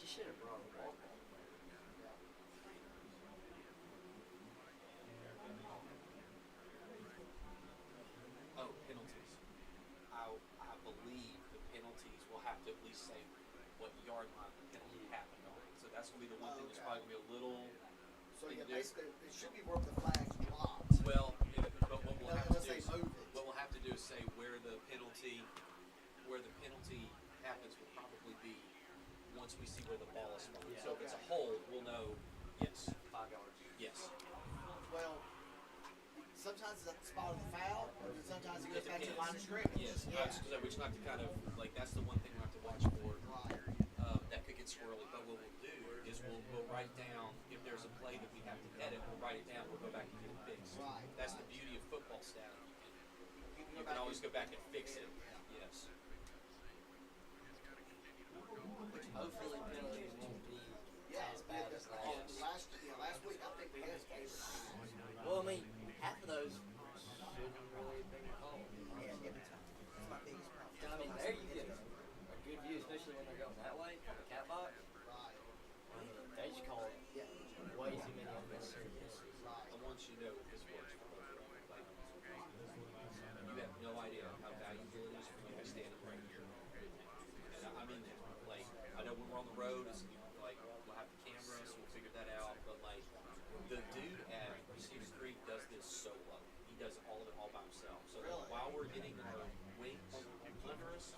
should have brought a walk on. Oh, penalties. I believe the penalties will have to at least say what yard line the penalty happened on. So that's going to be the one thing that's probably going to be a little. So yeah, basically, it should be where the flag's dropped. Well, but what we'll have to Unless do they is move it. what we'll have to do is say where the penalty happens will probably be once we see where the ball is spun. Yeah. So if it's a hold, we'll know. Yes. 5 yards. Yes. Well, sometimes it's at the spot of the foul, or sometimes it goes back to the line of Depends. scrimmage. Yes. Yeah. Which like to kind of like that's the one thing we have to watch for. Right. That could get squirrely. But what we'll do is we'll write down if there's a play that we have to edit. We'll write it down. We'll go back and get it fixed. Right. That's the beauty of football stat. You back can always and- go back and fix it. Yeah. Yes. Hopefully penalties won't be Yeah, as bad as last. last week I think we had 8 or 9. Well, I mean, half of those shouldn't really have been called. Yeah, that's my biggest problem. I mean, there you get a good view, especially when they're going that way from the Cabot. Right. They just call Yeah. way too many unnecessary misses. Right. I want you to know this works for both of them. Like, you have no idea how valuable it is for you to stand right here. And I mean that. Like, I know when we're on the road, it's like we'll have the camera, so we'll figure that out. But like, the dude at Cedar Creek does this so well. He does all of it all by himself. So like, Really? while we're getting our wings under us,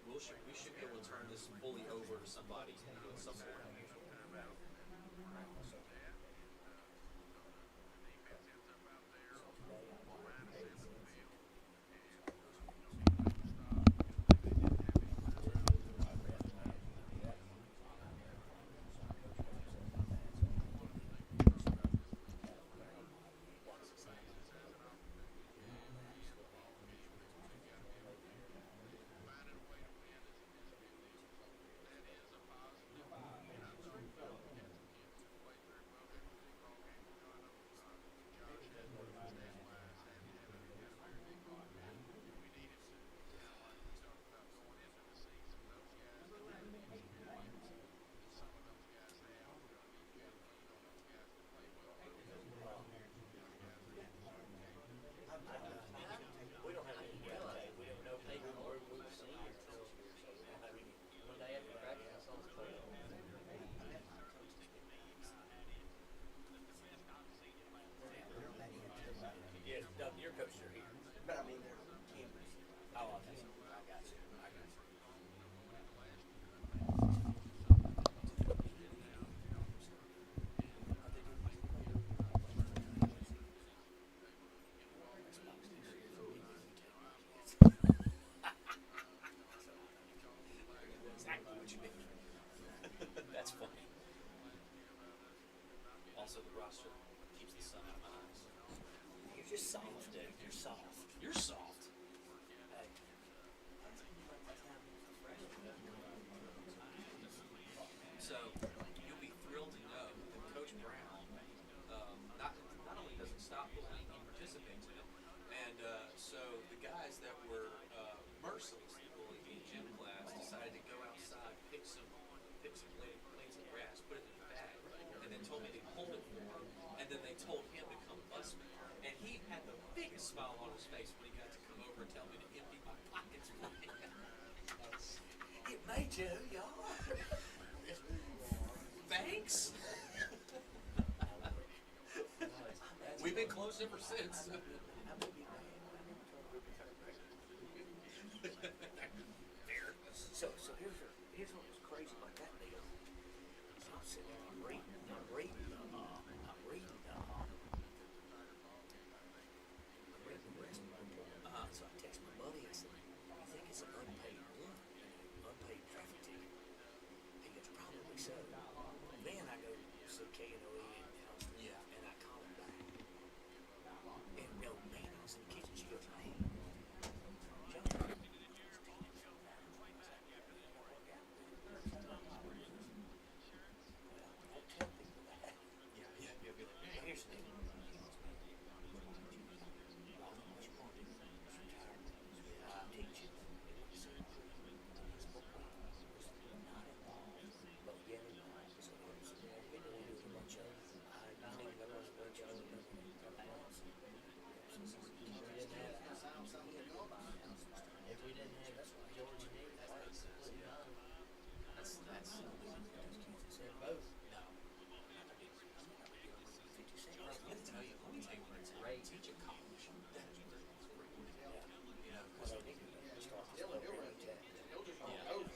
we should be able to turn this fully over to somebody with some sort of. We don't have any tape. We don't know Pegame or we've seen it until one day after practice, I saw his play. Yeah, Doug, your coach are here. But I mean, they're campers. Oh, okay. I got you. Exactly what you mean. That's funny. Also, the roster keeps the sun out of my eyes. You're just soft, dude. You're soft. You're soft. Hey. So you'll be thrilled to know that Coach Brown not only doesn't stop bullying, he participates in it. And so the guys that were mercilessly bullying me in gym class decided to go outside, pick some blades of grass, put it in a bag, and then told me to hold it for him. And then they told him to come bust me. And he had the biggest smile on his face when he got to come over and tell me to empty my pockets for him. It made you who you are. Thanks. We've been close ever since. So here's what was crazy about that deal. So I'm sitting there, I'm reading the rest of the report. So I text my buddy, I said, I think it's an unpaid one, unpaid traffic ticket. He goes, probably so. Then I go see KNOE and I call him back. And teach at college. That's pretty cool. Yeah. You know, Well, 'cause they need to start this Dylan, he'll program run. in tech. He'll just run Yeah. over.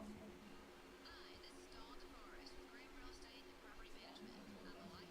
Hi, this is Dawn DeForest with Graham Real Estate and Property Management. I'm the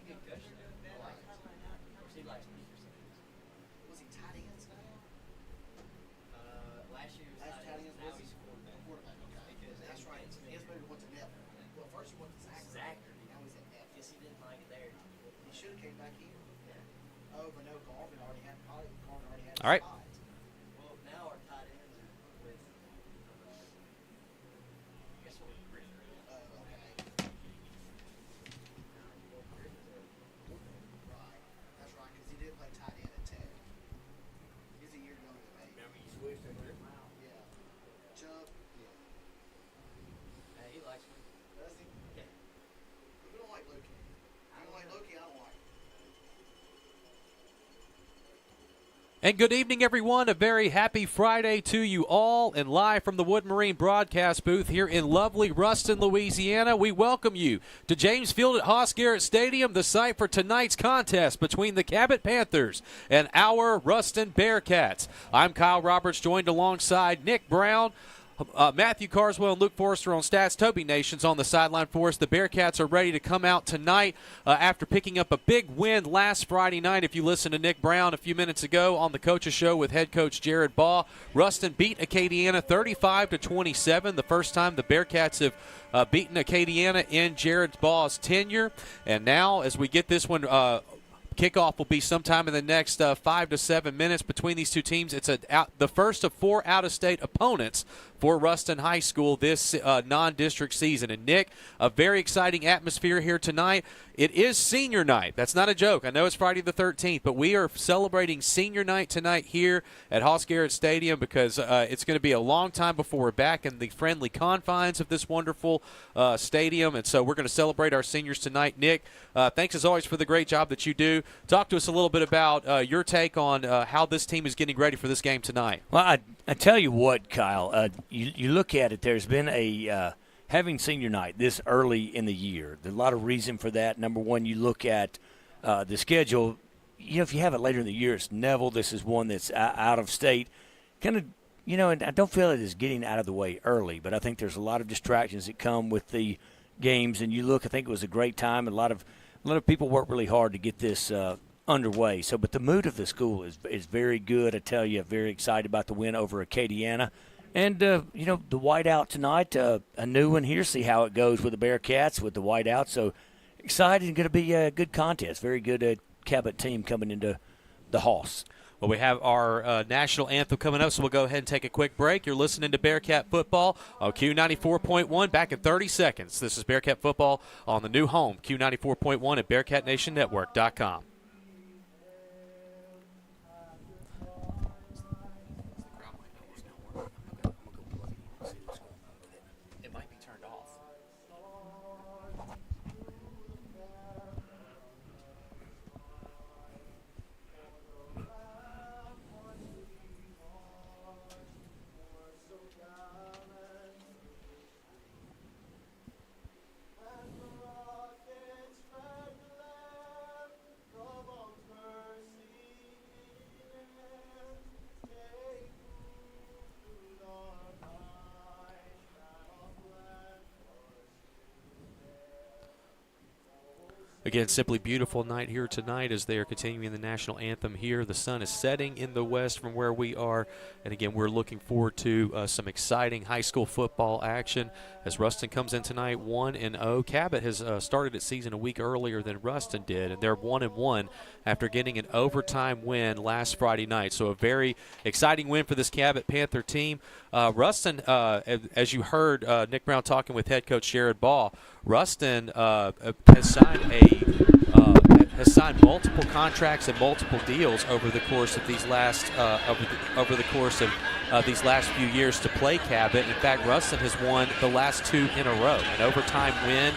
good coach there. I like him. Of course, he likes me for some reason. Was he tight ends now? Last year he was Last tight tight end. ends Now was he's quarterback. Quarterback, okay. Because That's right. He has moved went to Neville. Well, first he went to Zachary. Now he's at Neville. Guess he didn't like it there. He should have came back here. Yeah. Oh, but no, Garvin already had his All right. spot. Well, now our tight ends are with, guess what, Griffin. Oh, okay. Right. That's right, because he did play tight end at Tech. He's a year younger than me. Remember you switched to Griffin? Yeah. Chubb. Yeah. He likes me. Does he? Yeah. We don't like Loki. You don't like Loki, I don't like him. And good evening, everyone. A very happy Friday to you all. And live from the Wood Marine broadcast booth here in lovely Ruston, Louisiana, we welcome you to James Field at Hoss Garrett Stadium, the site for tonight's contest between the Cabot Panthers and our Ruston Bearcats. I'm Kyle Roberts, joined alongside Nick Brown, Matthew Carswell and Luke Forrester on stats. Toby Nation's on the sideline for us. The Bearcats are ready to come out tonight after picking up a big win last Friday night. If you listened to Nick Brown a few minutes ago on the Coach's Show with head coach Jared Baugh, Ruston beat Acadiana 35-27. The first time the Bearcats have beaten Acadiana in Jared Baugh's tenure. And now as we get this one kickoff will be sometime in the next 5 to 7 minutes between these two teams. It's the first of 4 out-of-state opponents for Ruston High School this non-district season. And, Nick, a very exciting atmosphere here tonight. It is senior night. That's not a joke. I know it's Friday the 13th, but we are celebrating senior night tonight here at Hoss Garrett Stadium because it's going to be a long time before we're back in the friendly confines of this wonderful stadium. And so we're going to celebrate our seniors tonight. Nick, thanks as always for the great job that you do. Talk to us a little bit about your take on how this team is getting ready for this game tonight. Well, I tell you what, Kyle, you look at it, there's been having senior night this early in the year. There's a lot of reason for that. Number one, you look at the schedule. You know, if you have it later in the year, it's Neville. This is one that's out of state. Kind of, you know, and I don't feel it is getting out of the way early, but I think there's a lot of distractions that come with the games. And you look, I think it was a great time. A lot of people worked really hard to get this underway. So, but the mood of the school is very good. I tell you, very excited about the win over Acadiana. And, you know, the whiteout tonight, a new one here, see how it goes with the Bearcats with the whiteout. So excited and going to be a good contest. Very good Cabot team coming into the Hoss. Well, we have our national anthem coming up, so we'll go ahead and take a quick break. You're listening to Bearcat Football on Q94.1. Back in 30 seconds. This is Bearcat Football on the new home, Q94.1 at BearcatNationNetwork.com. It might be turned off. Again, simply beautiful night here tonight as they are continuing the national anthem here. The sun is setting in the west from where we are. And again, we're looking forward to some exciting high school football action as Ruston comes in tonight 1-0. Cabot has started its season a week earlier than Ruston did, and they're 1-1 after getting an overtime win last Friday night. So a very exciting win for this Cabot Panther team. Ruston, as you heard Nick Brown talking with head coach Jared Baugh, Ruston has signed multiple contracts and multiple deals over the course of these last these last few years to play Cabot. In fact, Ruston has won the last 2 in a row. An overtime win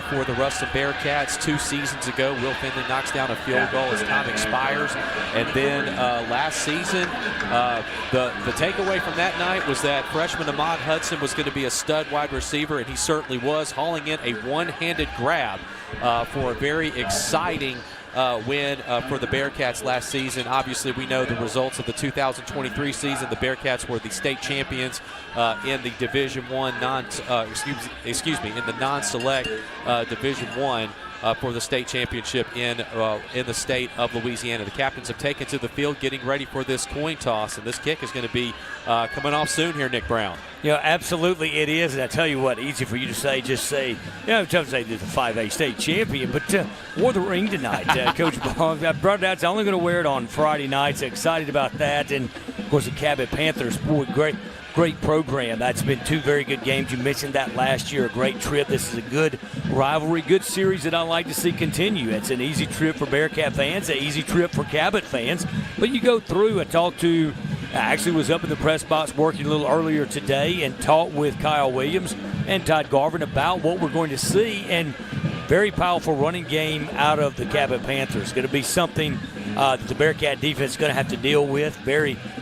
for the Ruston Bearcats 2 seasons ago. Will Finley knocks down a field goal as time expires. And then last season, the takeaway from that night was that freshman Ahmad Hudson was going to be a stud wide receiver, and he certainly was, hauling in a one-handed grab for a very exciting win for the Bearcats last season. Obviously, we know the results of the 2023 season. The Bearcats were the state champions in the Division I in the non-select Division I for the state championship in the state of Louisiana. The captains have taken to the field getting ready for this coin toss, and this kick is going to be coming off soon here, Nick Brown. Yeah, absolutely it is. And I tell you what, easy for you to say, just say, you know, tough to say they're the 5A state champion, but wore the ring tonight. Coach Ball, I brought it out. It's only going to wear it on Friday nights. Excited about that. And, of course, the Cabot Panthers, boy, great program. That's been 2 very good games. You mentioned that last year, a great trip. This is a good rivalry, good series that I like to see continue. It's an easy trip for Bearcat fans, an easy trip for Cabot fans. But you go through, I actually was up in the press box working a little earlier today and talked with Kyle Williams and Todd Garvin about what we're going to see, and very powerful running game out of the Cabot Panthers. Going to be something that the Bearcat defense is going to have to deal with.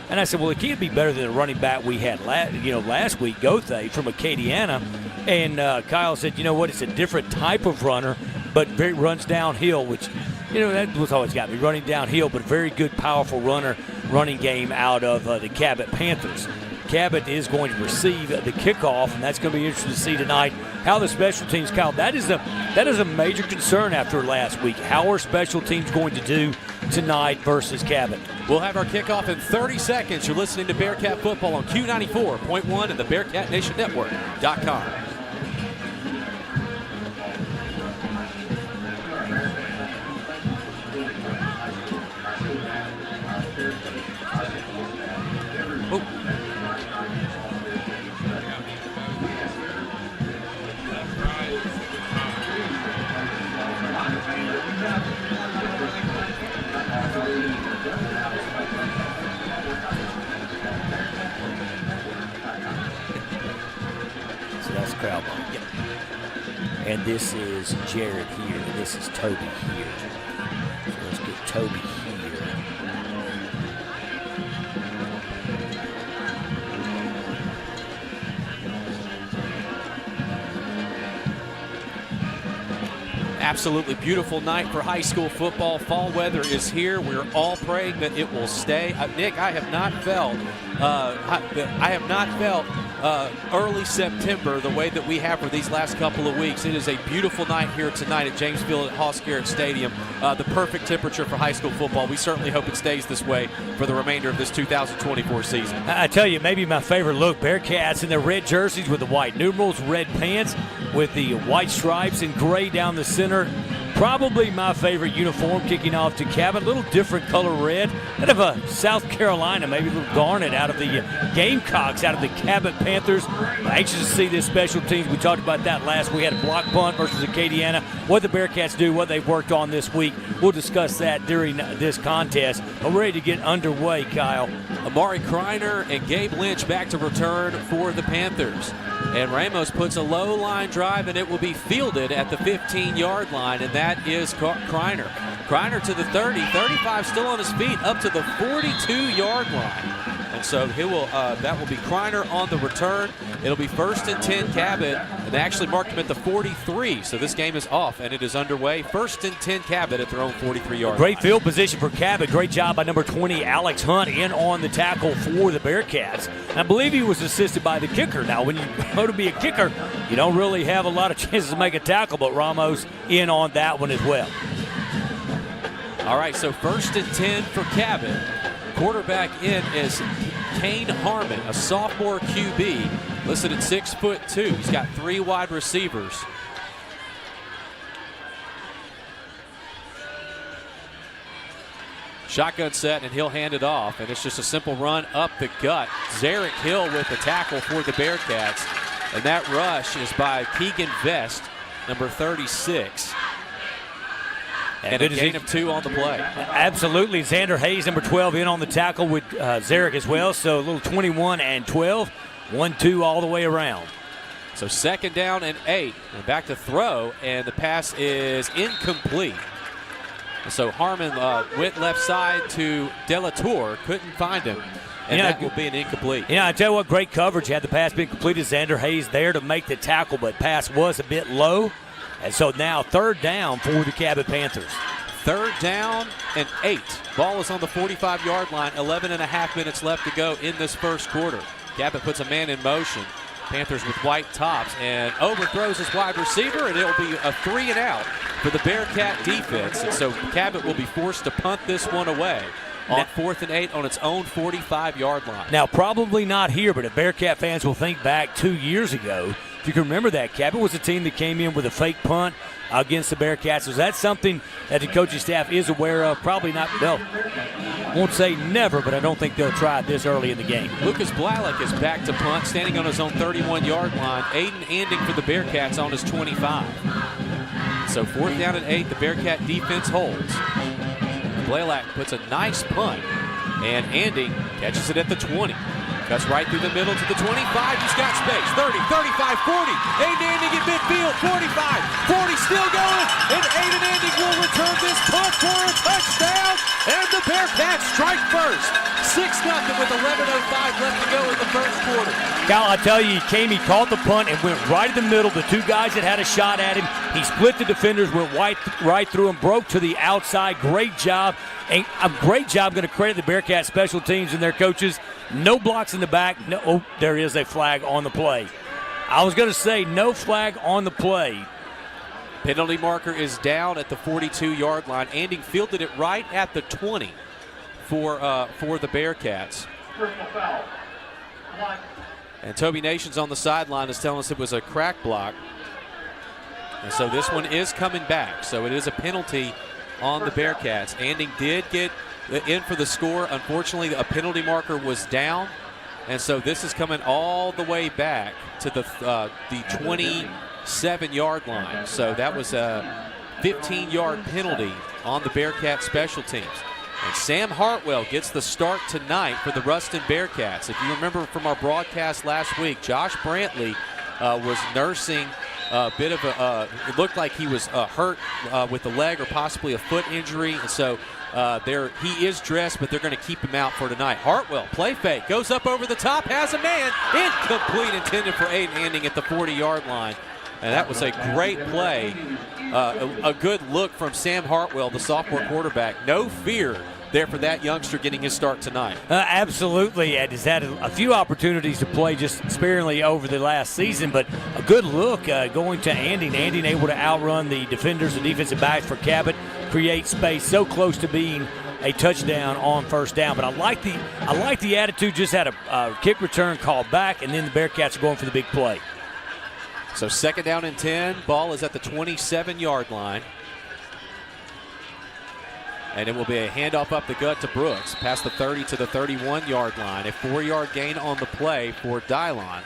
And I said, well, it can't be better than the running back we had last week, Gothay from Acadiana. And Kyle said, you know what, it's a different type of runner, but runs downhill, which, you know, that was always got me, running downhill, but a very good, powerful running game out of the Cabot Panthers. Cabot is going to receive the kickoff, and that's going to be interesting to see tonight how the special teams, Kyle, that is a major concern after last week. How are special teams going to do tonight versus Cabot? We'll have our kickoff in 30 seconds. You're listening to Bearcat Football on Q94.1 and the BearcatNationNetwork.com. So that's crowd ball. Yep. And this is Jared here. And this is Toby here. So let's get Toby here. Absolutely beautiful night for high school football. Fall weather is here. We're all praying that it will stay. Nick, I have not felt early September the way that we have for these last couple of weeks. It is a beautiful night here tonight at James Field at Hoss Garrett Stadium. The perfect temperature for high school football. We certainly hope it stays this way for the remainder of this 2024 season. I tell you, maybe my favorite look, Bearcats in their red jerseys with the white numerals, red pants with the white stripes and gray down the center. Probably my favorite uniform kicking off to Cabot. A little different color red. Kind of a South Carolina, maybe a little garnet out of the Gamecocks, out of the Cabot Panthers. Anxious to see this special teams. We talked about that last week. We had a block punt versus Acadiana. What the Bearcats do, what they've worked on this week. We'll discuss that during this contest. But we're ready to get underway, Kyle. Amari Kreiner and Gabe Lynch back to return for the Panthers. And Ramos puts a low line drive, and it will be fielded at the 15-yard line, and that is Kreiner. Kreiner to the 30, 35 still on his feet, up to the 42-yard line. And so that will be Kreiner on the return. It'll be 1st and 10 Cabot, and they actually marked him at the 43. So this game is off, and it is underway. 1st and 10 Cabot at their own 43-yard line. Great field position for Cabot. Great job by number 20, Alex Hunt, in on the tackle for the Bearcats. And I believe he was assisted by the kicker. Now, when you go to be a kicker, you don't really have a lot of chances to make a tackle, but Ramos in on that one as well. All right, so 1st and 10 for Cabot. Quarterback in is Kane Harmon, a sophomore QB, listed at 6'2". He's got 3 wide receivers. Shotgun set, and he'll hand it off, and it's just a simple run up the gut. Zarek Hill with the tackle for the Bearcats, and that rush is by Keegan Vest, number 36. And a gain of 2 on the play. Absolutely. Xander Hayes, number 12, in on the tackle with Zarek as well. So a little 21 and 12. 1-2 all the way around. So 2nd down and 8. And back to throw, and the pass is incomplete. So Harmon went left side to Delatour. Couldn't find him. And that will be an incomplete. Yeah, I tell you what, great coverage. Had the pass been completed, Xander Hayes there to make the tackle, but pass was a bit low. And so now 3rd down for the Cabot Panthers. 3rd down and 8. Ball is on the 45-yard line. 11.5 minutes left to go in this first quarter. Cabot puts a man in motion. Panthers with white tops and overthrows his wide receiver, and it'll be a 3 and out for the Bearcat defense. And so Cabot will be forced to punt this one away on 4th and 8 on its own 45-yard line. Now, probably not here, but if Bearcat fans will think back 2 years ago, if you can remember that, Cabot was a team that came in with a fake punt against the Bearcats. So that's something that the coaching staff is aware of. Probably not, won't say never, but I don't think they'll try it this early in the game. Lucas Blalock is back to punt, standing on his own 31-yard line. Aiden Anding for the Bearcats on his 25. So 4th down and 8, the Bearcat defense holds. Blalock puts a nice punt, and Anding catches it at the 20. Cuts right through the middle to the 25. He's got space. 30, 35, 40. Aiden Anding at midfield. 45, 40 still going. And Aiden Anding will return this punt for a touchdown. And the Bearcats strike first. 6-0 with 11:05 left to go in the first quarter. Kyle, I tell you, he caught the punt and went right in the middle. The two guys that had a shot at him, he split the defenders, went right through him, broke to the outside. Great job. And a great job. Going to credit the Bearcat special teams and their coaches. No blocks in the back. No, oh, there is a flag on the play. I was going to say no flag on the play. Penalty marker is down at the 42-yard line. Anding fielded it right at the 20 for the Bearcats. And Toby Nations on the sideline is telling us it was a crack block. And so this one is coming back. So it is a penalty on the Bearcats. Anding did get in for the score. Unfortunately, a penalty marker was down. And so this is coming all the way back to the 27-yard line. So that was a 15-yard penalty on the Bearcat special teams. And Sam Hartwell gets the start tonight for the Ruston Bearcats. If you remember from our broadcast last week, Josh Brantley was nursing a bit of it looked like he was hurt with a leg or possibly a foot injury. And so he is dressed, but they're going to keep him out for tonight. Hartwell, play fake, goes up over the top, has a man, incomplete, intended for Aiden Anding at the 40-yard line. And that was a great play, a good look from Sam Hartwell, the sophomore quarterback. No fear there for that youngster getting his start tonight. Absolutely, Ed. He's had a few opportunities to play just sparingly over the last season, but a good look going to Anding. Anding able to outrun the defenders, the defensive backs for Cabot, create space so close to being a touchdown on first down. But I like the attitude. Just had a kick return called back, and then the Bearcats are going for the big play. So 2nd down and 10. Ball is at the 27-yard line. And it will be a handoff up the gut to Brooks, past the 30 to the 31-yard line. A 4-yard gain on the play for Dylon.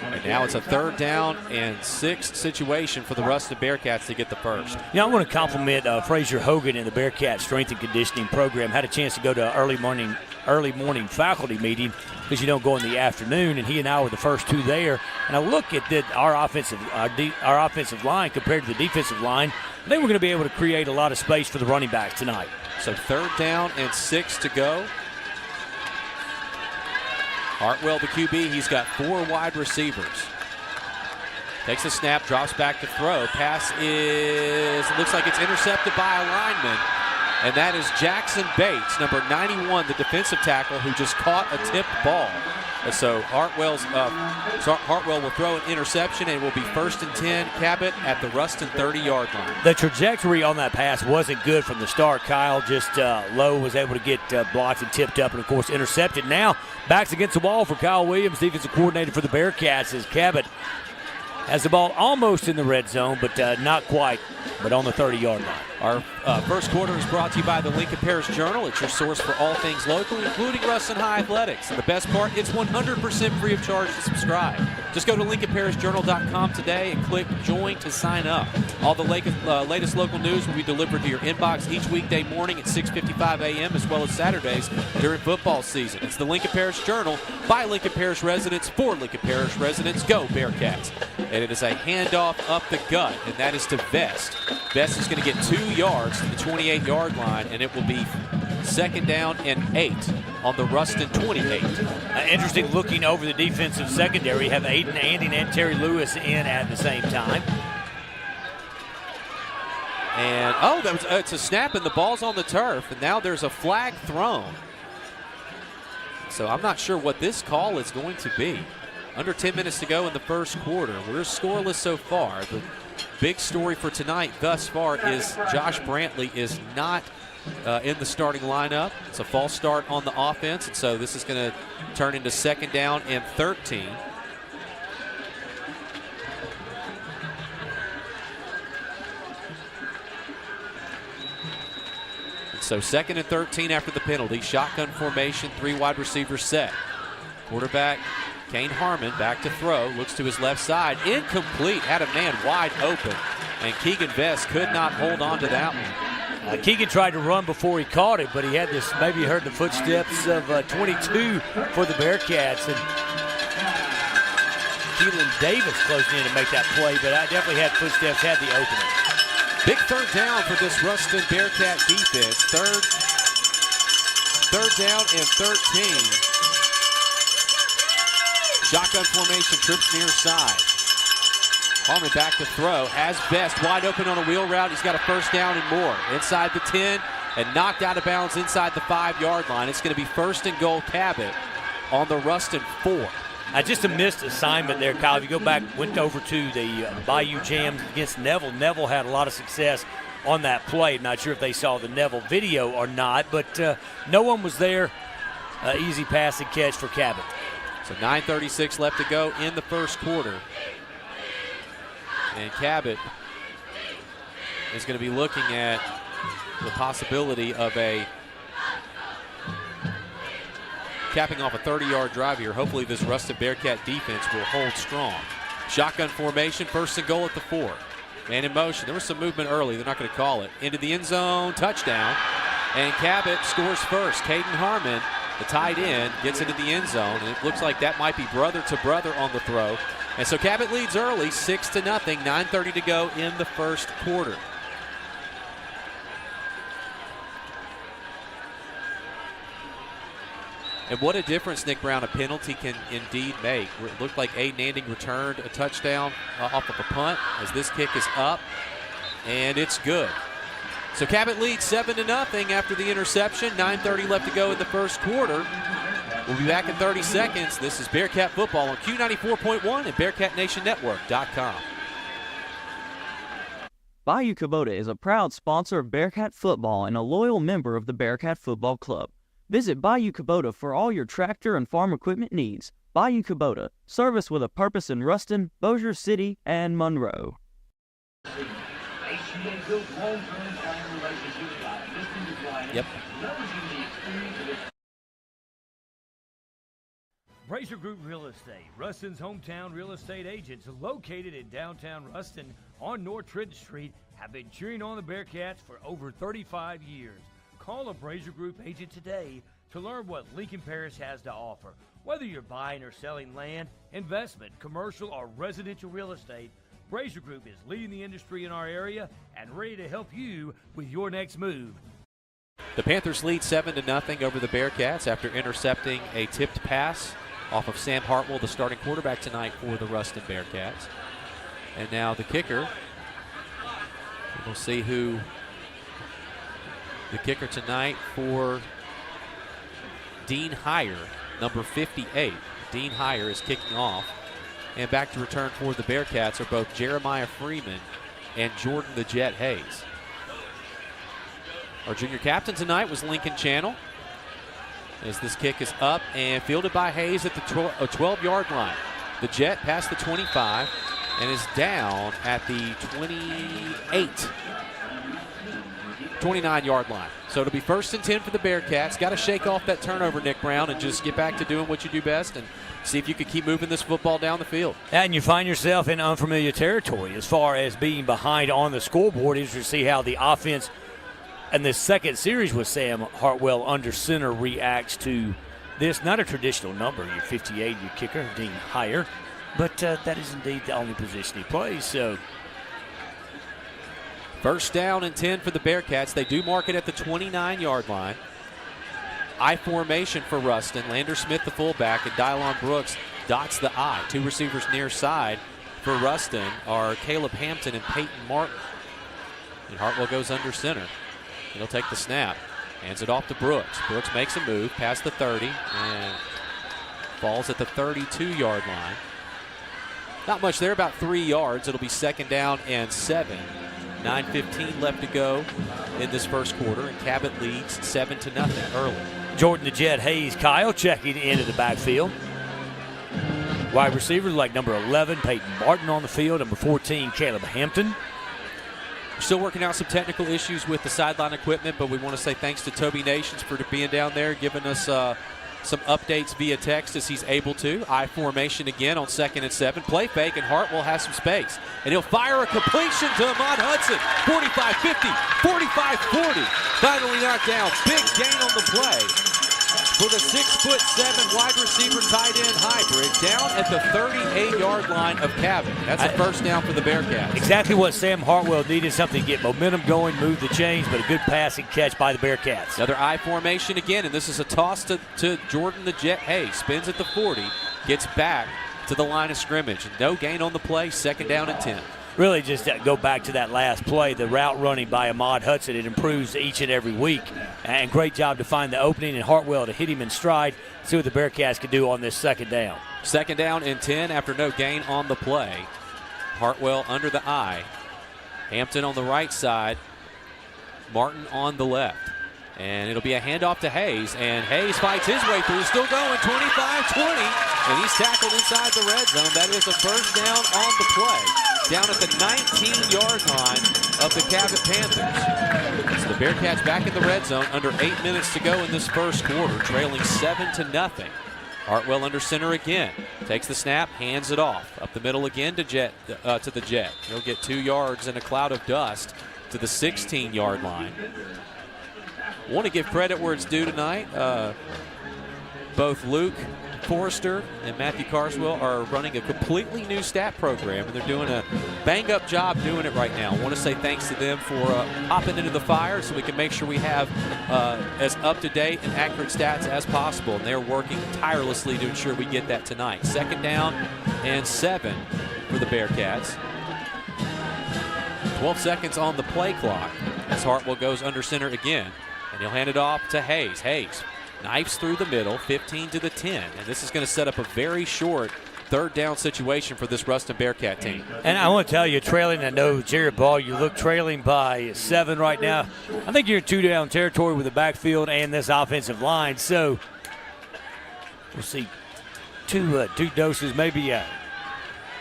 And now it's a 3rd down and 6 situation for the Ruston Bearcats to get the first. I want to compliment Frazier Hogan in the Bearcat Strength and Conditioning Program. Had a chance to go to an early morning faculty meeting because you don't go in the afternoon, and he and I were the first two there. And I look at our offensive line compared to the defensive line. They were going to be able to create a lot of space for the running backs tonight. So 3rd down and 6 to go. Hartwell, the QB, he's got 4 wide receivers. Takes a snap, drops back to throw. Pass looks like it's intercepted by a lineman. And that is Jackson Bates, number 91, the defensive tackle, who just caught a tipped ball. And so Hartwell will throw an interception, and it will be 1st and 10, Cabot at the Ruston 30-yard line. The trajectory on that pass wasn't good from the start. Kyle just low was able to get blocked and tipped up and, of course, intercepted. Now backs against the wall for Kyle Williams, defensive coordinator for the Bearcats, as Cabot has the ball almost in the red zone, but not quite, but on the 30-yard line. Our first quarter is brought to you by the Lincoln Parish Journal. It's your source for all things local, including Ruston High Athletics. And the best part, it's 100% free of charge to subscribe. Just go to LincolnParishJournal.com today and click Join to sign up. All the latest local news will be delivered to your inbox each weekday morning at 6:55 a.m. as well as Saturdays during football season. It's the Lincoln Parish Journal by Lincoln Parish residents for Lincoln Parish residents. Go Bearcats. And it is a handoff up the gut, and that is to Vest. Vest is going to get 2 yards to the 28-yard line, and it will be 2nd down and 8 on the Ruston 28. Interesting looking over the defensive secondary. Have Aiden Anding and Terry Lewis in at the same time. And, it's a snap, and the ball's on the turf, and now there's a flag thrown. So I'm not sure what this call is going to be. Under 10 minutes to go in the first quarter. We're scoreless so far. big story for tonight thus far is Josh Brantley is not in the starting lineup. It's a false start on the offense, and so this is going to turn into 2nd down and 13. So 2nd and 13 after the penalty. Shotgun formation, 3 wide receivers set. Quarterback Kane Harmon back to throw, looks to his left side. Incomplete, had a man wide open, and Keegan Vest could not hold on to that one. Keegan tried to run before he caught it, but he had this, maybe heard the footsteps of 22 for the Bearcats. And Keelan Davis closing in to make that play, but I definitely had footsteps, had the opening. Big 3rd down for this Ruston Bearcat defense. Third down and 13. Shotgun formation, trips near side. Harmon back to throw, has Vest wide open on a wheel route. He's got a 1st down and more. Inside the 10 and knocked out of bounds inside the 5-yard line. It's going to be 1st and goal Cabot on the Ruston 4. Just a missed assignment there, Kyle. If you go back, went over to the Bayou Jam against Neville. Neville had a lot of success on that play. Not sure if they saw the Neville video or not, but no one was there. Easy pass and catch for Cabot. So 9:36 left to go in the 1st quarter. And Cabot is going to be looking at the possibility of capping off a 30-yard drive here. Hopefully this Ruston Bearcat defense will hold strong. Shotgun formation, 1st and goal at the 4. Man in motion. There was some movement early. They're not going to call it. Into the end zone, touchdown. And Cabot scores first. Caden Harmon, the tight end, gets into the end zone, and it looks like that might be brother to brother on the throw. And so Cabot leads early, 6-0, 9:30 to go in the 1st quarter. And what a difference, Nick Brown, a penalty can indeed make. It looked like Aiden Anding returned a touchdown off of a punt as this kick is up, and it's good. So Cabot leads 7-0 after the interception. 9:30 left to go in the 1st quarter. We'll be back in 30 seconds. This is Bearcat Football on Q94.1 and BearcatNationNetwork.com. Bayou Cabot is a proud sponsor of Bearcat Football and a loyal member of the Bearcat Football Club. Visit Bayou Cabot for all your tractor and farm equipment needs. Bayou Cabot, service with a purpose in Ruston, Bossier City, and Monroe. Yep. Brazier Group Real Estate, Ruston's hometown real estate agents located in downtown Ruston on North Trenton Street, have been cheering on the Bearcats for over 35 years. Call a Brazier Group agent today to learn what Lincoln Parish has to offer. Whether you're buying or selling land, investment, commercial, or residential real estate, Brazier Group is leading the industry in our area and ready to help you with your next move. The Panthers lead 7-0 over the Bearcats after intercepting a tipped pass off of Sam Hartwell, the starting quarterback tonight for the Ruston Bearcats. And now the kicker. We'll see who the kicker tonight for Dean Heyer, number 58. Dean Heyer is kicking off. And back to return for the Bearcats are both Jeremiah Freeman and Jordan the Jet Hayes. Our junior captain tonight was Lincoln Channel, as this kick is up and fielded by Hayes at the 12-yard line. The Jet past the 25 and is down at the 29-yard line. So it'll be 1st and 10 for the Bearcats. Got to shake off that turnover, Nick Brown, and just get back to doing what you do best and see if you can keep moving this football down the field. And you find yourself in unfamiliar territory as far as being behind on the scoreboard, as you see how the offense and this second series with Sam Hartwell under center reacts to this. Not a traditional number. You're 58, your kicker, Dean Heyer. But that is indeed the only position he plays. So 1st down and 10 for the Bearcats. They do mark it at the 29-yard line. I formation for Ruston. Lander Smith, the fullback, and Dylon Brooks dots the I. 2 receivers near side for Ruston are Caleb Hampton and Peyton Martin. And Hartwell goes under center. He'll take the snap. Hands it off to Brooks. Brooks makes a move past the 30 and falls at the 32-yard line. Not much there, about 3 yards. It'll be 2nd down and 7. 9:15 left to go in this first quarter, and Cabot leads 7-0 early. Jordan the Jet Hayes, Kyle checking into the backfield. Wide receivers like number 11, Peyton Martin on the field, number 14, Caleb Hampton. We're still working out some technical issues with the sideline equipment, but we want to say thanks to Toby Nations for being down there, giving us some updates via text as he's able to. I formation again on 2nd and 7. Play fake, and Hartwell has some space. And he'll fire a completion to Ahmad Hudson. 45-50, 45-40. Finally knocked down. Big gain on the play for the 6'7" wide receiver tight end hybrid down at the 38-yard line of Cabot. That's a first down for the Bearcats. Exactly what Sam Hartwell needed, something to get momentum going, move the chains, but a good passing catch by the Bearcats. Another I formation again, and this is a toss to Jordan the Jet Hayes. Spins at the 40, gets back to the line of scrimmage. No gain on the play, 2nd down and 10. Really just go back to that last play, the route running by Ahmad Hudson. It improves each and every week. And great job to find the opening and Hartwell to hit him in stride. See what the Bearcats can do on this 2nd down. 2nd down and 10 after no gain on the play. Hartwell under the I. Hampton on the right side. Martin on the left. And it'll be a handoff to Hayes. And Hayes fights his way through. Still going, 25-20. And he's tackled inside the red zone. That is a first down on the play. Down at the 19-yard line of the Cabot Panthers. So the Bearcats back in the red zone under 8 minutes to go in this first quarter, trailing 7-0. Hartwell under center again. Takes the snap, hands it off. Up the middle again to the Jet. He'll get 2 yards in a cloud of dust to the 16-yard line. Want to give credit where it's due tonight. Both Luke Forrester and Matthew Carswell are running a completely new stat program, and they're doing a bang-up job doing it right now. I want to say thanks to them for hopping into the fire so we can make sure we have as up-to-date and accurate stats as possible, and they're working tirelessly to ensure we get that tonight. 2nd down and 7 for the Bearcats. 12 seconds on the play clock as Hartwell goes under center again, and he'll hand it off to Hayes. Hayes knifes through the middle, 15 to the 10. And this is going to set up a very short 3rd down situation for this Ruston Bearcat team. And I want to tell you, trailing, I know Jared Ball, you look trailing by 7 right now. I think you're in 2-down territory with the backfield and this offensive line. So we'll see two doses, maybe a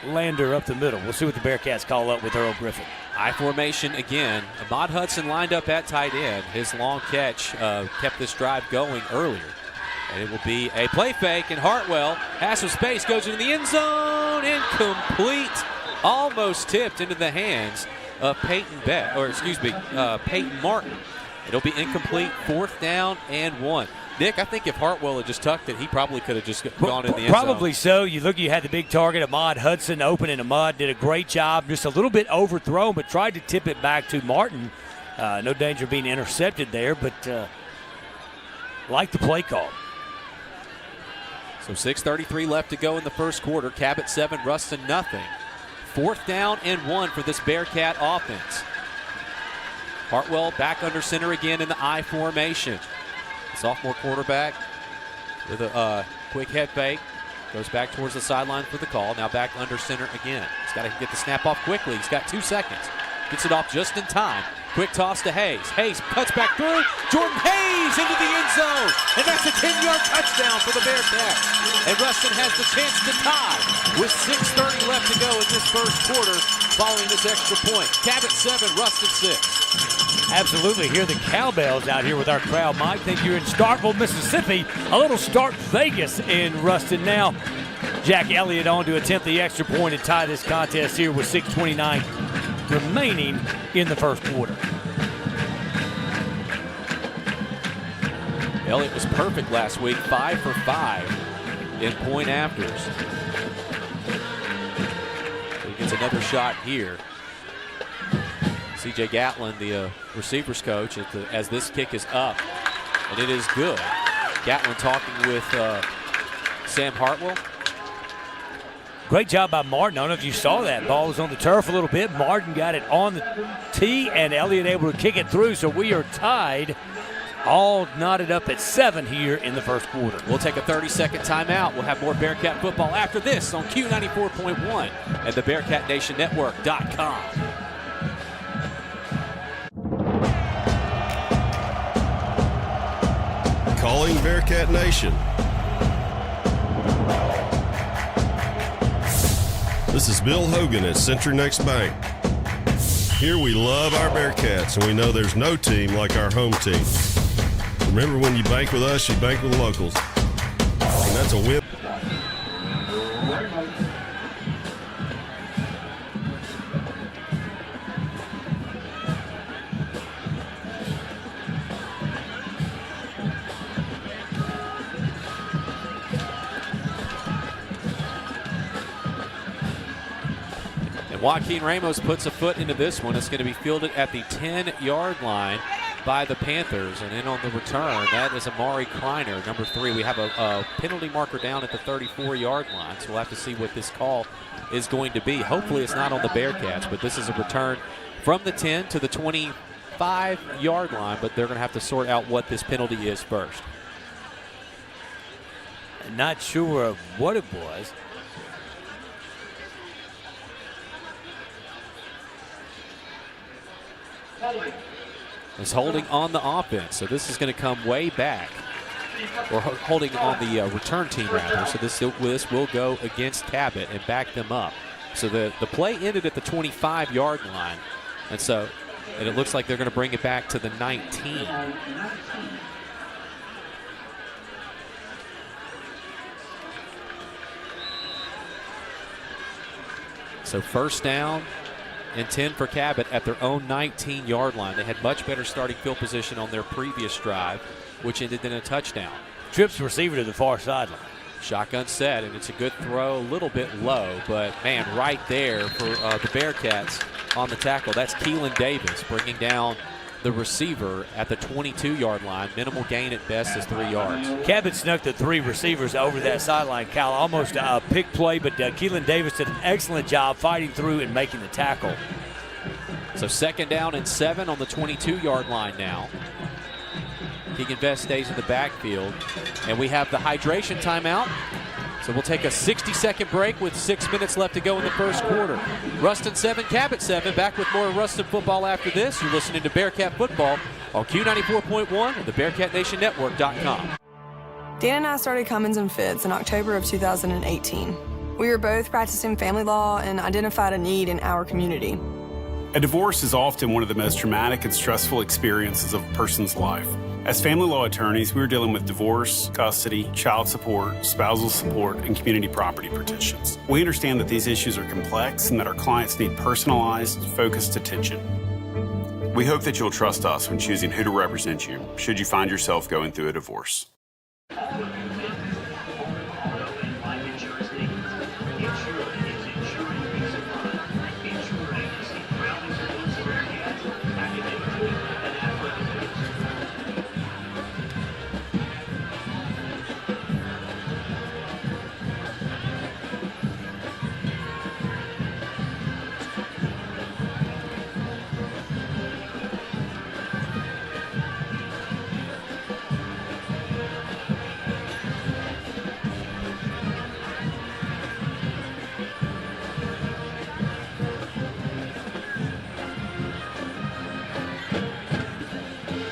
lander up the middle. We'll see what the Bearcats call up with Earl Griffin. I formation again. Ahmad Hudson lined up at tight end. His long catch kept this drive going earlier. And it will be a play fake, and Hartwell has some space, goes into the end zone, incomplete. Almost tipped into the hands of Peyton Martin. It'll be incomplete, 4th down and 1. Nick, I think if Hartwell had just tucked it, he probably could have just gone in the end zone. Probably so. You had the big target, Ahmad Hudson, open in the mud, did a great job. Just a little bit overthrown, but tried to tip it back to Martin. No danger of being intercepted there, but like the play call. So 6:33 left to go in the first quarter. Cabot 7, Ruston nothing. 4th down and 1 for this Bearcat offense. Hartwell back under center again in the I formation. Sophomore quarterback with a quick head fake. Goes back towards the sideline for the call. Now back under center again. He's got to get the snap off quickly. He's got 2 seconds. Gets it off just in time. Quick toss to Hayes. Hayes cuts back through. Jordan Hayes into the end zone. And that's a 10-yard touchdown for the Bearcats. And Ruston has the chance to tie with 6:30 left to go in this first quarter following this extra point. Cabot 7, Ruston 6. Absolutely. Hear the cowbells out here with our crowd. Mike, think you're in Starkville, Mississippi. A little Stark Vegas in Ruston now. Jack Elliott on to attempt the extra point and tie this contest here with 6:29 remaining in the first quarter. Elliott was perfect last week, 5 for 5 in point afters. So he gets another shot here. C.J. Gatlin, the receivers coach, as this kick is up, and it is good. Gatlin talking with Sam Hartwell. Great job by Martin. I don't know if you saw that. Ball was on the turf a little bit. Martin got it on the tee, and Elliott able to kick it through. So we are tied all knotted up at 7 here in the first quarter. We'll take a 30-second timeout. We'll have more Bearcat football after this on Q94.1 and the BearcatNationNetwork.com. Calling Bearcat Nation. This is Bill Hogan at Century Next Bank. Here we love our Bearcats, and we know there's no team like our home team. Remember, when you bank with us, you bank with the locals. And that's a win. Joaquin Ramos puts a foot into this one. It's going to be fielded at the 10-yard line by the Panthers. And in on the return, that is Amari Kleiner, number 3. We have a penalty marker down at the 34-yard line, so we'll have to see what this call is going to be. Hopefully it's not on the Bearcats, but this is a return from the 10 to the 25-yard line, but they're going to have to sort out what this penalty is first. Not sure of what it was. Is holding on the offense, so this is going to come way back. Or holding on the return team, rather. So this will go against Cabot and back them up. So the play ended at the 25-yard line, and it looks like they're going to bring it back to the 19. So first down and 10 for Cabot at their own 19-yard line. They had much better starting field position on their previous drive, which ended in a touchdown. Trips receiver to the far sideline. Shotgun set, and it's a good throw, a little bit low, but, man, right there for the Bearcats on the tackle. That's Keelan Davis bringing down the receiver at the 22-yard line. Minimal gain at best is 3 yards. Cabot snuck the 3 receivers over that sideline, Kyle. Almost a pick play, but Keelan Davis did an excellent job fighting through and making the tackle. So second down and 7 on the 22-yard line now. Keegan Vest stays in the backfield. And we have the hydration timeout. So we'll take a 60-second break with 6 minutes left to go in the first quarter. Ruston 7, Cabot 7. Back with more Ruston football after this. You're listening to Bearcat Football on Q94.1 and the BearcatNationNetwork.com. Dan and I started Cummins and Fitz in October of 2018. We were both practicing family law and identified a need in our community. A divorce is often one of the most traumatic and stressful experiences of a person's life. As family law attorneys, we are dealing with divorce, custody, child support, spousal support, and community property petitions. We understand that these issues are complex and that our clients need personalized, focused attention. We hope that you'll trust us when choosing who to represent you, should you find yourself going through a divorce.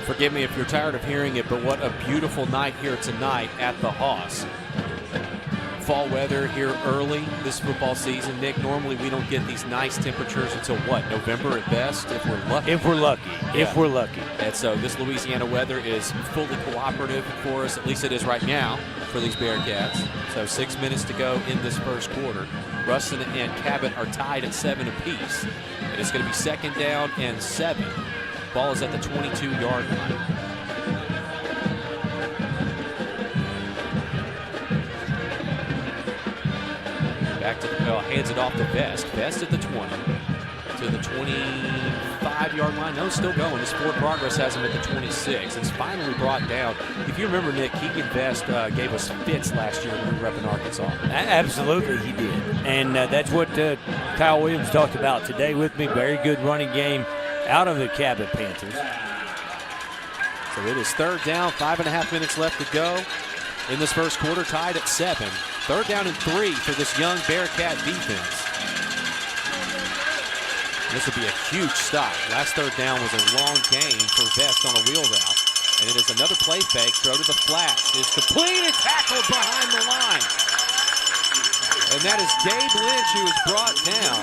Forgive me if you're tired of hearing it, but what a beautiful night here tonight at the Hoss. Fall weather here early this football season. Nick, normally we don't get these nice temperatures until what, November at best, if we're lucky? If we're lucky. Yeah. If we're lucky. And so this Louisiana weather is fully cooperative for us, at least it is right now for these Bearcats. So 6 minutes to go in this first quarter. Ruston and Cabot are tied at 7 apiece. And it's going to be second down and 7. Ball is at the 22-yard line. Back to hands it off to Vest. Vest at the 20 to the 25-yard line. No, still going. His forward progress has him at the 26. It's finally brought down. If you remember, Nick, Keegan Vest gave us fits last year when we were up in Arkansas. Absolutely, he did. And that's what Kyle Williams talked about today with me. Very good running game out of the Cabot Panthers. So it is third down, 5.5 minutes left to go in this first quarter, tied at 7. Third down and 3 for this young Bearcat defense. This would be a huge stop. Last third down was a long gain for Vest on a wheel route. And it is another play fake. Throw to the flats is complete and tackled behind the line. And that is Gabe Lynch, who is brought down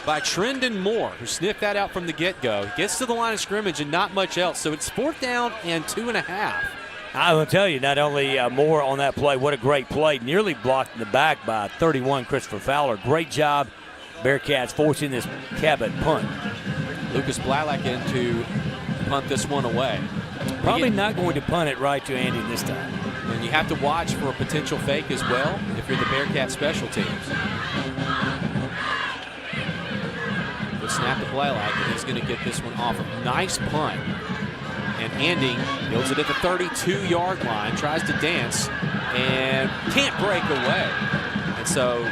by Trendon Moore, who sniffed that out from the get-go. Gets to the line of scrimmage and not much else. So it's 4th down and 2.5. I will tell you, not only Moore on that play, what a great play. Nearly blocked in the back by 31 Christopher Fowler. Great job, Bearcats, forcing this Cabot punt. Lucas Blalack in to punt this one away. Probably not going to punt it right to Andy this time. And you have to watch for a potential fake as well if you're the Bearcat special teams. Good snap to Blalack, and he's going to get this one off. Nice punt. And Andy fields it at the 32-yard line, tries to dance, and can't break away. And so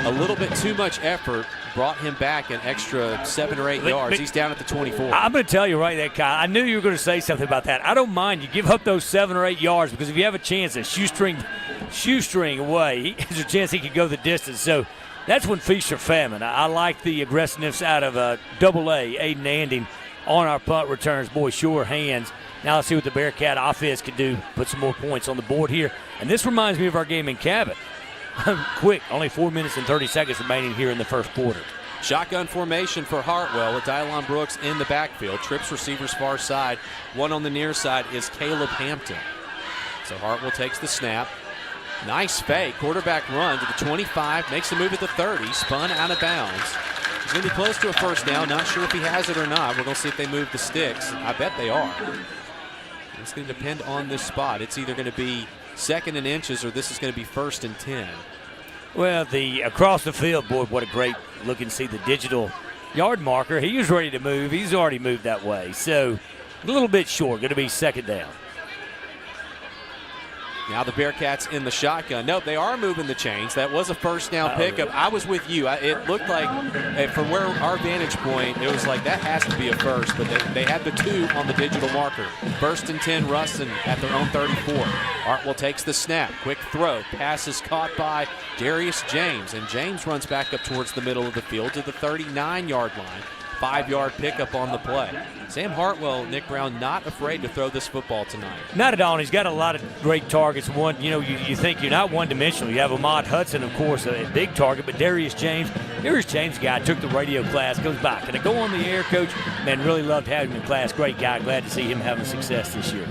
a little bit too much effort brought him back an extra 7 or 8 yards. He's down at the 24. I'm going to tell you right there, Kyle. I knew you were going to say something about that. I don't mind you give up those 7 or 8 yards, because if you have a chance to shoestring away, there's a chance he could go the distance. So that's when feast or famine. I like the aggressiveness out of Double-A, Aiden Anding, on our punt returns. Boy, sure hands. Now let's see what the Bearcat offense can do. Put some more points on the board here. And this reminds me of our game in Cabot. Quick, only 4 minutes and 30 seconds remaining here in the first quarter. Shotgun formation for Hartwell with Dylon Brooks in the backfield. Trips receivers far side. One on the near side is Caleb Hampton. So Hartwell takes the snap. Nice fake. Quarterback run to the 25. Makes a move at the 30. Spun out of bounds. He's going to be close to a first down. Not sure if he has it or not. We're going to see if they move the sticks. I bet they are. It's going to depend on this spot. It's either going to be 2nd and inches, or this is going to be 1st and 10. Well, the across the field, boy, what a great looking to see the digital yard marker. He was ready to move. He's already moved that way. So a little bit short. Going to be 2nd down. Now the Bearcats in the shotgun. Nope, they are moving the chains. That was a first down pickup. I was with you. It looked like, from where our vantage point, it was like that has to be a first, but they had the 2 on the digital marker. 1st and 10, Ruston at their own 34. Hartwell takes the snap. Quick throw. Pass is caught by Darius James, and James runs back up towards the middle of the field to the 39-yard line. 5-yard pickup on the play. Sam Hartwell, Nick Brown, not afraid to throw this football tonight. Not at all, and he's got a lot of great targets. One, you think you're not one-dimensional. You have Ahmad Hudson, of course, a big target, but Darius James guy, took the radio class, goes by. Can I go on the air, Coach? Man, really loved having him in class. Great guy. Glad to see him having success this year.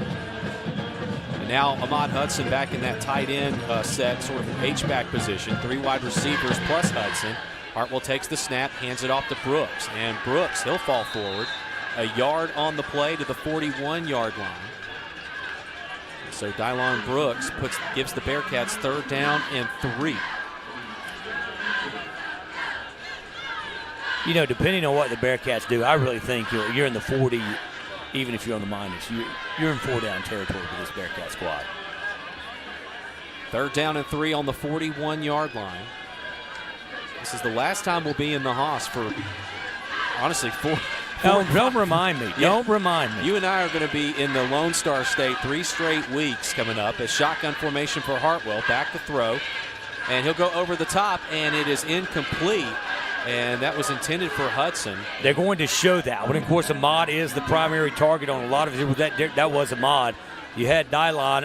And now Ahmad Hudson back in that tight end set, sort of an H-back position. 3 wide receivers plus Hudson. Hartwell takes the snap, hands it off to Brooks. And Brooks, he'll fall forward. A yard on the play to the 41-yard line. So Dylon Brooks gives the Bearcats 3rd down and 3. Depending on what the Bearcats do, I really think you're in the 40, even if you're on the minus. You're in 4-down territory with this Bearcat squad. 3rd down and 3 on the 41-yard line. This is the last time we'll be in the Haas for, honestly, 4. Don't remind me. Yeah. Don't remind me. You and I are going to be in the Lone Star State 3 straight weeks coming up. A shotgun formation for Hartwell. Back to throw. And he'll go over the top, and it is incomplete. And that was intended for Hudson. They're going to show that. But, of course, Ahmad is the primary target on a lot of it. That was Ahmad. You had Dylon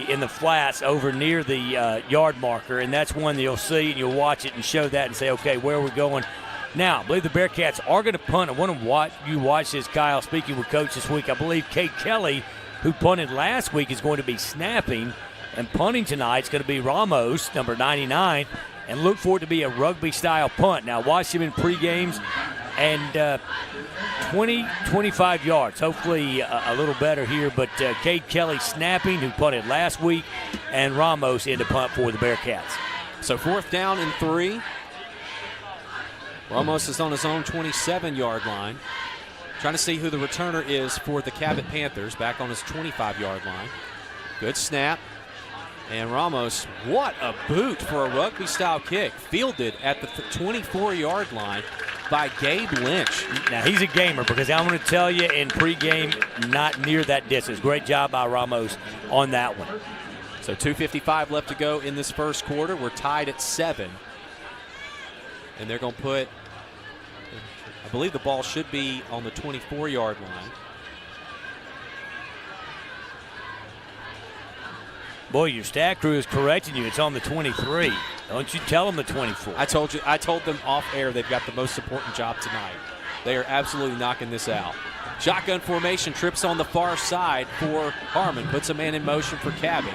in the flats over near the yard marker, and that's one that you'll see, and you'll watch it and show that and say, okay, where are we going? Now, I believe the Bearcats are going to punt. I want to watch this, Kyle, speaking with Coach this week. I believe Kate Kelly, who punted last week, is going to be snapping, and punting tonight is going to be Ramos, number 99, and look for it to be a rugby-style punt. Now, watch him in pre-games, and 20-25 yards, hopefully a little better here, but Cade Kelly snapping, who punted last week, and Ramos in the punt for the Bearcats. So 4th down and 3. Ramos is on his own 27-yard line. Trying to see who the returner is for the Cabot Panthers, back on his 25-yard line. Good snap. And Ramos, what a boot for a rugby-style kick. Fielded at the 24-yard line. by Gabe Lynch. Now, he's a gamer because I'm going to tell you in pregame, not near that distance. Great job by Ramos on that one. So 2:55 left to go in this first quarter. We're tied at 7. And they're going to put, I believe the ball should be on the 24-yard line. Boy, your stat crew is correcting you. It's on the 23. Don't you tell them the 24. I told them off air they've got the most important job tonight. They are absolutely knocking this out. Shotgun formation, trips on the far side for Harmon. Puts a man in motion for Cabot.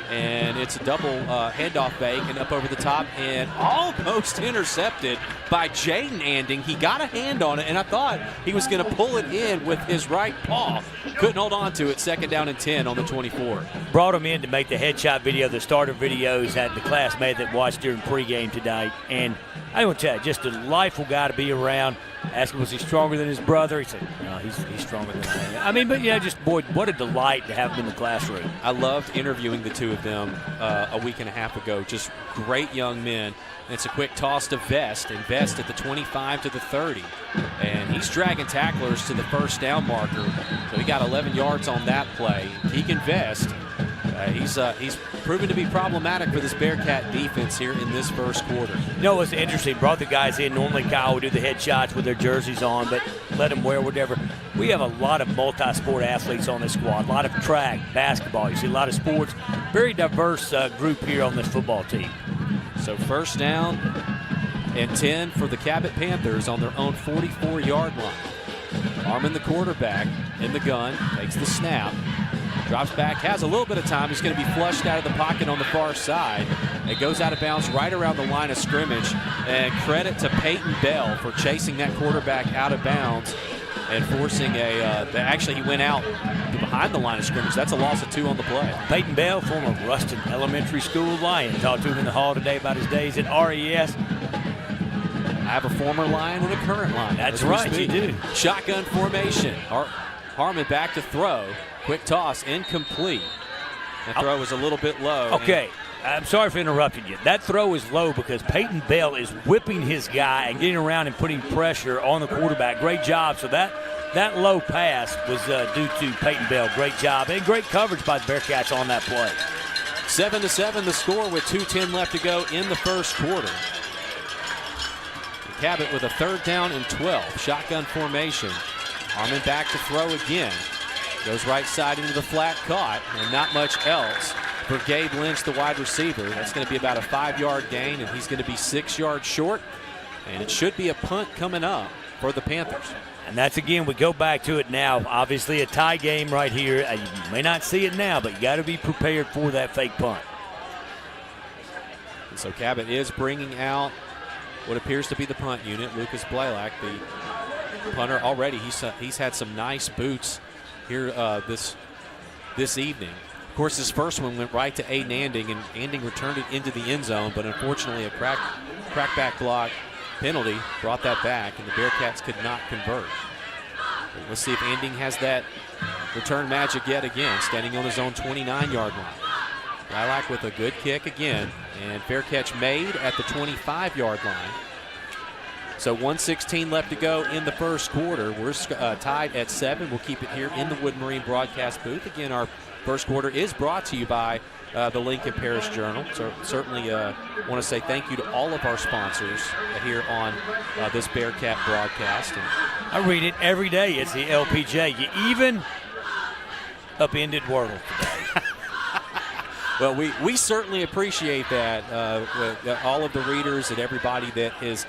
And it's a double handoff fake and up over the top and almost intercepted by Jaden Anding. He got a hand on it, and I thought he was going to pull it in with his right paw. Couldn't hold on to it. 2nd down and 10 on the 24. Brought him in to make the headshot video, the starter videos that the classmate that watched during pregame tonight. And I want to tell you, just a delightful guy to be around. Asked him, was he stronger than his brother? He said, no, he's stronger than I am. I mean, but yeah, just, boy, what a delight to have him in the classroom. I loved interviewing the two of them a week and a half ago. Just great young men. And it's a quick toss to Vest, and Vest at the 25 to the 30. And he's dragging tacklers to the first down marker. So he got 11 yards on that play. Keegan Vest, he's proven to be problematic for this Bearcat defense here in this first quarter. You know what's interesting? Brought the guys in. Normally Kyle would do the headshots with their jerseys on, but let them wear whatever. We have a lot of multi-sport athletes on this squad. A lot of track, basketball. You see a lot of sports. Very diverse group here on this football team. So first down and 10 for the Cabot Panthers on their own 44-yard line. Harmon, the quarterback, in the gun, takes the snap. Drops back, has a little bit of time. He's going to be flushed out of the pocket on the far side. It goes out of bounds right around the line of scrimmage. And credit to Peyton Bell for chasing that quarterback out of bounds and forcing actually he went out behind the line of scrimmage. That's a loss of 2 on the play. Peyton Bell, former Ruston Elementary School Lion. Talked to him in the hall today about his days at RES. I have a former Lion and a current Lion. That's right, you do. Shotgun formation. Harmon back to throw. Quick toss, incomplete. The throw was a little bit low. Okay, I'm sorry for interrupting you. That throw is low because Peyton Bell is whipping his guy and getting around and putting pressure on the quarterback. Great job. So that low pass was due to Peyton Bell. Great job and great coverage by the Bearcats on that play. 7-7 the score with 2:10 left to go in the first quarter. Cabot with a 3rd down and 12. Shotgun formation. Harmon back to throw again. Goes right side into the flat, caught, and not much else for Gabe Lynch, the wide receiver. That's going to be about a 5-yard gain, and he's going to be 6 yards short. And it should be a punt coming up for the Panthers. And that's, again, we go back to it now. Obviously a tie game right here. You may not see it now, but you got to be prepared for that fake punt. And so Cabot is bringing out what appears to be the punt unit. Lucas Blaylock, the punter, already he's had some nice boots here this evening. Of course, his first one went right to Aiden Anding, and Anding returned it into the end zone, but unfortunately a crackback block penalty brought that back, and the Bearcats could not convert. But let's see if Anding has that return magic yet again, standing on his own 29-yard line. Blaylock with a good kick again, and fair catch made at the 25-yard line. So 1:16 left to go in the first quarter. We're tied at 7. We'll keep it here in the Wood Marine broadcast booth. Again, our first quarter is brought to you by the Lincoln Parish Journal. So certainly want to say thank you to all of our sponsors here on this Bearcat broadcast. And I read it every day. It's the LPJ. You even upended Wordle today. Well, we certainly appreciate that with all of the readers and everybody that has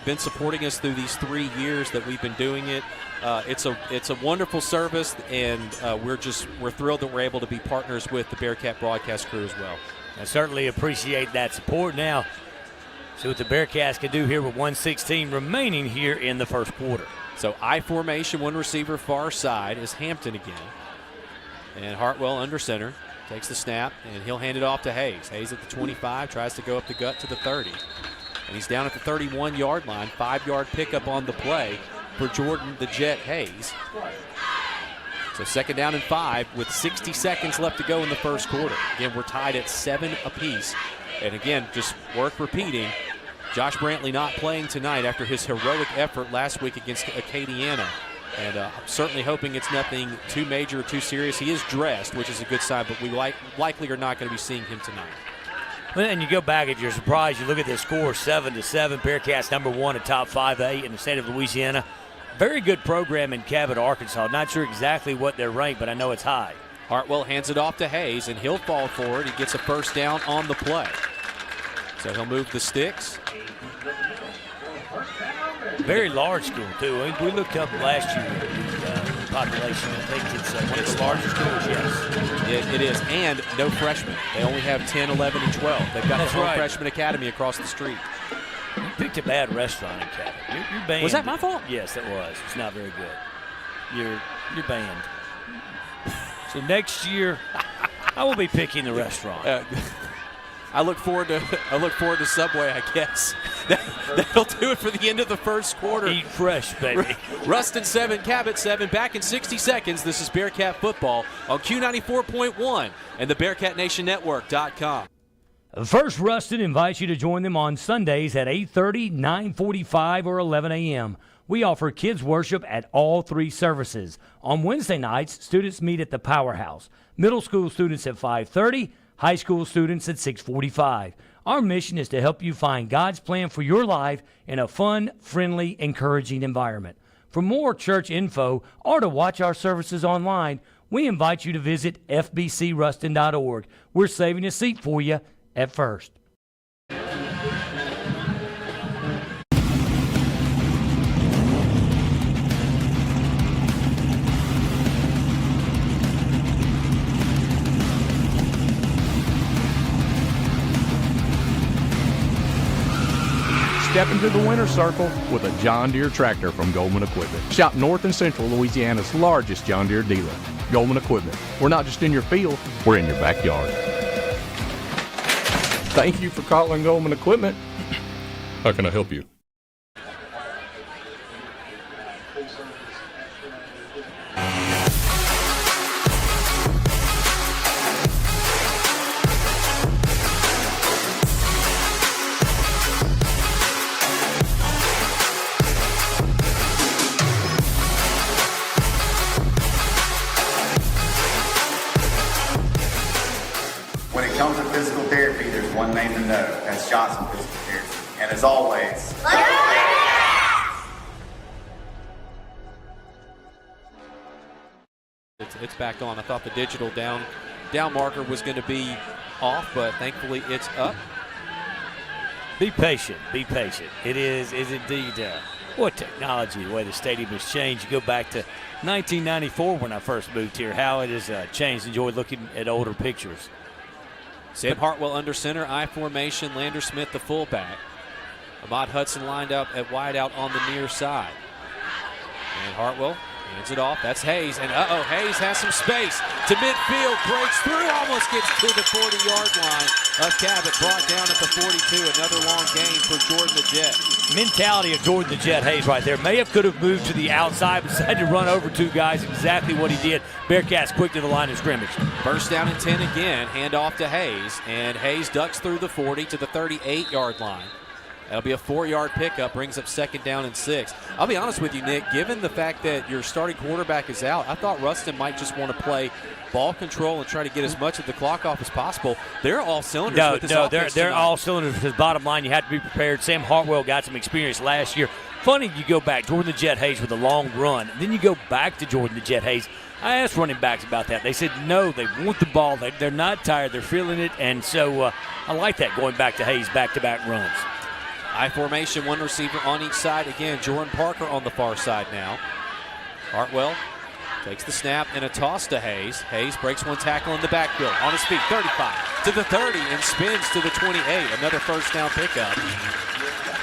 been supporting us through these 3 years that we've been doing it. It's a wonderful service, and we're thrilled that we're able to be partners with the Bearcat broadcast crew as well. I certainly appreciate that support. Now, see what the Bearcats can do here with 1:16 remaining here in the first quarter. So I formation, one receiver far side is Hampton again, and Hartwell under center. Takes the snap, and he'll hand it off to Hayes. Hayes at the 25, tries to go up the gut to the 30. And he's down at the 31-yard line. 5-yard pickup on the play for Jordan the Jet Hayes. So 2nd down and 5 with 60 seconds left to go in the first quarter. Again, we're tied at 7 apiece. And again, just worth repeating, Josh Brantley not playing tonight after his heroic effort last week against Acadiana. And certainly hoping it's nothing too major or too serious. He is dressed, which is a good sign, but we likely are not going to be seeing him tonight. Well, and you go back, if you're surprised, you look at the score, 7-7. Bearcats #1 in top 5A in the state of Louisiana. Very good program in Cabot, Arkansas. Not sure exactly what they're ranked, but I know it's high. Hartwell hands it off to Hayes, and he'll fall forward. He gets a first down on the play. So he'll move the sticks. Very large school, too. We looked up last year the population. I think it's one of the largest schools, yes. It is, and no freshmen. They only have 10, 11, and 12. They've got That's the whole right. freshman academy across the street. You picked a bad restaurant in Cabot. You're banned. Was that my fault? Yes, it was. It's not very good. You're banned. So next year, I will be picking the restaurant. I look forward to Subway, I guess. That'll do it for the end of the first quarter. Eat fresh, baby. Ruston 7, Cabot 7. Back in 60 seconds. This is Bearcat football on Q94.1 and the BearcatNationNetwork.com. First Ruston invites you to join them on Sundays at 8:30, 9:45, or 11 a.m. We offer kids worship at all three services. On Wednesday nights, students meet at the Powerhouse. Middle school students at 5:30, high school students at 6:45. Our mission is to help you find God's plan for your life in a fun, friendly, encouraging environment. For more church info or to watch our services online, we invite you to visit fbcruston.org. We're saving a seat for you at First. Step into the winner's circle with a John Deere tractor from Goldman Equipment. Shop North and Central Louisiana's largest John Deere dealer. Goldman Equipment. We're not just in your field, we're in your backyard. Thank you for calling Goldman Equipment. How can I help you? When it comes to physical therapy, there's one name to know. That's Johnson Physical Therapy. And as always, It's back on. I thought the digital down marker was going to be off, but thankfully it's up. Be patient. Be patient. It is indeed what technology, the way the stadium has changed. You go back to 1994 when I first moved here, how it has changed. Enjoy looking at older pictures. Sam Hartwell under center, I formation, Lander Smith the fullback. Ahmad Hudson lined up at wideout on the near side. And Hartwell hands it off. That's Hayes. And Hayes has some space to midfield. Breaks through, almost gets to the 40-yard line of Cabot. Brought down at the 42. Another long gain for Jordan the Jet. Mentality of Jordan the Jet Hayes right there. Could have moved to the outside, but decided to run over two guys. Exactly what he did. Bearcats quick to the line of scrimmage. First down and 10 again. Hand off to Hayes. And Hayes ducks through the 40 to the 38-yard line. That'll be a 4-yard pickup, brings up second down and 6. I'll be honest with you, Nick, given the fact that your starting quarterback is out, I thought Ruston might just want to play ball control and try to get as much of the clock off as possible. They're all cylinders with this offense they're tonight. all cylinders because bottom line, you have to be prepared. Sam Hartwell got some experience last year. Funny, you go back, Jordan the Jet Hayes with a long run. Then you go back to Jordan the Jet Hayes. I asked running backs about that. They said no, they want the ball. They're not tired. They're feeling it. And so I like that going back to Hayes back-to-back runs. I formation, one receiver on each side. Again, Jordan Parker on the far side now. Hartwell takes the snap and a toss to Hayes. Hayes breaks one tackle in the backfield. On his feet, 35 to the 30 and spins to the 28. Another first down pickup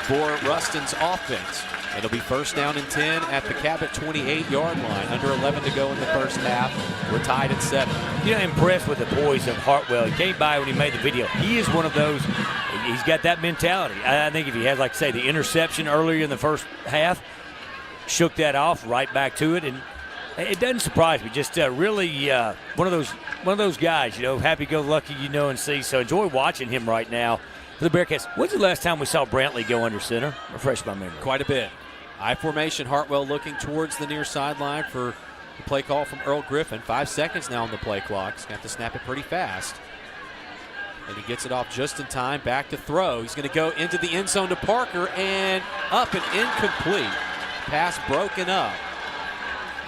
for Ruston's offense. It'll be first down and 10 at the Cabot 28-yard line. Under 11 to go in the first half. We're tied at 7. You know, impressed with the poise of Hartwell. He came by when he made the video. He is one of those. He's got that mentality. I think if he had, like say, the interception earlier in the first half, shook that off, right back to it, and it doesn't surprise me. Just really one of those guys, you know, happy-go-lucky, you know, and see. So enjoy watching him right now. for the Bearcats. When's the last time we saw Brantley go under center? Refresh my memory. Quite a bit. I formation, Hartwell looking towards the near sideline for the play call from Earl Griffin. 5 seconds now on the play clock. He's got to snap it pretty fast. And he gets it off just in time, back to throw. He's going to go into the end zone to Parker, and up and incomplete. Pass broken up.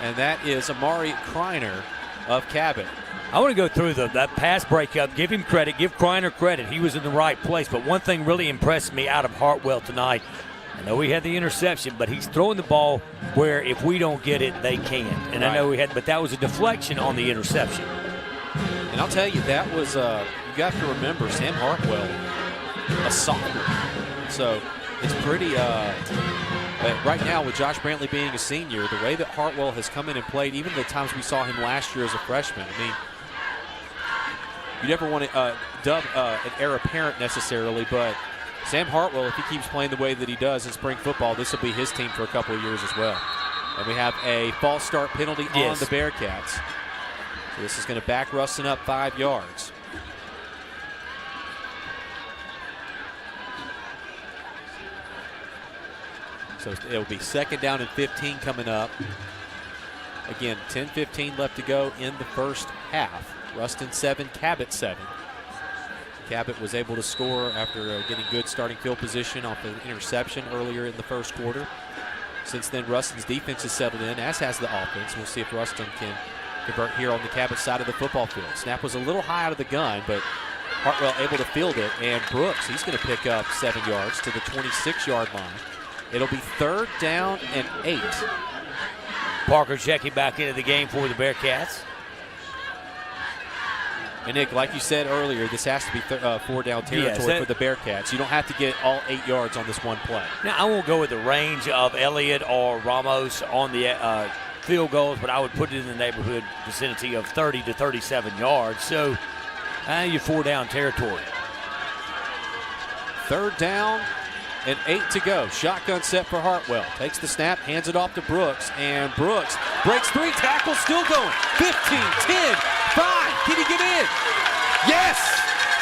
And that is Amari Kreiner of Cabot. I want to go through that pass breakup, give him credit, give Kreiner credit. He was in the right place. But one thing really impressed me out of Hartwell tonight, I know he had the interception, but he's throwing the ball where if we don't get it, they can. And right. I know but that was a deflection on the interception. And I'll tell you, that was, you have to remember, Sam Hartwell, a sophomore. So it's pretty, right now with Josh Brantley being a senior, the way that Hartwell has come in and played, even the times we saw him last year as a freshman, I mean, you never want to dub an heir apparent necessarily, but Sam Hartwell, if he keeps playing the way that he does in spring football, this will be his team for a couple of years as well. And we have a false start penalty on the Bearcats. So this is going to back Ruston up 5 yards. So it'll be 2nd down and 15 coming up. Again, 10-15 left to go in the first half. Ruston 7, Cabot 7. Cabot was able to score after getting good starting field position off an interception earlier in the first quarter. Since then, Ruston's defense has settled in, as has the offense. We'll see if Ruston can convert here on the Cabot side of the football field. Snap was a little high out of the gun, but Hartwell able to field it. And Brooks, he's going to pick up 7 yards to the 26-yard line. It'll be 3rd down and 8. Parker checking back into the game for the Bearcats. And, Nick, like you said earlier, this has to be 4-down territory for the Bearcats. You don't have to get all 8 yards on this one play. Now, I won't go with the range of Elliott or Ramos on the field goals, but I would put it in the neighborhood vicinity of 30 to 37 yards. So, you're 4-down territory. 3rd down and 8 to go. Shotgun set for Hartwell. Takes the snap, hands it off to Brooks, and Brooks breaks 3 tackles, still going. 15, 10, 5. Can he get in? Yes!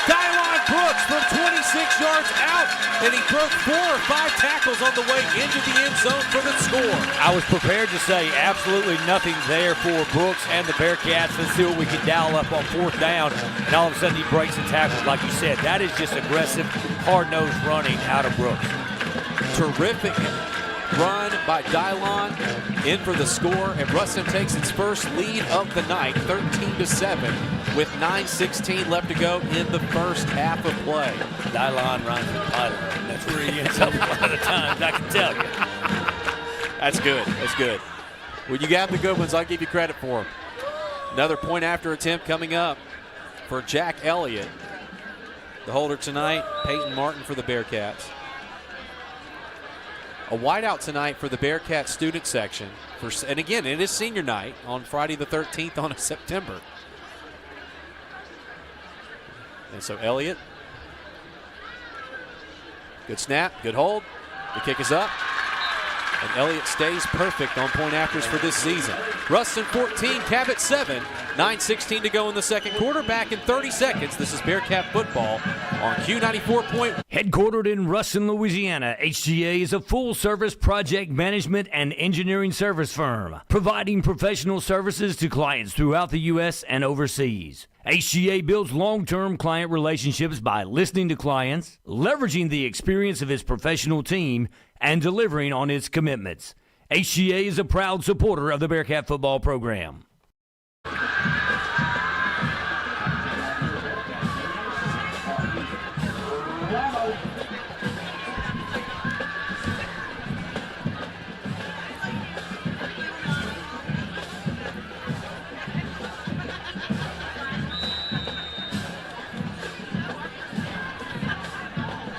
Dylon Brooks from 26 yards out, and he broke 4 or 5 tackles on the way into the end zone for the score. I was prepared to say absolutely nothing there for Brooks and the Bearcats. Let's see what we can dial up on 4th down, and all of a sudden he breaks the tackles. Like you said, that is just aggressive, hard-nosed running out of Brooks. Terrific run by Dylon in for the score, and Ruston takes its first lead of the night, 13-7, with 9:16 left to go in the first half of play. Dylon runs the pilot. That's where he ends up a lot of times, I can tell you. That's good. That's good. When you got the good ones, I'll give you credit for them. Another point after attempt coming up for Jack Elliott. The holder tonight, Peyton Martin for the Bearcats. A whiteout tonight for the Bearcat student section. And again, it is senior night on Friday the 13th on September. And so Elliott, good snap, good hold. The kick is up. And Elliott stays perfect on point afters for this season. Ruston 14, Cabot 7. 9:16 to go in the second quarter. Back in 30 seconds. This is Bearcat football on Q94. Headquartered in Ruston, Louisiana, HGA is a full-service project management and engineering service firm, providing professional services to clients throughout the U.S. and overseas. HGA builds long-term client relationships by listening to clients, leveraging the experience of its professional team, and delivering on its commitments. HGA is a proud supporter of the Bearcat football program.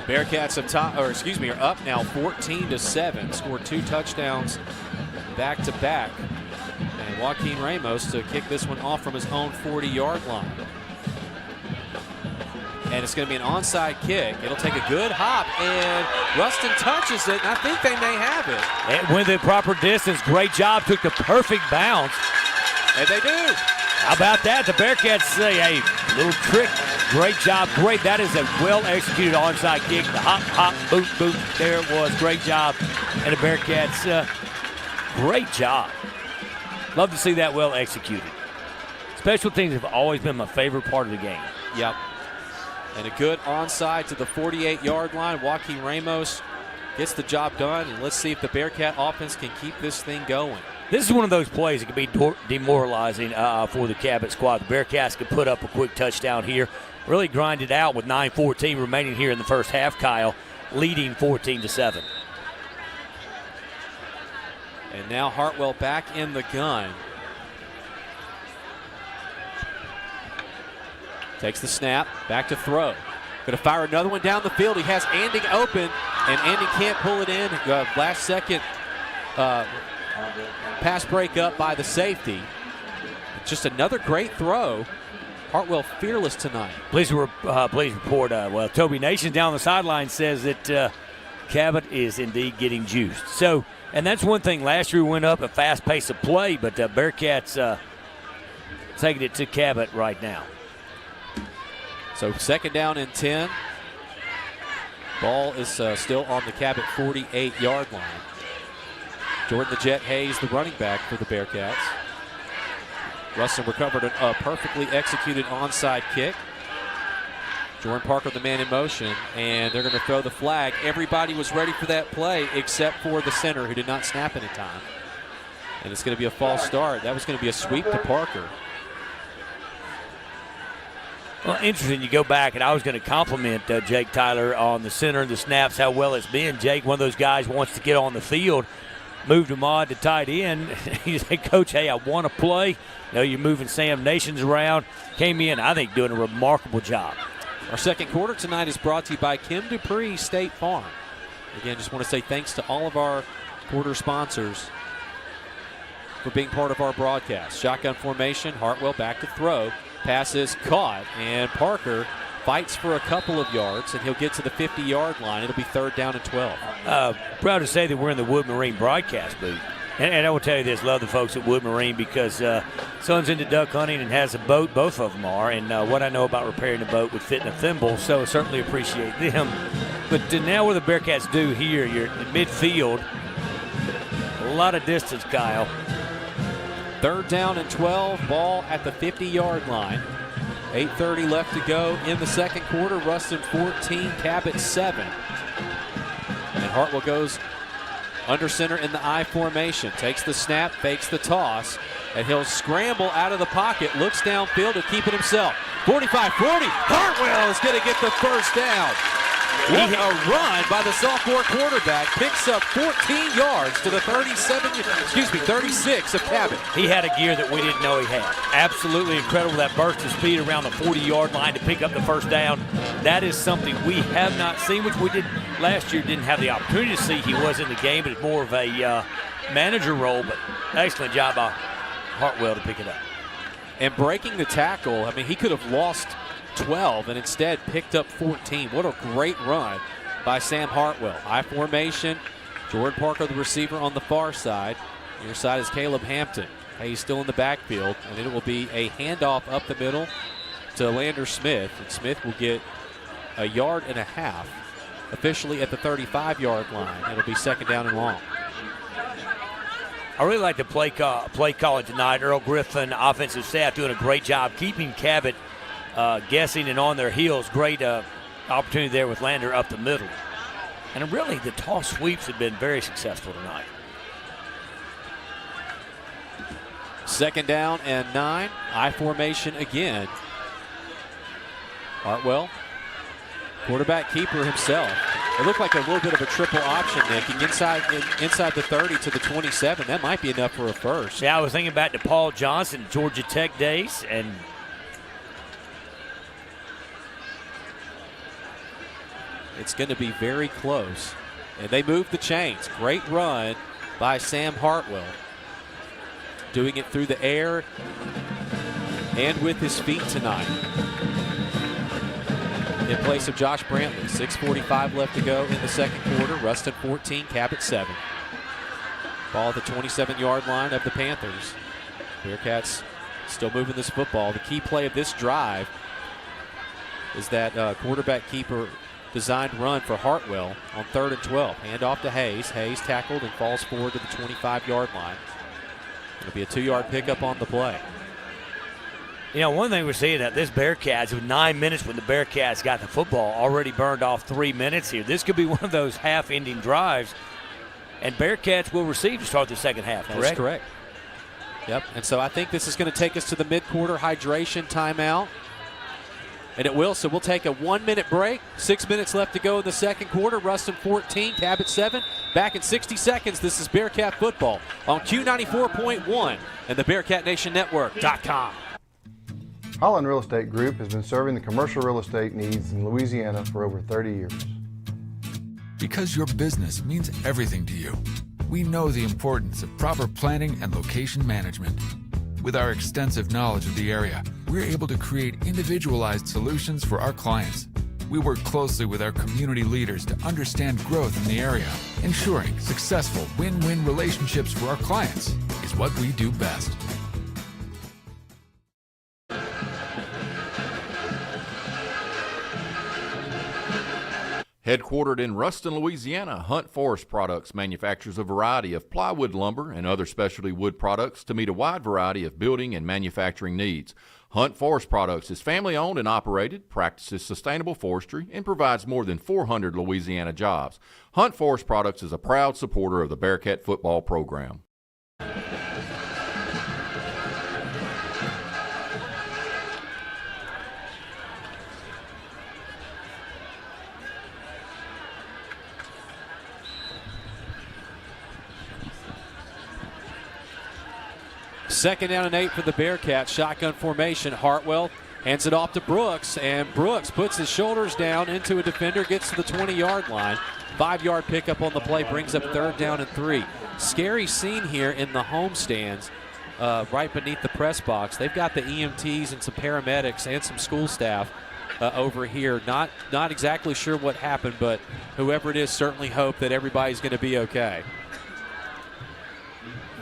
Bearcats are up now 14-7. Scored 2 touchdowns back to back. And Joaquin Ramos to kick this one off from his own 40-yard line. And it's going to be an onside kick. It'll take a good hop, and Ruston touches it, and I think they may have it. It went the proper distance. Great job. Took the perfect bounce. And they do. How about that? The Bearcats say, hey, little trick Great job. Great. That is a well-executed onside kick. The hop, hop, boot, boot. There it was. Great job. And the Bearcats, great job. Love to see that well executed. Special teams have always been my favorite part of the game. Yep. And a good onside to the 48-yard line. Joaquin Ramos gets the job done, and let's see if the Bearcat offense can keep this thing going. This is one of those plays that can be demoralizing for the Cabot squad. The Bearcats could put up a quick touchdown here. Really grind it out with 9:14 remaining here in the first half, Kyle, leading 14-7. And now Hartwell back in the gun. Takes the snap, back to throw. Going to fire another one down the field. He has Andy open, and Andy can't pull it in. Last second pass break up by the safety. Just another great throw. Hartwell fearless tonight. Please report. Well, Toby Nation down the sideline says that Cabot is indeed getting juiced. So, and that's one thing. Last year we went up a fast pace of play, but Bearcats taking it to Cabot right now. So 2nd down and 10. Ball is still on the Cabot 48-yard line. Jordan the Jet Hayes, the running back for the Bearcats. Ruston recovered a perfectly executed onside kick. Jordan Parker, the man in motion, and they're going to throw the flag. Everybody was ready for that play except for the center, who did not snap in time. And it's going to be a false start. That was going to be a sweep to Parker. Well, interesting. You go back, and I was going to compliment Jake Tyler on the center and the snaps, how well it's been. Jake, one of those guys, wants to get on the field. Moved Ahmad to tight end. He said, Coach, hey, I want to play. You know, you're moving Sam Nations around. Came in, I think, doing a remarkable job. Our second quarter tonight is brought to you by Kim Dupree State Farm. Again, just want to say thanks to all of our quarter sponsors for being part of our broadcast. Shotgun formation, Hartwell back to throw. Pass is caught, and Parker fights for a couple of yards, and he'll get to the 50-yard line. It'll be 3rd down and 12. Proud to say that we're in the Wood Marine broadcast booth. And I will tell you this, love the folks at Wood Marine because son's into duck hunting and has a boat, both of them are, and what I know about repairing a boat would fit in a thimble, so I certainly appreciate them. But now what the Bearcats do here, you're in midfield, a lot of distance, Kyle. 3rd down and 12, ball at the 50-yard line. 8:30 left to go in the second quarter. Ruston 14, Cabot 7. And Hartwell goes under center in the I formation. Takes the snap, fakes the toss, and he'll scramble out of the pocket, looks downfield to keep it himself. 45-40, Hartwell is going to get the first down. What a run by the sophomore quarterback. Picks up 14 yards to the 36 of Cabot. He had a gear that we didn't know he had. Absolutely incredible, that burst of speed around the 40-yard line to pick up the first down. That is something we have not seen, which we did last year, didn't have the opportunity to see. He was in the game, but it's more of a manager role, but excellent job by Hartwell to pick it up. And breaking the tackle, I mean, he could have lost 12 and instead picked up 14. What a great run by Sam Hartwell. I formation, Jordan Parker, the receiver on the far side. Near side is Caleb Hampton. He's still in the backfield, and it will be a handoff up the middle to Lander Smith. And Smith will get a yard and a half officially at the 35-yard line. It'll be 2nd down and long. I really like the play calling tonight. Earl Griffin, offensive staff, doing a great job keeping Cabot guessing and on their heels. Great opportunity there with Lander up the middle. And really, the toss sweeps have been very successful tonight. 2nd down and 9. I formation again. Hartwell, quarterback keeper himself. It looked like a little bit of a triple option, Nick. Inside the 30 to the 27. That might be enough for a first. Yeah, I was thinking back to Paul Johnson, Georgia Tech days, and it's going to be very close. And they move the chains. Great run by Sam Hartwell. Doing it through the air and with his feet tonight. In place of Josh Brantley. 6:45 left to go in the second quarter. Ruston 14, Cabot 7. Ball at the 27-yard line of the Panthers. Bearcats still moving this football. The key play of this drive is that quarterback keeper designed run for Hartwell on 3rd and 12. Hand off to Hayes. Hayes tackled and falls forward to the 25-yard line. It'll be a 2-yard pickup on the play. You know, one thing we're seeing that this Bearcats, with 9 minutes when the Bearcats got the football, already burned off 3 minutes here. This could be one of those half-ending drives, and Bearcats will receive to start the second half, correct? That's correct. Yep, and so I think this is going to take us to the mid-quarter hydration timeout. And it will, so we'll take a 1-minute break. 6 minutes left to go in the second quarter. Ruston 14, Cabot 7. Back in 60 seconds, this is Bearcat football on Q94.1 and the BearcatNationNetwork.com. Holland Real Estate Group has been serving the commercial real estate needs in Louisiana for over 30 years. Because your business means everything to you, we know the importance of proper planning and location management. With our extensive knowledge of the area, we're able to create individualized solutions for our clients. We work closely with our community leaders to understand growth in the area. Ensuring successful win-win relationships for our clients is what we do best. Headquartered in Ruston, Louisiana, Hunt Forest Products manufactures a variety of plywood lumber and other specialty wood products to meet a wide variety of building and manufacturing needs. Hunt Forest Products is family-owned and operated, practices sustainable forestry, and provides more than 400 Louisiana jobs. Hunt Forest Products is a proud supporter of the Bearcat football program. Second down and 8 for the Bearcats. Shotgun formation. Hartwell hands it off to Brooks, and Brooks puts his shoulders down into a defender, gets to the 20-yard line. 5-yard pickup on the play brings up 3rd down and 3. Scary scene here in the home stands right beneath the press box. They've got the EMTs and some paramedics and some school staff over here. Not exactly sure what happened, but whoever it is certainly hope that everybody's going to be okay.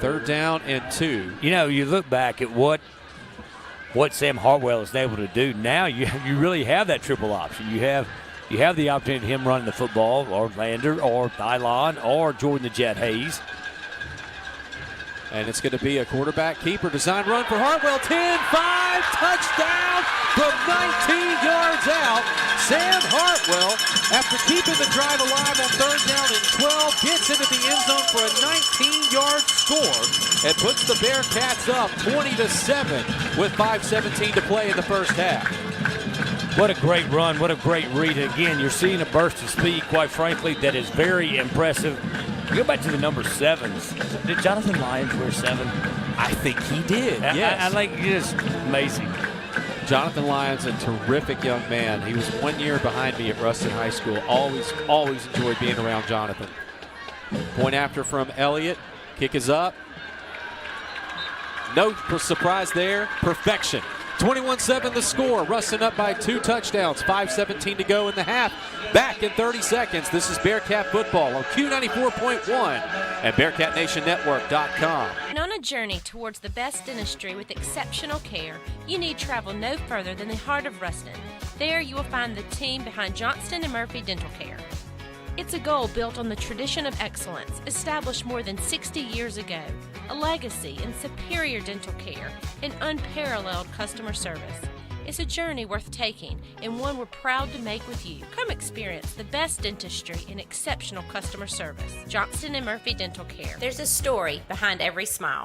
3rd down and 2. You know, you look back at what Sam Hartwell is able to do. Now you really have that triple option. You have the opportunity of him running the football, or Lander, or Thylon, or Jordan the Jet Hayes. And it's going to be a quarterback keeper design run for Hartwell. 10-5, touchdown from 19 yards out. Sam Hartwell, after keeping the drive alive on 3rd down and 12, gets into the end zone for a 19-yard score and puts the Bearcats up 20-7 with 5:17 to play in the first half. What a great run, what a great read. Again, you're seeing a burst of speed, quite frankly, that is very impressive. Go back to the number 7s. Did Jonathan Lyons wear 7? I think he did, yes. I like, just amazing. Jonathan Lyons, a terrific young man. He was 1 year behind me at Ruston High School. Always enjoyed being around Jonathan. Point after from Elliott. Kick is up. No surprise there. Perfection. 21-7 the score. Ruston up by 2 touchdowns. 5:17 to go in the half. Back in 30 seconds. This is Bearcat football on Q94.1 and BearcatNationNetwork.com. And on a journey towards the best dentistry with exceptional care, you need travel no further than the heart of Ruston. There you will find the team behind Johnston & Murphy Dental Care. It's a goal built on the tradition of excellence established more than 60 years ago, a legacy in superior dental care and unparalleled customer service. It's a journey worth taking and one we're proud to make with you. Come experience the best dentistry and exceptional customer service. Johnston & Murphy Dental Care. There's a story behind every smile.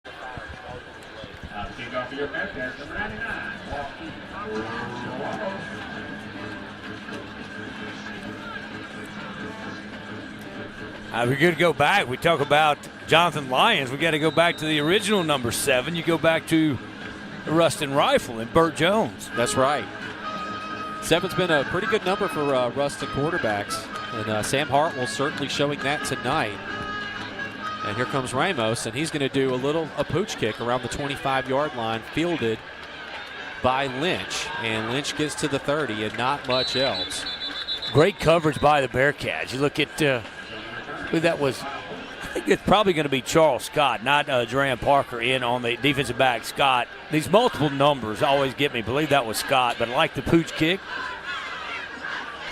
Kickoff for your Bearcats, number 99. We're going to go back. We talk about Jonathan Lyons. We got to go back to the original number 7. You go back to the Ruston Rifle and Burt Jones. That's right. 7's been a pretty good number for Ruston quarterbacks, and Sam Hartwell certainly showing that tonight. And here comes Ramos, and he's going to do a pooch kick around the 25-yard line, fielded by Lynch. And Lynch gets to the 30 and not much else. Great coverage by the Bearcats. You look at who that was. I think it's probably going to be Charles Scott, not Duran Parker, in on the defensive back. Scott. These multiple numbers always get me. I believe that was Scott, but I like the pooch kick.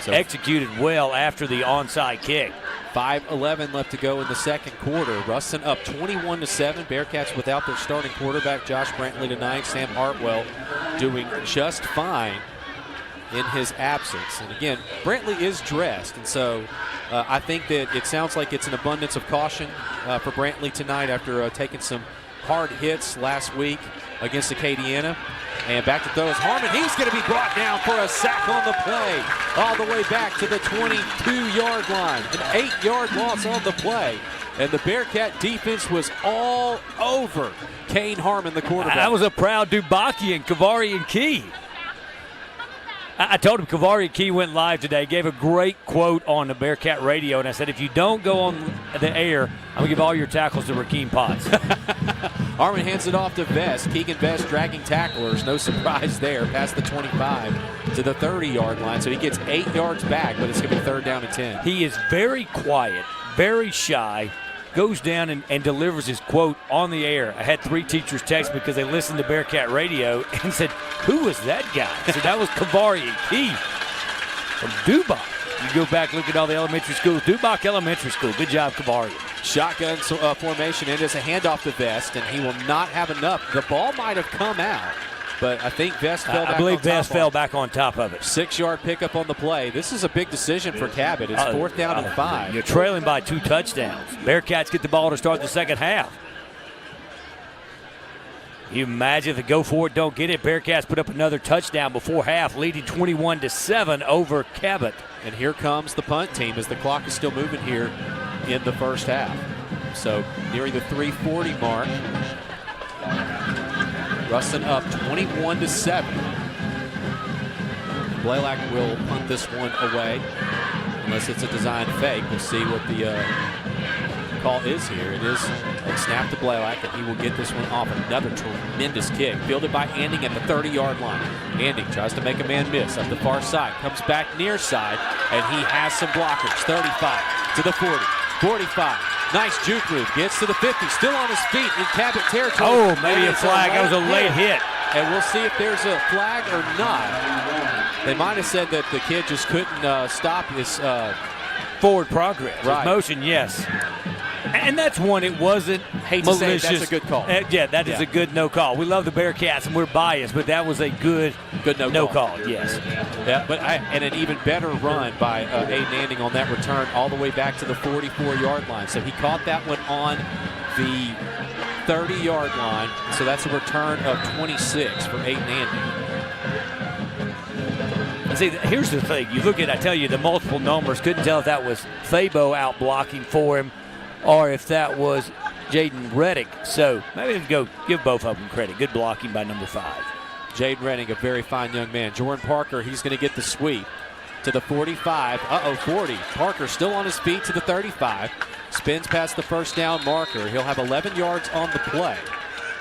So executed well after the onside kick. 5:11 left to go in the second quarter. Ruston up 21-7. Bearcats without their starting quarterback, Josh Brantley, tonight. Sam Hartwell doing just fine in his absence. And again, Brantley is dressed, and so I think that it sounds like it's an abundance of caution for Brantley tonight after taking some hard hits last week against Acadiana. And back to throw is Harmon. He's going to be brought down for a sack on the play, all the way back to the 22-yard line. An 8-yard loss on the play. And the Bearcat defense was all over Kane Harmon, the quarterback. That was a proud Dubakian, Kavarian Key. I told him Kavarian Key went live today, gave a great quote on the Bearcat radio, and I said, if you don't go on the air, I'm going to give all your tackles to Rakeem Potts. Harmon hands it off to Vest. Keegan Vest dragging tacklers. No surprise there. Past the 25 to the 30-yard line. So he gets 8 yards back, but it's going to be 3rd down and 10. He is very quiet, very shy, goes down and delivers his quote on the air. I had 3 teachers text me because they listened to Bearcat radio and said, who was that guy? I said, that was Kavarian Key from Dubach. You go back, look at all the elementary schools. Dubach Elementary School. Good job, Kavarian. Shotgun formation. It is a handoff to Vest, and he will not have enough. The ball might have come out, but I think Vest fell back. I believe Vest fell back on top of it. 6-yard pickup on the play. This is a big decision for Cabot. It's 4th down and 5. You're trailing by 2 touchdowns. Bearcats get the ball to start the second half. You imagine if the go for it, don't get it. Bearcats put up another touchdown before half, leading 21-7 over Cabot. And here comes the punt team as the clock is still moving here in the first half. So nearing the 3:40 mark. Ruston up 21-7. Blaylock will punt this one away unless it's a designed fake. We'll see what the call is here. It is a snap to Blaylock, and he will get this one off. Another tremendous kick. Fielded by Anding at the 30-yard line. Anding tries to make a man miss up the far side. Comes back near side, and he has some blockers. 35 to the 40. 45. Nice juke move. Gets to the 50. Still on his feet in Cabot territory. Oh, maybe a flag. That was a late hit. And we'll see if there's a flag or not. They might have said that the kid just couldn't stop his forward progress. Right. His motion, yes. And that's one, it wasn't malicious. That's a good call. Yeah, that is a good no call. We love the Bearcats and we're biased, but that was a good no call. Yes. Yeah, but and an even better run by Aiden Anding on that return all the way back to the 44-yard line. So he caught that one on the 30-yard line. So that's a return of 26 for Aiden Anding. See, here's the thing. You look at, I tell you, the multiple numbers. Couldn't tell if that was Fabo out blocking for him or if that was Jaden Reddick. So maybe let's go give both of them credit. Good blocking by number 5. Jaden Reddick, a very fine young man. Jordan Parker, he's going to get the sweep to the 45. 40. Parker still on his feet to the 35. Spins past the first down marker. He'll have 11 yards on the play,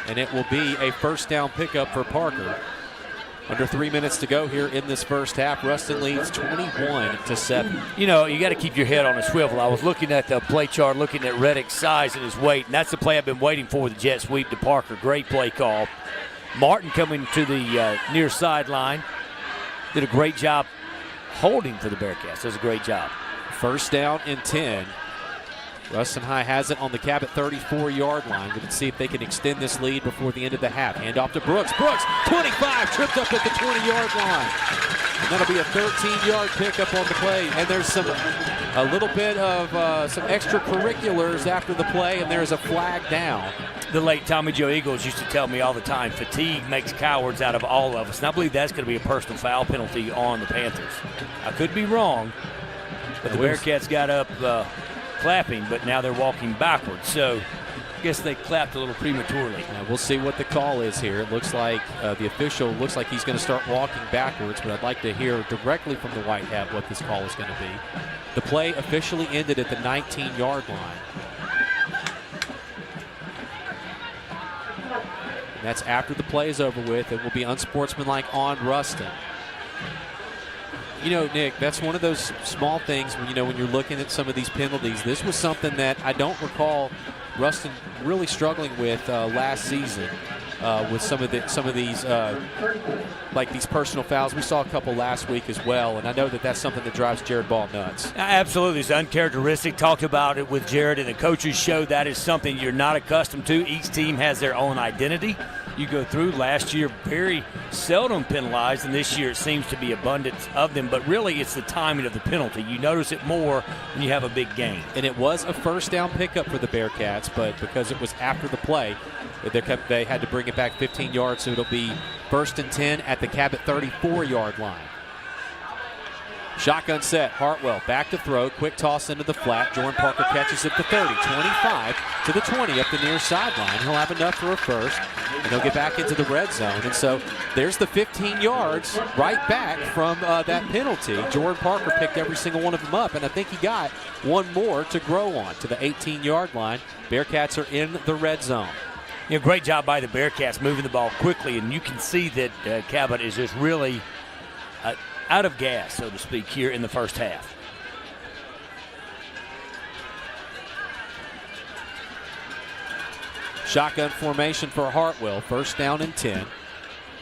and it will be a first down pickup for Parker. Under 3 minutes to go here in this first half. Ruston leads 21-7. You know, you got to keep your head on a swivel. I was looking at the play chart, looking at Reddick's size and his weight, and that's the play I've been waiting for with the jet sweep to Parker. Great play call. Martin coming to the near sideline. Did a great job holding for the Bearcats. Does a great job. First down and 10. Ruston High has it on the Cabot 34-yard line. Let's see if they can extend this lead before the end of the half. Hand off to Brooks. Brooks, 25, tripped up at the 20-yard line. And that'll be a 13-yard pickup on the play. And there's a little bit of some extracurriculars after the play, and there's a flag down. The late Tommy Joe Eagles used to tell me all the time, fatigue makes cowards out of all of us. And I believe that's going to be a personal foul penalty on the Panthers. I could be wrong, but the Bearcats got up clapping, but now they're walking backwards. So I guess they clapped a little prematurely. We'll see what the call is here. It looks like the official looks like he's going to start walking backwards, but I'd like to hear directly from the White Hat what this call is going to be. The play officially ended at the 19-yard line. And that's after the play is over with. It will be unsportsmanlike on Ruston. Nick, that's one of those small things when you're looking at some of these penalties. This was something that I don't recall Ruston really struggling with last season with some of these like these personal fouls. We saw a couple last week as well, and I know that that's something that drives Jared Ball nuts. Absolutely. It's uncharacteristic. Talked about it with Jared, and the coaches show that is something you're not accustomed to. Each team has their own identity. You go through last year, very seldom penalized, and this year it seems to be abundance of them. But really, it's the timing of the penalty. You notice it more when you have a big game. And it was a first down pickup for the Bearcats, but because it was after the play, they had to bring it back 15 yards, so it'll be 1st and 10 at the Cabot 34-yard line. Shotgun set, Hartwell back to throw, quick toss into the flat. Jordan Parker catches it to 30, 25 to the 20 up the near sideline. He'll have enough for a first, and he'll get back into the red zone. And so there's the 15 yards right back from that penalty. Jordan Parker picked every single one of them up, and I think he got one more to grow on to the 18-yard line. Bearcats are in the red zone. Great job by the Bearcats moving the ball quickly, and you can see that Cabot is just really out of gas, so to speak, here in the first half. Shotgun formation for Hartwell, 1st down and 10.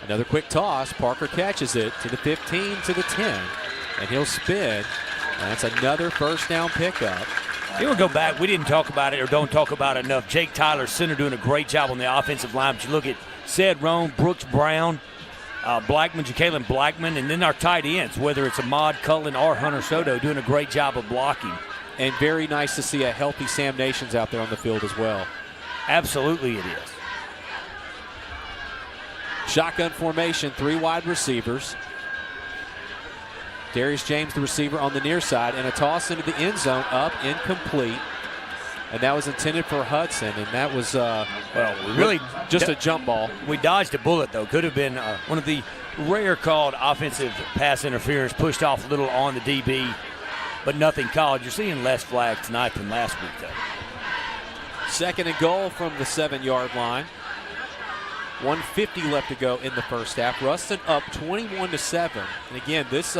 Another quick toss. Parker catches it to the 15, to the 10, and he'll spin. And that's another 1st down pickup. We'll go back. We didn't talk about it or don't talk about it enough. Jake Tyler, center, doing a great job on the offensive line. But you look at Ced Roan, Brooks Brown, Blackman, Jacalyn Blackman, and then our tight ends, whether it's Ahmad Cullen or Hunter Soto, doing a great job of blocking. And very nice to see a healthy Sam Nations out there on the field as well. Absolutely it is. Shotgun formation, 3 wide receivers. Darius James, the receiver, on the near side, and a toss into the end zone, up, incomplete. And that was intended for Hudson, and that was, really just a jump ball. We dodged a bullet, though. Could have been one of the rare called offensive pass interference, pushed off a little on the DB, but nothing called. You're seeing less flags tonight than last week, though. 2nd and goal from the 7-yard line. 1:50 left to go in the first half. Ruston up 21-7. And again, this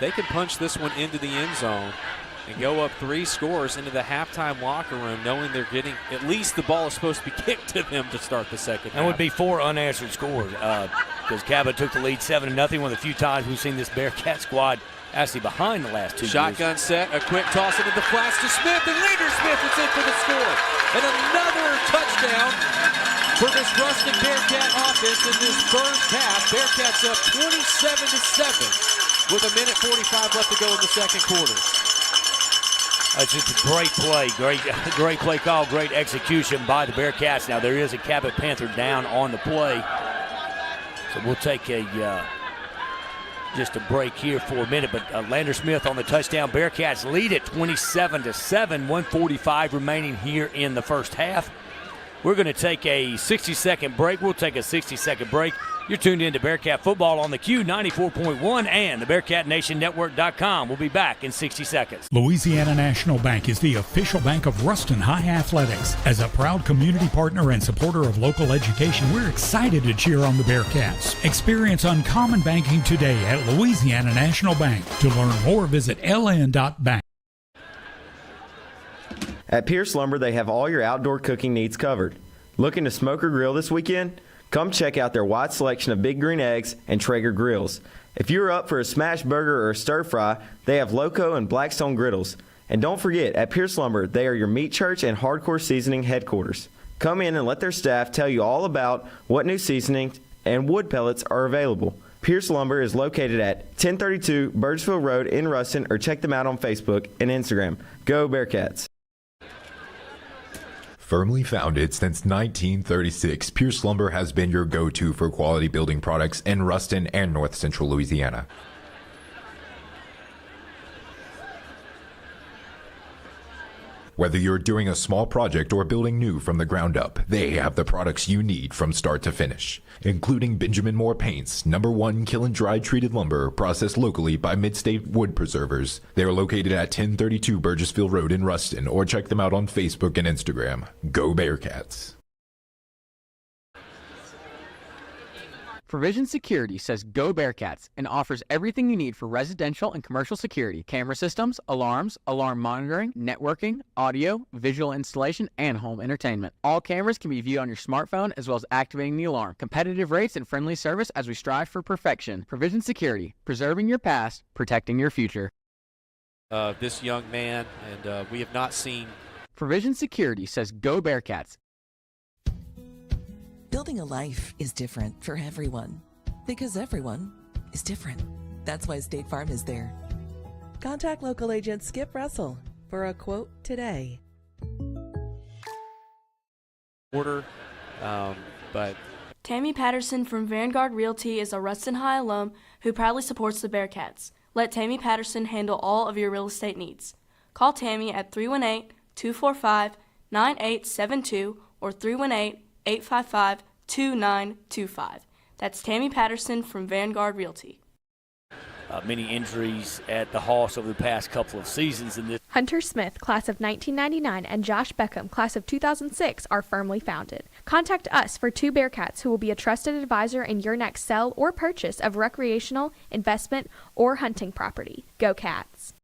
they can punch this one into the end zone and go up 3 scores into the halftime locker room, knowing they're getting at least the ball is supposed to be kicked to them to start the second half. That would be 4 unanswered scores because Cabot took the lead 7-0. One of the few times we've seen this Bearcat squad actually behind the last 2 Shotgun years. set, a quick toss into the flats to Smith, and Leader Smith is in for the score. And another touchdown for this Ruston Bearcat offense in this first half. Bearcats up 27-7 with 1:45 left to go in the second quarter. It's just a great play, great play call, great execution by the Bearcats. Now there is a Cabot Panther down on the play, so we'll take just a break here for a minute. But Lander Smith on the touchdown. Bearcats lead at 27-7. 1:45 remaining here in the first half. We're going to take a 60-second break. We'll take a 60-second break. You're tuned in to Bearcat Football on the Q 94.1 and the BearcatNationNetwork.com. We'll be back in 60 seconds. Louisiana National Bank is the official bank of Ruston High Athletics. As a proud community partner and supporter of local education, we're excited to cheer on the Bearcats. Experience uncommon banking today at Louisiana National Bank. To learn more, visit ln.bank. At Pierce Lumber, they have all your outdoor cooking needs covered. Looking to smoke or grill this weekend? Come check out their wide selection of Big Green Eggs and Traeger grills. If you're up for a smash burger or a stir fry, they have Loco and Blackstone griddles. And don't forget, at Pierce Lumber, they are your meat church and hardcore seasoning headquarters. Come in and let their staff tell you all about what new seasonings and wood pellets are available. Pierce Lumber is located at 1032 Burgesville Road in Ruston, or check them out on Facebook and Instagram. Go Bearcats! Firmly founded since 1936, Pierce Lumber has been your go-to for quality building products in Ruston and North Central Louisiana. Whether you're doing a small project or building new from the ground up, they have the products you need from start to finish, including Benjamin Moore Paints, #1 kiln dry treated lumber processed locally by Midstate Wood Preservers. They are located at 1032 Burgessville Road in Ruston, or check them out on Facebook and Instagram. Go Bearcats! Provision Security says go Bearcats and offers everything you need for residential and commercial security, camera systems, alarms, alarm monitoring, networking, audio, visual installation, and home entertainment. All cameras can be viewed on your smartphone as well as activating the alarm. Competitive rates and friendly service as we strive for perfection. Provision Security, preserving your past, protecting your future. This young man, and we have not seen. Provision Security says go Bearcats. Building a life is different for everyone because everyone is different. That's why State Farm is there. Contact local agent Skip Russell for a quote today. But Tammy Patterson from Vanguard Realty is a Ruston High alum who proudly supports the Bearcats. Let Tammy Patterson handle all of your real estate needs. Call Tammy at 318-245-9872 or 318-855-2925. That's Tammy Patterson from Vanguard Realty. Many injuries at the Hawks over the past couple of seasons. In this. Hunter Smith, class of 1999, and Josh Beckham, class of 2006, are firmly founded. Contact us for 2 Bearcats who will be a trusted advisor in your next sell or purchase of recreational, investment, or hunting property. Go Cats!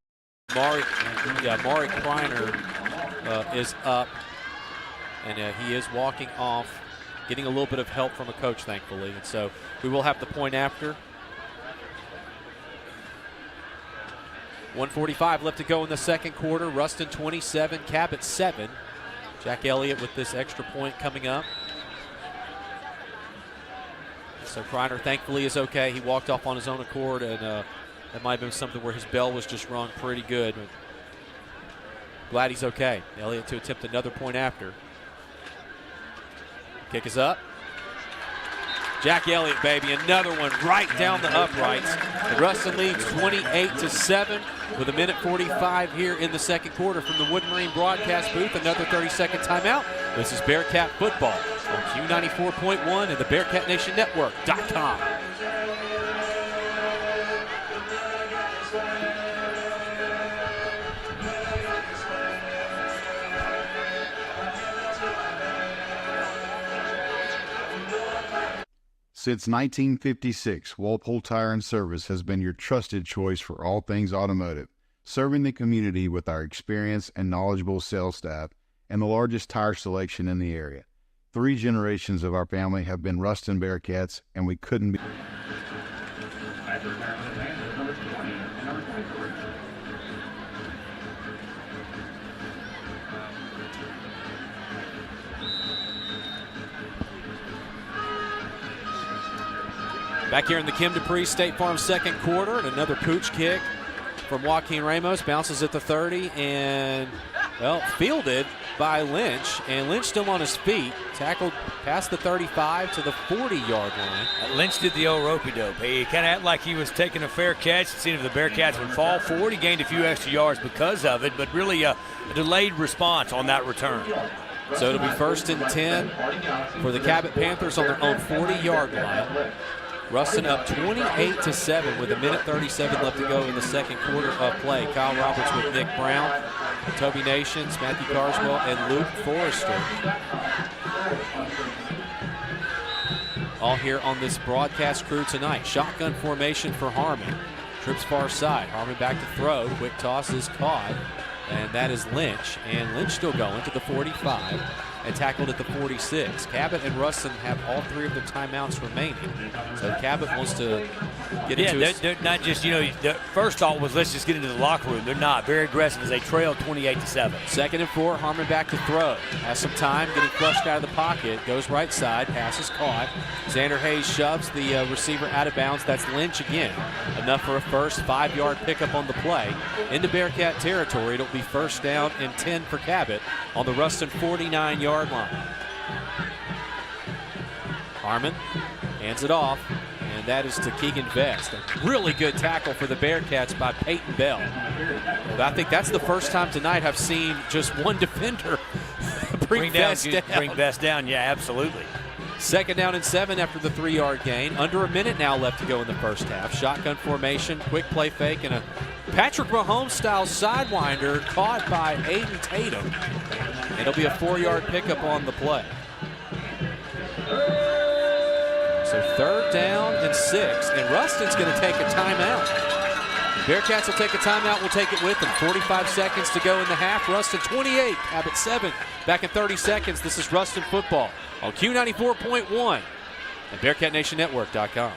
Mari Kreiner is up, and he is walking off, getting a little bit of help from a coach, thankfully. And so we will have the point after. 1:45 left to go in the second quarter. Ruston 27, Cabot 7. Jack Elliott with this extra point coming up. So Kreiner thankfully is okay. He walked off on his own accord, and that might have been something where his bell was just rung pretty good. But glad he's okay. Elliott to attempt another point after. Kick is up. Jack Elliott, baby, another one right down the uprights. The Ruston leads 28-7 with 1:45 here in the second quarter from the Wood Marine broadcast booth. Another 30-second timeout. This is Bearcat football on Q94.1 and the BearcatNationNetwork.com. Since 1956, Walpole Tire and Service has been your trusted choice for all things automotive, serving the community with our experienced and knowledgeable sales staff and the largest tire selection in the area. 3 generations of our family have been Ruston Bearcats, and we couldn't be... Back here in the Kim Dupree State Farm second quarter, and another pooch kick from Joaquin Ramos. Bounces at the 30 and, well, fielded by Lynch. And Lynch still on his feet. Tackled past the 35 to the 40-yard line. Lynch did the old ropey-dope. He kind of acted like he was taking a fair catch, seeing if the Bearcats would fall forward. He gained a few extra yards because of it, but really a delayed response on that return. So it'll be 1st and 10 for the Cabot Panthers on their own 40-yard line. Ruston up 28-7 with 1:37 left to go in the second quarter of play. Kyle Roberts with Nick Brown, Toby Nations, Matthew Carswell, and Luke Forrester. All here on this broadcast crew tonight. Shotgun formation for Harmon. Trips far side. Harmon back to throw. Quick toss is caught. And that is Lynch. And Lynch still going to the 45 and tackled at the 46. Cabot and Ruston have all 3 of their timeouts remaining. So Cabot wants to get into they're not just, the first thought was let's just get into the locker room. They're not. Very aggressive as they trail 28-7. 2nd and 4, Harmon back to throw. Has some time, getting flushed out of the pocket. Goes right side, pass is caught. Xander Hayes shoves the receiver out of bounds. That's Lynch again. Enough for a first 5-yard pickup on the play. Into Bearcat territory, it'll be 1st down and 10 for Cabot on the Ruston 49-yard line. Harmon hands it off, and that is to Keegan Vest. A really good tackle for the Bearcats by Peyton Bell. But I think that's the first time tonight I've seen just one defender bring Vest down. Bring Vest down, yeah, absolutely. 2nd down and 7 after the 3-yard gain. Under a minute now left to go in the first half. Shotgun formation, quick play fake, and a Patrick Mahomes-style sidewinder caught by Aiden Tatum. It'll be a 4-yard pickup on the play. So 3rd down and 6, and Ruston's going to take a timeout. Bearcats will take a timeout. We'll take it with them. 45 seconds to go in the half. Ruston 28, Cabot 7. Back in 30 seconds. This is Ruston football on Q94.1 and BearcatNationNetwork.com.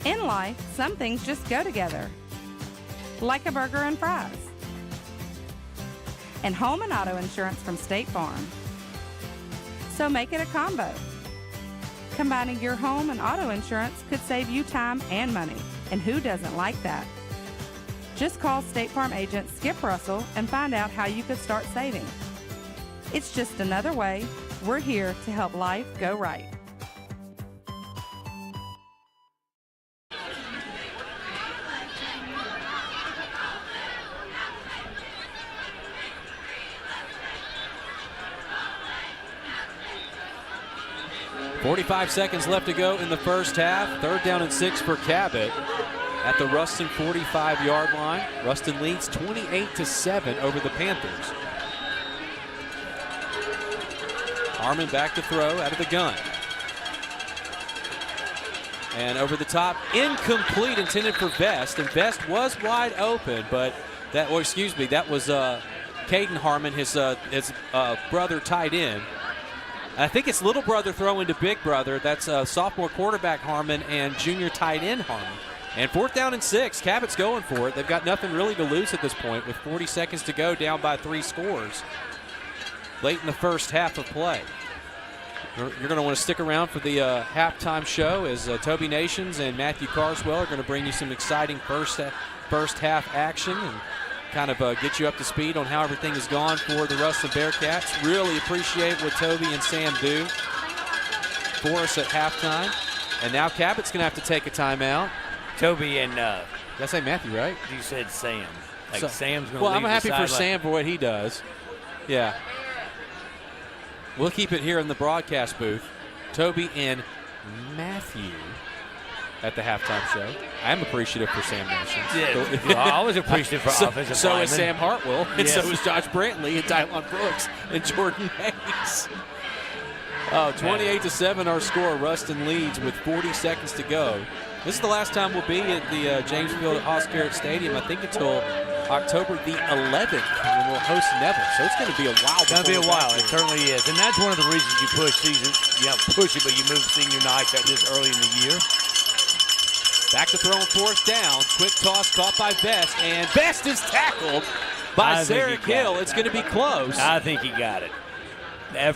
In life, some things just go together, like a burger and fries. And home and auto insurance from State Farm. So make it a combo. Combining your home and auto insurance could save you time and money, and who doesn't like that? Just call State Farm agent Skip Russell and find out how you could start saving. It's just another way. We're here to help life go right. .45 seconds left to go in the first half. 3rd down and 6 for Cabot at the Ruston 45-yard line. Ruston leads 28-7 over the Panthers. Harmon back to throw out of the gun. And over the top, incomplete, intended for Vest. And Vest was wide open, but that was Caden Harmon, his brother, tight end. I think it's little brother throwing to big brother. That's sophomore quarterback Harmon and junior tight end Harmon. And 4th down and 6. Cabot's going for it. They've got nothing really to lose at this point with 40 seconds to go, down by 3 scores late in the first half of play. You're going to want to stick around for the halftime show as Toby Nations and Matthew Carswell are going to bring you some exciting first half action and kind of get you up to speed on how everything has gone for the Ruston Bearcats. Really appreciate what Toby and Sam do for us at halftime. And now Cabot's going to have to take a timeout. Toby and did I say Matthew, right? You said Sam. Sam's going to Well, leave I'm happy for line. Sam for what he does. Yeah. We'll keep it here in the broadcast booth. Toby and Matthew at the halftime show. I am appreciative for Sam Nations. Yeah, well, I was appreciative for offensive So linemen. is Sam Hartwell, and Yes. so is Josh Brantley, and Dylon Brooks, and Jordan Hayes. 28-7 our score. Ruston leads with 40 seconds to go. This is the last time we'll be at the James Field at Hoscarrett Stadium, I think, until October the 11th when we'll host Neville. So it's going to be a while. It's going to be a while. It certainly is. And that's one of the reasons you push season. You don't push it, but you move senior nights at this early in the year. Back to throw on 4th down. Quick toss caught by Vest, and Vest is tackled by Zarek Hill. It's going to be close. I think he got it.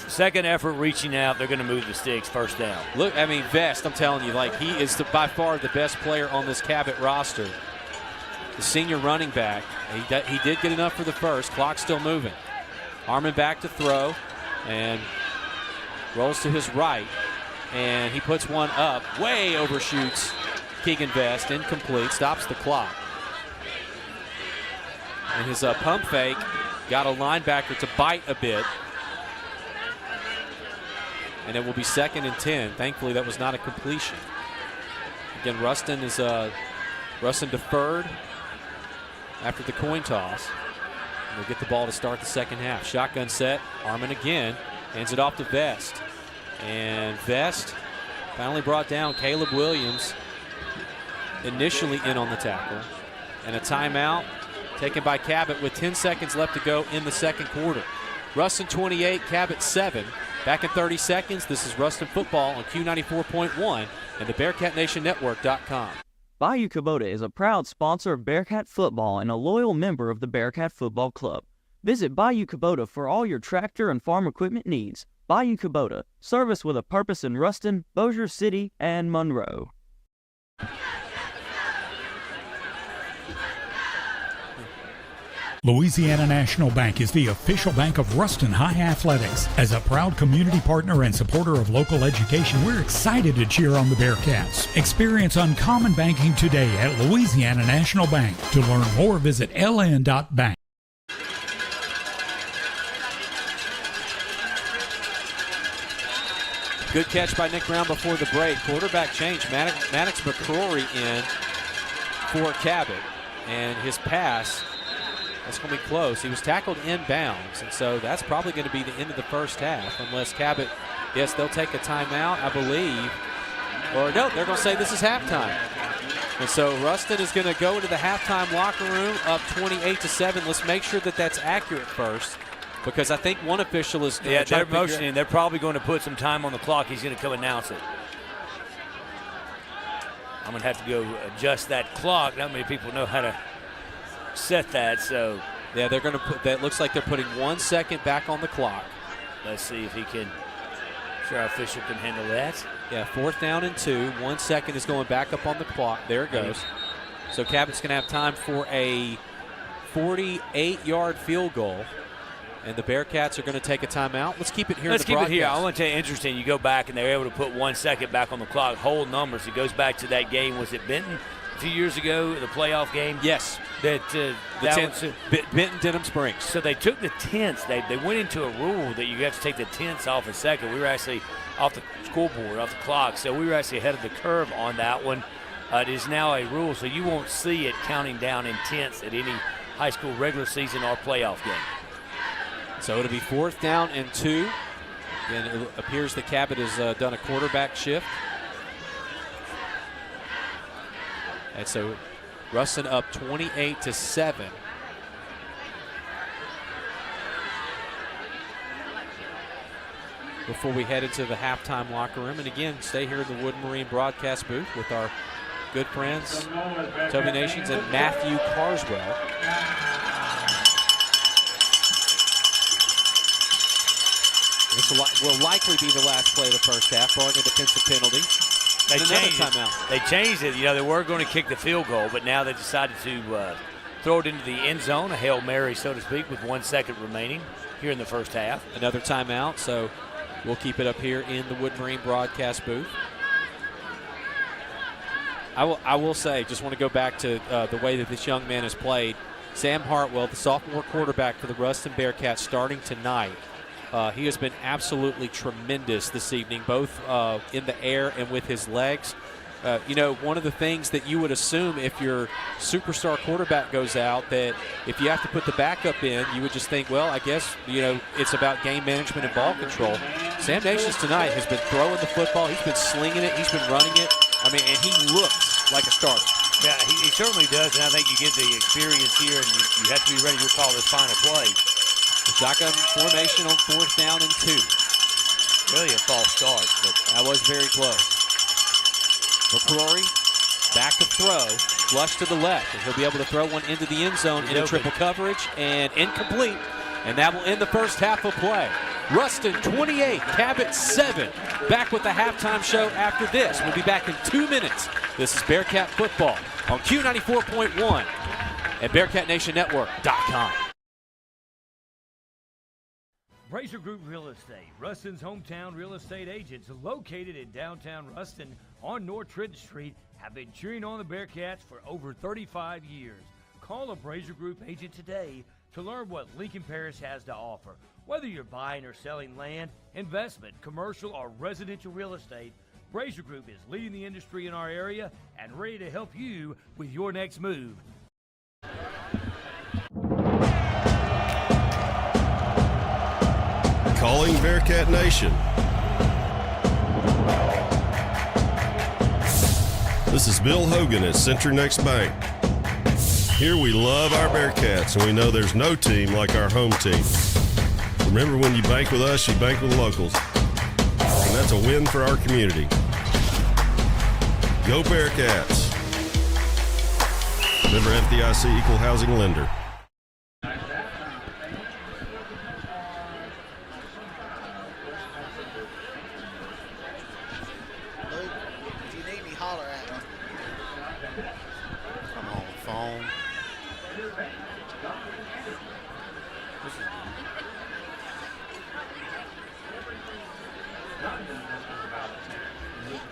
Second effort reaching out, they're going to move the sticks. 1st down. Look, I mean, Vest, I'm telling you, like, he is by far the best player on this Cabot roster. The senior running back. He did get enough for the first. Clock still moving. Harmon back to throw and rolls to his right. And he puts one up. Way overshoots Keegan Vest. Incomplete. Stops the clock. And his pump fake got a linebacker to bite a bit. And it will be 2nd and 10. Thankfully, that was not a completion. Again, Ruston deferred after the coin toss. And they'll get the ball to start the second half. Shotgun set. Harmon again. Hands it off to Vest. And Vest finally brought down Caleb Williams, initially in on the tackle. And a timeout taken by Cabot with 10 seconds left to go in the second quarter. Ruston 28, Cabot 7. Back in 30 seconds, this is Ruston football on Q94.1 and the BearcatNationNetwork.com. Bayou Cabot is a proud sponsor of Bearcat football and a loyal member of the Bearcat Football Club. Visit Bayou Cabot for all your tractor and farm equipment needs. Bayou Cabot, service with a purpose in Ruston, Bossier City, and Monroe. Louisiana National Bank is the official bank of Ruston High Athletics. As a proud community partner and supporter of local education, we're excited to cheer on the Bearcats. Experience uncommon banking today at Louisiana National Bank. To learn more, visit ln.bank. Good catch by Nick Brown before the break. Quarterback change. Maddox McCrory in for Cabot. And his pass, that's going to be close. He was tackled inbounds, and so that's probably going to be the end of the first half unless Cabot, yes, they'll take a timeout, I believe. Or no, they're going to say this is halftime. And so Ruston is going to go into the halftime locker room up 28-7. Let's make sure that that's accurate first, because I think one official is going to try they're to figure motioning. They're probably going to put some time on the clock. He's going to come announce it. I'm going to have to go adjust that clock. Not many people know how to set that. So yeah, they're going to put that. Looks like they're putting 1 second back on the clock. Let's see if he can. Sure, our official can handle that. Yeah, 4th down and 2. 1 second is going back up on the clock. There it goes. So Cabot's going to have time for a 48-yard field goal. And the Bearcats are going to take a timeout. Let's keep it here. Let's in the keep broadcast. it here. I want to tell you, interesting. You go back and they're able to put 1 second back on the clock. Whole numbers. It goes back to that game. Was it Benton a few years ago, the playoff game? Yes. Benton Denham Springs. So they took the tenths. They went into a rule that you have to take the tenths off a second. We were actually off the scoreboard, off the clock. So we were actually ahead of the curve on that one. It is now a rule, so you won't see it counting down in tenths at any high school regular season or playoff game. So it'll be 4th down and 2. And it appears that Cabot has done a quarterback shift. And so Ruston up 28-7. Before we head into the halftime locker room. And again, stay here in the Wood Marine broadcast booth with our good friends, Toby Nations and Matthew Carswell. This will likely be the last play of the first half, barring a defensive penalty. They changed it. You know, they were going to kick the field goal, but now they decided to throw it into the end zone, a Hail Mary, so to speak, with 1 second remaining here in the first half. Another timeout, so we'll keep it up here in the Wood Marine broadcast booth. I will say, just want to go back to the way that this young man has played. Sam Hartwell, the sophomore quarterback for the Ruston Bearcats, starting tonight. He has been absolutely tremendous this evening, both in the air and with his legs. You know, one of the things that you would assume if your superstar quarterback goes out, that if you have to put the backup in, you would just think, well, I guess, you know, it's about game management and ball control. Sam Nations tonight has been throwing the football. He's been slinging it. He's been running it. I mean, and he looks like a starter. Yeah, he certainly does, and I think you get the experience here, and you have to be ready to call this final play. Shotgun formation on 4th down and 2. Really a false start, but that was very close. McCrory back to throw, flush to the left, and he'll be able to throw one into the end zone in a triple coverage, and incomplete. And that will end the first half of play. Ruston 28, Cabot 7. Back with the halftime show after this. We'll be back in 2 minutes. This is Bearcat Football on Q94.1 and BearcatNationNetwork.com. Brazier Group Real Estate, Ruston's hometown real estate agents located in downtown Ruston on North Trenton Street, have been cheering on the Bearcats for over 35 years. Call a Brazier Group agent today to learn what Lincoln Parish has to offer. Whether you're buying or selling land, investment, commercial, or residential real estate, Brazier Group is leading the industry in our area and ready to help you with your next move. Calling Bearcat Nation. This is Bill Hogan at CenturyNext Bank. Here we love our Bearcats, and we know there's no team like our home team. Remember, when you bank with us, you bank with locals. And that's a win for our community. Go Bearcats. Member FDIC Equal Housing Lender.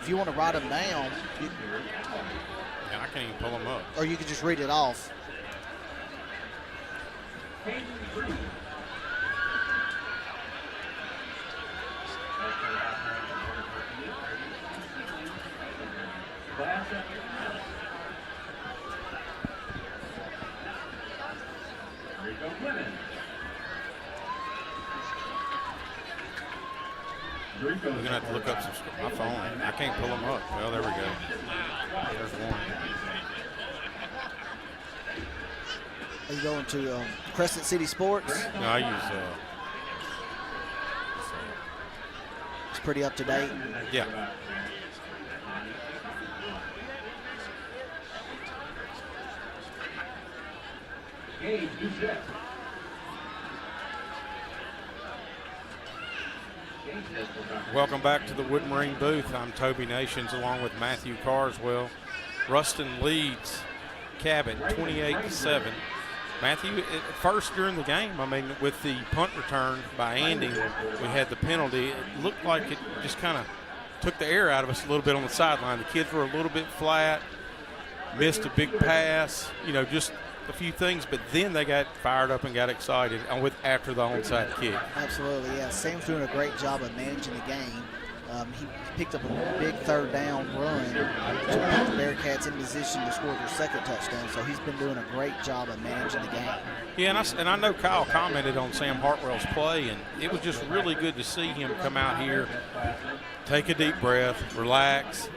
If you want to write them down, yeah, I can't even pull them up. Or you can just read it off. We're going to have to look up my phone. I can't pull them up. Well, there we go. There's one. Are you going to Crescent City Sports? No, I use it's pretty up to date. Yeah. Welcome back to the Wood Marine booth. I'm Toby Nations along with Matthew Carswell. Ruston leads Cabot 28-7. Matthew, at first during the game, I mean, with the punt return by Andy, we had the penalty. It looked like it just kind of took the air out of us a little bit on the sideline. The kids were a little bit flat, missed a big pass, just a few things, but then they got fired up and got excited after the onside kick. Absolutely, yeah. Sam's doing a great job of managing the game. He picked up a big third down run to put the Bearcats in position to score their second touchdown, so he's been doing a great job of managing the game. Yeah, and I know Kyle commented on Sam Hartwell's play, and it was just really good to see him come out here, take a deep breath, relax,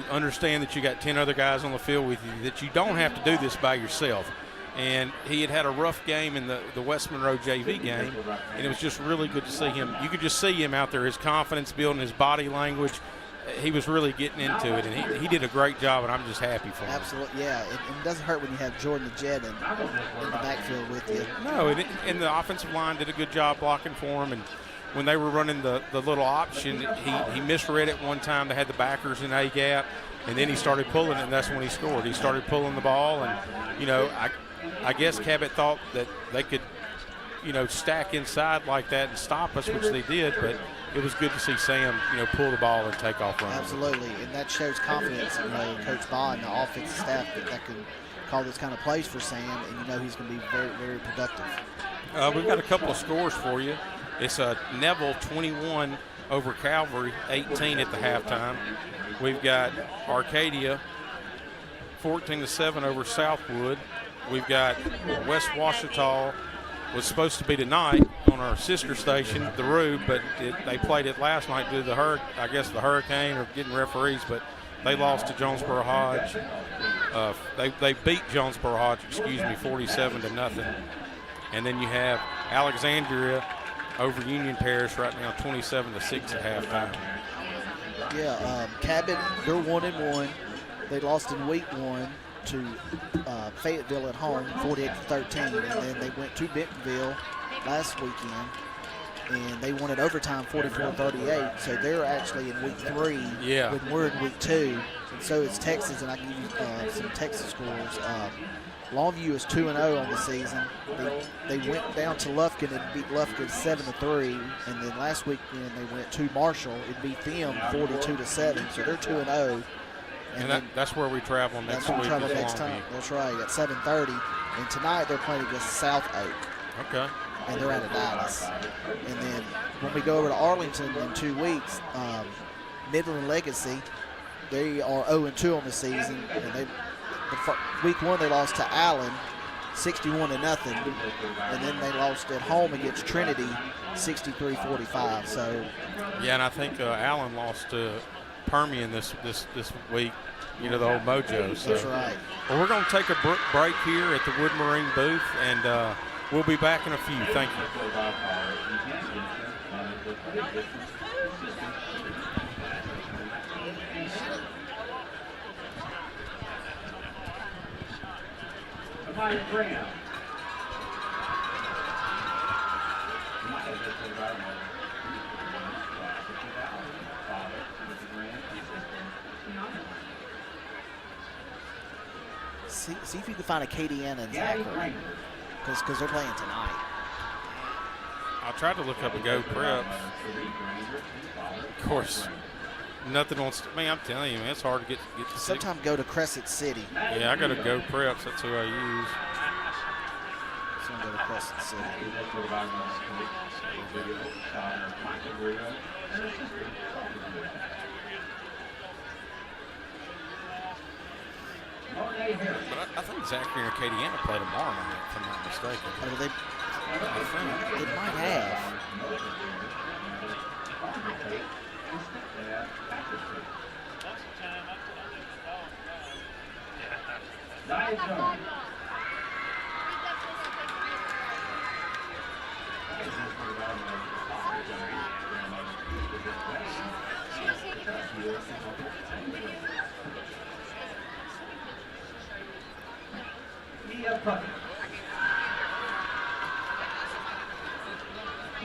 understand that you got 10 other guys on the field with you, that you don't have to do this by yourself. And he had a rough game in the West Monroe JV game, and it was just really good to see him. You could just see him out there, his confidence building, his body language. He was really getting into it, and he did a great job, and I'm just happy for him. Absolutely, yeah. It doesn't hurt when you have Jordan the Jet in the backfield with you. No, and the offensive line did a good job blocking for him, and when they were running the little option, he misread it one time. They had the backers in A-gap, and then he started pulling it, and that's when he scored. He started pulling the ball, and, I guess Cabot thought that they could, stack inside like that and stop us, which they did, but it was good to see Sam, pull the ball and take off running. Absolutely, and that shows confidence, Coach Baugh and the offensive staff that can call this kind of plays for Sam, and he's going to be very, very productive. We've got a couple of scores for you. It's Neville 21 over Calvary, 18 at the halftime. We've got Arcadia 14-7 over Southwood. We've got West Washita was supposed to be tonight on our sister station, the Rube, but they played it last night due to the hurricane or getting referees, but they lost to Jonesboro Hodge. They beat Jonesboro Hodge, 47-0. And then you have Alexandria over Union Parish right now, 27-6 at halftime. Yeah, Cabot, they're 1-1. They lost in week 1 to Fayetteville at home, 48-13, and then they went to Bentonville last weekend, and they won at overtime, 44-38. So they're actually in week 3 when we're in week 2, and so is Texas. And I can give you some Texas scores. Longview is 2-0 on the season. They went down to Lufkin and beat Lufkin 7-3, and then last weekend they went to Marshall and beat them 42-7. So they're 2-0. And that's where we travel next week. That's where we travel next time. That's right, at 7:30. And tonight they're playing against South Oak. Okay. And they're out of Dallas. And then when we go over to Arlington in 2 weeks, Midland Legacy, they are 0-2 on the season. And week 1 they lost to Allen, 61-0. And then they lost at home against Trinity, 63-45. So. Yeah, and I think Allen lost to Permian this week, the old Mojo. So. That's right. Well, we're going to take a break here at the Wood Marine booth, and we'll be back in a few. Thank you. See if you can find a KDN in Zachary, because they're playing tonight. I tried to look up a Go Preps. Of course, nothing wants to. Man, I'm telling you, man, it's hard to get to. Sometimes go to Crescent City. Yeah, I got to Go Preps. That's who I use. So I'm going to go to Crescent City. But I think Zachary and Acadiana play tomorrow night, if I'm not mistaken. They might have.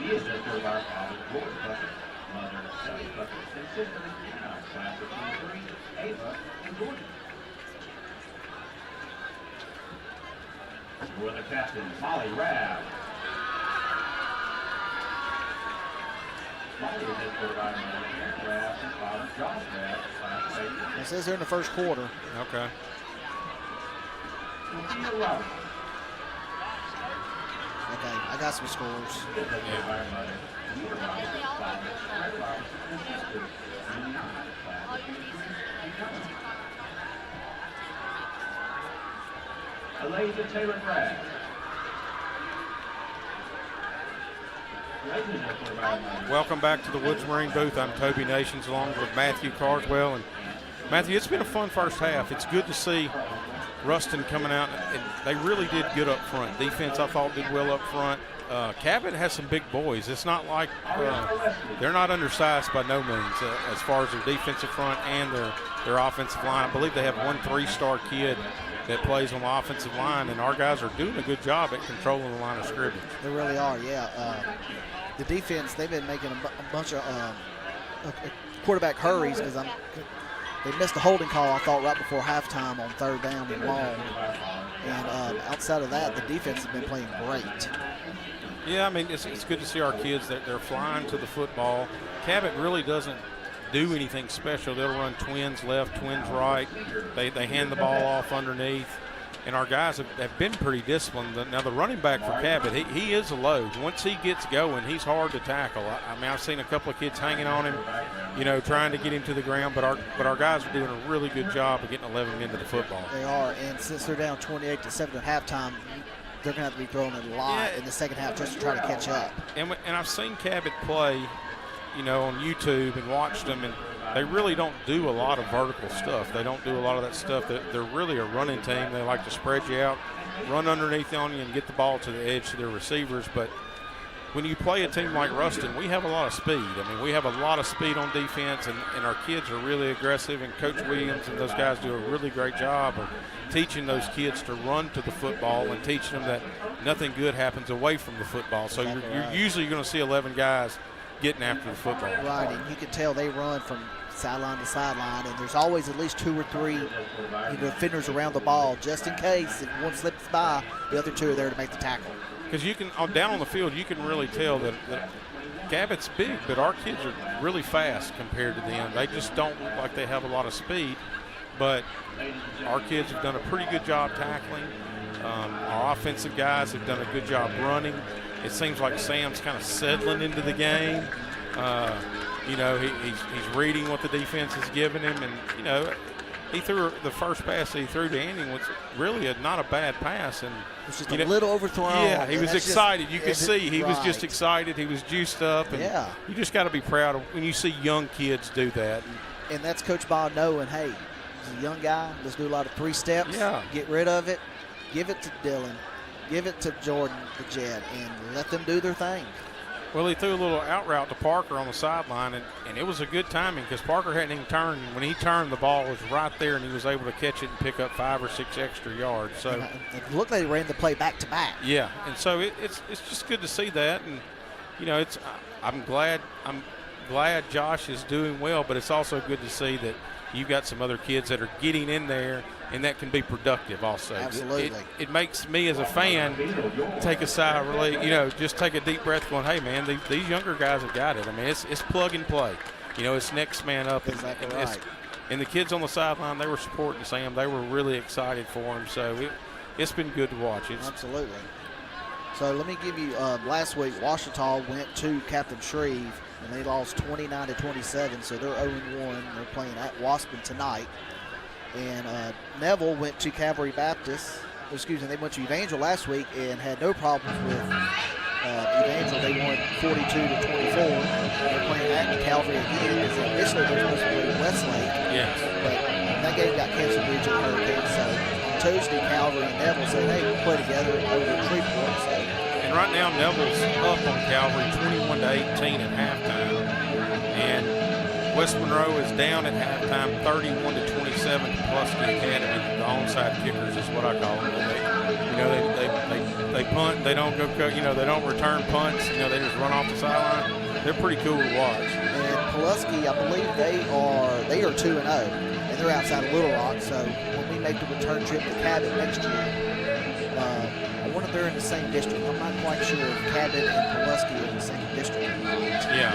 He is just over our father, George Bucket, mother, Sally Bucket, and sister, class of 23, Ava and Gordon. For the captain, Molly Rabb. Molly is just over our mother, Rabb, and father, Josh Rabb, class of 18. It says they're in the first quarter. Okay. Okay, I got some scores. Eliza Taylor Bragg. Welcome back to the Woods Marine booth. I'm Toby Nations along with Matthew Carswell. And Matthew, it's been a fun first half. It's good to see Ruston coming out, and they really did good up front. Defense, I thought, did well up front. Cabot has some big boys. It's not like they're not undersized by no means as far as their defensive front and their offensive line. I believe they have one 3-star kid that plays on the offensive line, and our guys are doing a good job at controlling the line of scrimmage. They really are, yeah. The defense, they've been making a bunch of quarterback hurries because they missed a holding call, I thought, right before halftime on 3rd down and long. And outside of that, the defense has been playing great. Yeah, I mean, it's good to see our kids that they're flying to the football. Cabot really doesn't do anything special. They'll run twins left, twins right. They hand the ball off underneath. And our guys have been pretty disciplined. Now, the running back for Cabot, he is a load. Once he gets going, he's hard to tackle. I mean, I've seen a couple of kids hanging on him, trying to get him to the ground. But our guys are doing a really good job of getting 11 into the football. They are, and since they're down 28-7 at halftime, they're going to have to be throwing a lot in the second half just to try to catch up. And I've seen Cabot play, on YouTube and watched them, and they really don't do a lot of vertical stuff. They don't do a lot of that stuff. They're really a running team. They like to spread you out, run underneath on you, and get the ball to the edge to their receivers. But when you play a team like Ruston, we have a lot of speed. I mean, we have a lot of speed on defense, and our kids are really aggressive, and Coach Williams and those guys do a really great job of teaching those kids to run to the football and teaching them that nothing good happens away from the football. So you're usually going to see 11 guys getting after the football. Right, and you can tell they run from sideline to sideline, and there's always at least 2 or 3 defenders around the ball just in case if one slips by, the other 2 are there to make the tackle. Because you can, down on the field, you can really tell that Cabot's big, but our kids are really fast compared to them. They just don't look like they have a lot of speed, but our kids have done a pretty good job tackling. Our offensive guys have done a good job running. It seems like Sam's kind of settling into the game. He's reading what the defense is giving him, and he threw the first pass he threw to Andy was really not a bad pass, and it's just a little overthrown. Yeah, he was excited. You could see he was just excited. He was juiced up, and you just got to be proud of when you see young kids do that. And that's Coach Bond knowing, hey, he's a young guy. Let's do a lot of 3 steps. Yeah. Get rid of it. Give it to Dylan. Give it to Jordan, the Jet, and let them do their thing. Well, he threw a little out route to Parker on the sideline, and it was a good timing because Parker hadn't even turned. When he turned, the ball was right there, and he was able to catch it and pick up 5 or 6 extra yards. So it looked like they ran the play back to back. Yeah, and so it's just good to see that, and I'm glad Josh is doing well, but it's also good to see that you've got some other kids that are getting in there, and that can be productive also. Absolutely. It makes me as a fan take a sigh of relief, just take a deep breath going, hey, man, these younger guys have got it. I mean, it's plug and play. It's next man up. Exactly right. And the kids on the sideline, they were supporting Sam. They were really excited for him. So it's been good to watch. Absolutely. So let me give you, last week, Ouachita went to Captain Shreve, and they lost 29-27, so they're 0-1. They're playing at Waspin tonight. And Neville went to Calvary Baptist. They went to Evangel last week and had no problems with Evangel, they won 42-24. They're playing at Calvary again. Initially, they're supposed to play Westlake. Yes. But that game got canceled due to the hurricane. So on Tuesday, Calvary and Neville said, hey, we'll play together over in Shreveport. So. And right now, Neville's up on Calvary 21-18 at halftime. And West Monroe is down at halftime 31-27 to Pulaski Academy. The onside kickers is what I call them. They punt, they don't go, they don't return punts, they just run off the sideline. They're pretty cool to watch. And Pulaski, I believe they are 2-0, and they're outside of Little Rock. So when we make the return trip to Cabot next year, I wonder if they're in the same district. I'm not quite sure if Cabot and Pulaski are in the same district or not. Yeah.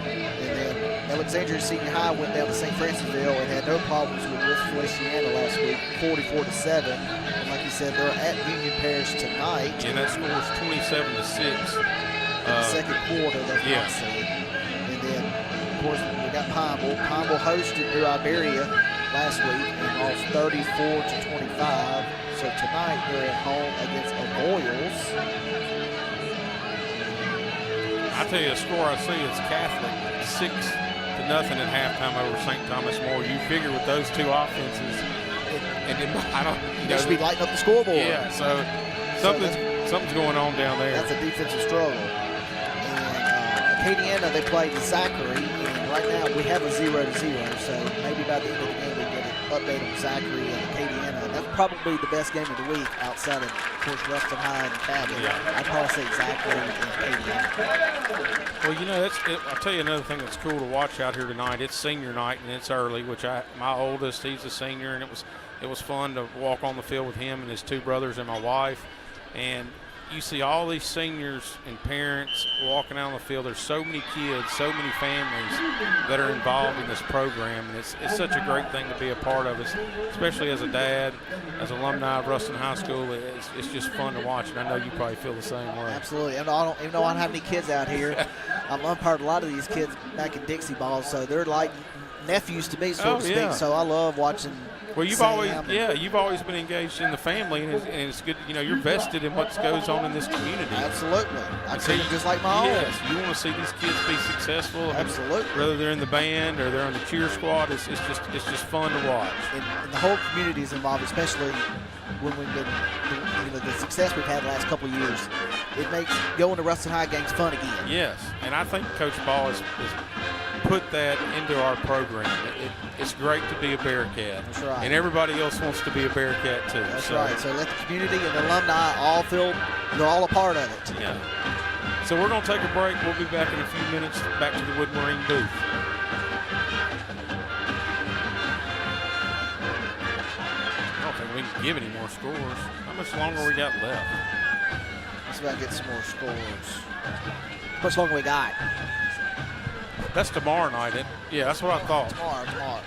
And then Alexandria Senior High went down to St. Francisville and had no problems with West Feliciana last week, 44-7. And like you said, they're at Union Parish tonight. And that score is 27-6. In the second quarter, that's what I said. And then, of course, we got Pineville. Pineville hosted New Iberia last week and lost 34-25. So tonight they're at home against Avoyles. I tell you, a score I see is Catholic 6-0 at halftime over St. Thomas More. You figure with those two offenses, They should be lighting up the scoreboard. Yeah, so something's going on down there. That's a defensive struggle. And Acadiana, they played Zachary, and right now we have a 0-0. So maybe by the end of the game we get an update on Zachary and Acadiana. That's probably the best game of the week outside of course, Ruston High and Cabot. Yeah. I'd probably say Zachary and Acadiana. Well, I'll tell you another thing that's cool to watch out here tonight. It's senior night and it's early, which my oldest, he's a senior, and it was fun to walk on the field with him and his two brothers and my wife. And you see all these seniors and parents walking out on the field. There's so many kids, so many families that are involved in this program, and it's such a great thing to be a part of, especially as a dad, as alumni of Ruston High School. It's just fun to watch, and I know you probably feel the same way. Absolutely. And even though I don't have any kids out here, I'm umpired a lot of these kids back in Dixie Ball, so they're like nephews to me, so to speak. So I love watching. Well, you've always been engaged in the family, and it's good. You're vested in what goes on in this community. Absolutely, I see them just like my own. Yes, you want to see these kids be successful. Absolutely. Whether they're in the band or they're on the cheer squad, it's just fun to watch. And the whole community is involved, especially when we've been the success we've had the last couple of years. It makes going to Ruston High games fun again. Yes, and I think Coach Ball has put that into our program. It's great to be a Bearcat. That's right. And everybody else wants to be a Bearcat too. That's right. So let the community and the alumni all feel they're all a part of it. Yeah. So we're going to take a break. We'll be back in a few minutes, back to the Wood Marine booth. I don't think we can give any more scores. How much longer we got left? Let's see if I can get some more scores. How much longer we got? That's tomorrow night. Yeah, that's what I thought. Tomorrow.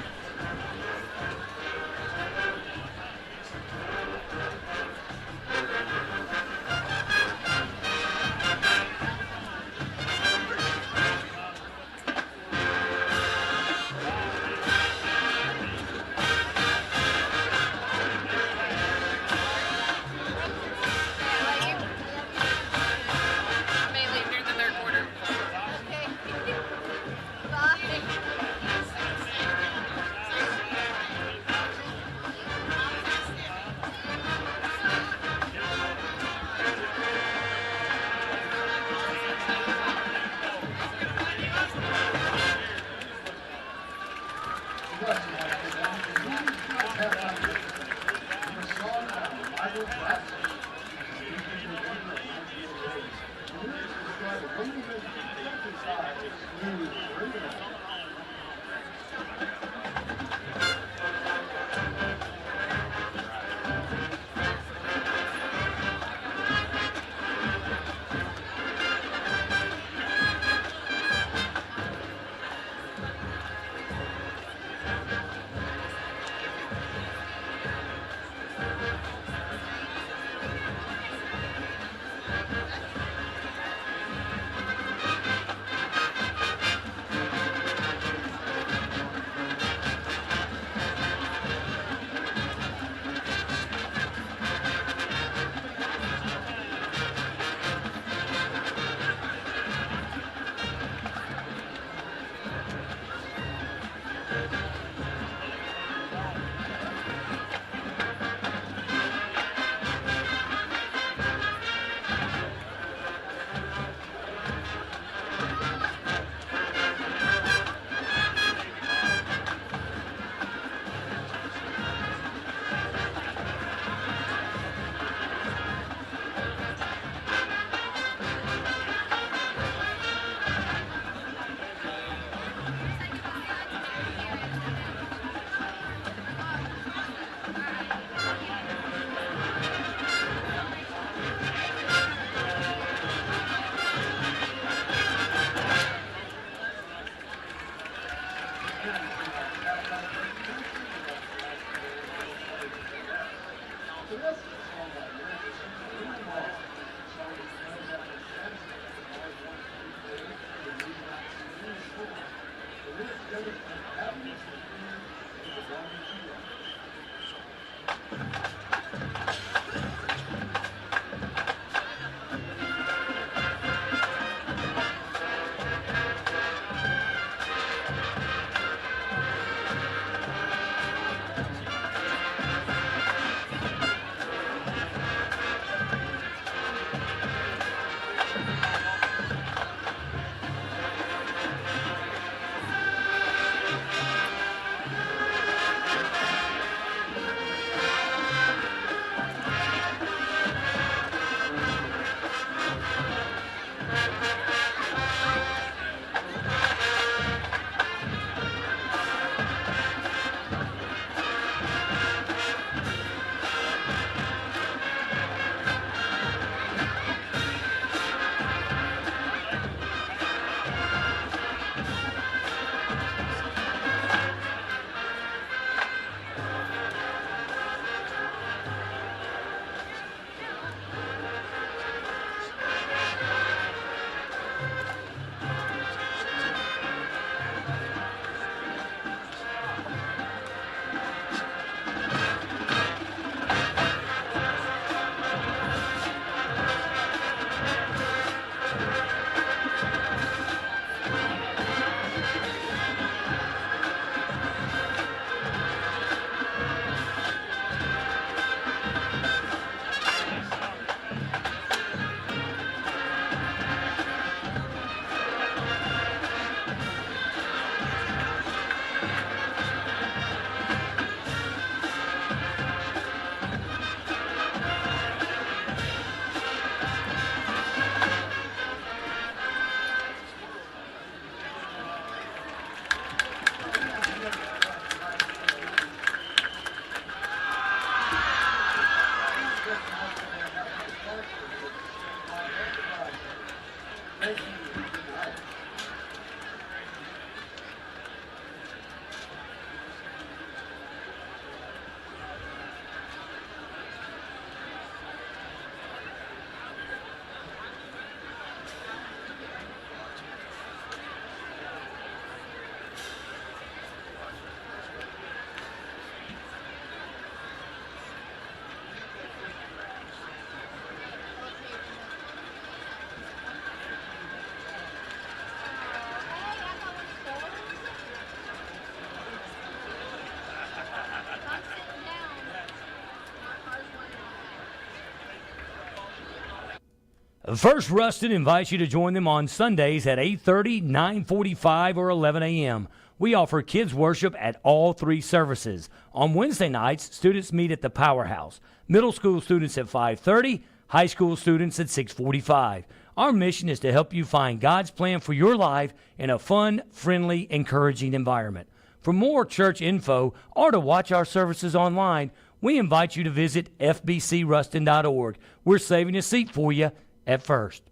First Ruston invites you to join them on Sundays at 8:30, 9:45, or 11 a.m. We offer kids worship at all three services. On Wednesday nights, students meet at the Powerhouse. Middle school students at 5:30, high school students at 6:45. Our mission is to help you find God's plan for your life in a fun, friendly, encouraging environment. For more church info or to watch our services online, we invite you to visit fbcruston.org. We're saving a seat for you at First.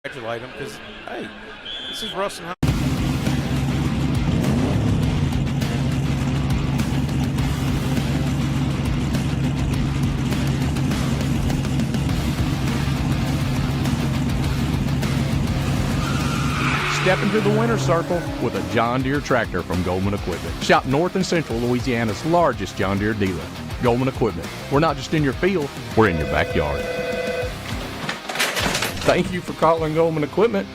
Congratulate them because, hey, this is Ruston High. Step into the winner's circle with a John Deere tractor from Goldman Equipment. Shop North and Central Louisiana's largest John Deere dealer. Goldman Equipment. We're not just in your field, we're in your backyard. Thank you for calling Goldman Equipment.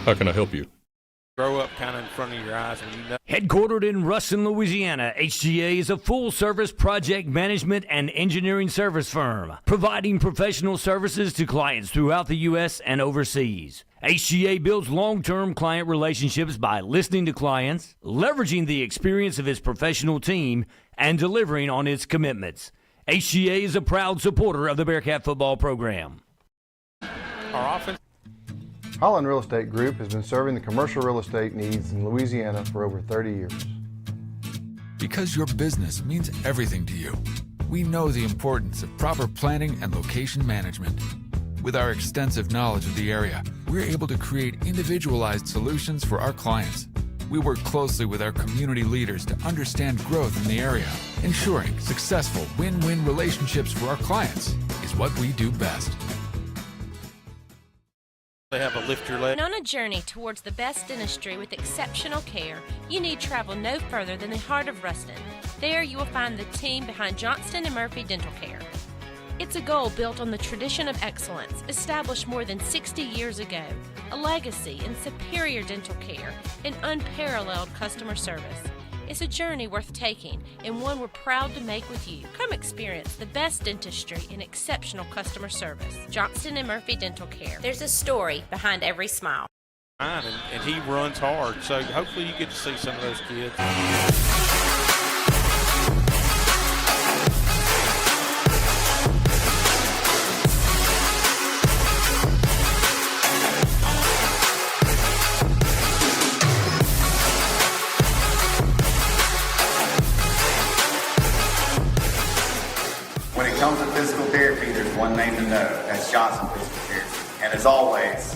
How can I help you? Grow up kind of in front of your eyes when you know. Headquartered in Ruston, Louisiana, HGA is a full-service project management and engineering service firm, providing professional services to clients throughout the U.S. and overseas. HGA builds long-term client relationships by listening to clients, leveraging the experience of its professional team, and delivering on its commitments. HGA is a proud supporter of the Bearcat football program. Our offense. Holland Real Estate Group has been serving the commercial real estate needs in Louisiana for over 30 years. Because your business means everything to you, we know the importance of proper planning and location management. With our extensive knowledge of the area, we're able to create individualized solutions for our clients. We work closely with our community leaders to understand growth in the area. Ensuring successful win-win relationships for our clients is what we do best. They have a lift your leg. On a journey towards the best dentistry with exceptional care, you need travel no further than the heart of Ruston. There you will find the team behind Johnston & Murphy Dental Care. It's a goal built on the tradition of excellence established more than 60 years ago, a legacy in superior dental care and unparalleled customer service. It's a journey worth taking and one we're proud to make with you. Come experience the best dentistry and exceptional customer service. Johnston & Murphy Dental Care. There's a story behind every smile. And he runs hard, so hopefully you get to see some of those kids. When it comes to physical therapy, there's one name to know. That's Johnson Physical Therapy. And as always,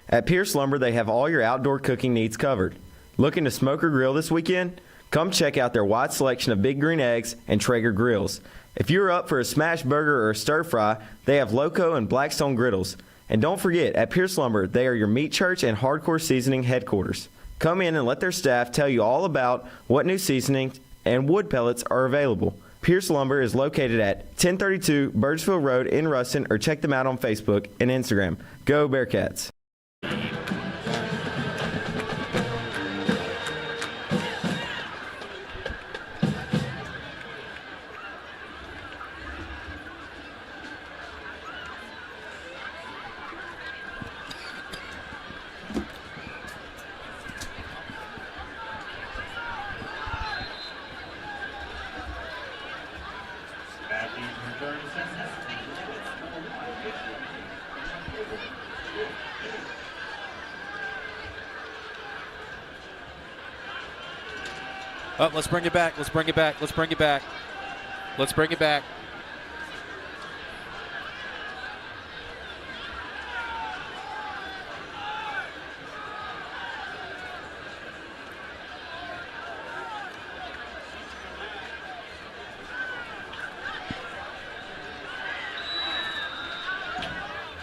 At Pierce Lumber, they have all your outdoor cooking needs covered. Looking to smoke or grill this weekend? Come check out their wide selection of Big Green Eggs and Traeger grills. If you're up for a smash burger or a stir fry, they have Loco and Blackstone griddles. And don't forget, at Pierce Lumber, they are your meat church and hardcore seasoning headquarters. Come in and let their staff tell you all about what new seasoning and wood pellets are available. Pierce Lumber is located at 1032 Birdsville Road in Ruston, or check them out on Facebook and Instagram. Go Bearcats! Oh, let's bring it back. Let's bring it back. Let's bring it back. Let's bring it back.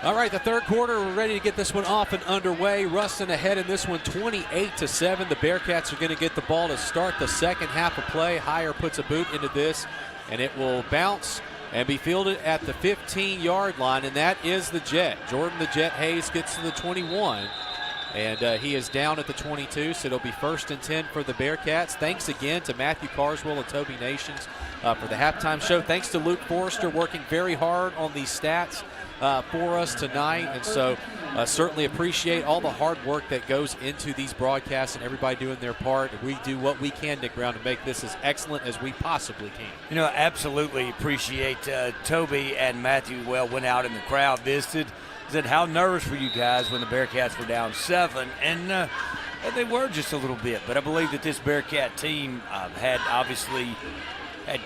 All right, the third quarter, we're ready to get this one off and underway. Ruston ahead in this one 28-7. The Bearcats are going to get the ball to start the second half of play. Heyer puts a boot into this, and it will bounce and be fielded at the 15-yard line, and that is the Jet. Jordan the Jet Hayes gets to the 21, and he is down at the 22, so it'll be 1st and 10 for the Bearcats. Thanks again to Matthew Carswell and Toby Nations for the halftime show. Thanks to Luke Forrester working very hard on these stats for us tonight, and so certainly appreciate all the hard work that goes into these broadcasts and everybody doing their part. We do what we can, Nick Brown, to make this as excellent as we possibly can. You know, absolutely appreciate Toby and Matthew. Well, went out in the crowd, visited, said how nervous were you guys when the Bearcats were down 7, and they were just a little bit, but I believe that this Bearcat team had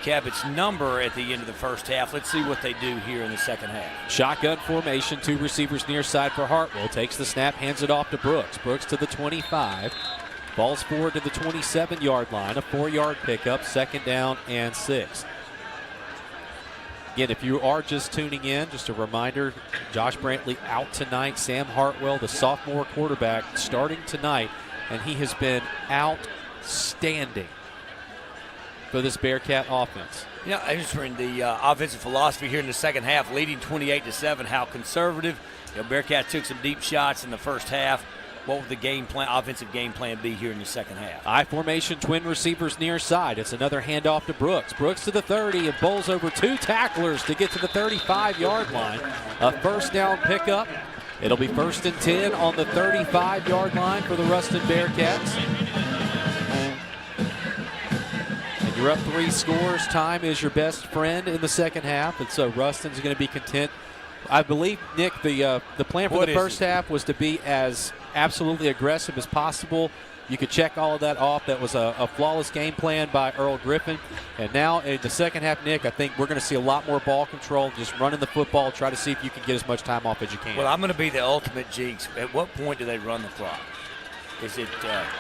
Cabot's number at the end of the first half. Let's see what they do here in the second half. Shotgun formation, 2 receivers near side for Hartwell. Takes the snap, hands it off to Brooks. Brooks to the 25. Balls forward to the 27-yard line. A 4-yard pickup, 2nd down and 6. Again, if you are just tuning in, just a reminder, Josh Brantley out tonight. Sam Hartwell, the sophomore quarterback, starting tonight, and he has been outstanding for this Bearcat offense. Yeah, I just read the offensive philosophy here in the second half, leading 28-7. How conservative. You know, Bearcat took some deep shots in the first half. What would the offensive game plan be here in the second half? I formation, twin receivers near side. It's another handoff to Brooks. Brooks to the 30 and bowls over 2 tacklers to get to the 35-yard line. A 1st down pickup. It'll be 1st and 10 on the 35-yard line for the Ruston Bearcats. You're up 3 scores. Time is your best friend in the second half, and so Ruston's going to be content. I believe, Nick, the plan for the first half was to be as absolutely aggressive as possible, You could check all of that off. That was a flawless game plan by Earl Griffin. And now in the second half, Nick, I think we're going to see a lot more ball control, just running the football, try to see if you can get as much time off as you can. Well, I'm going to be the ultimate jinx. At what point do they run the clock? Is it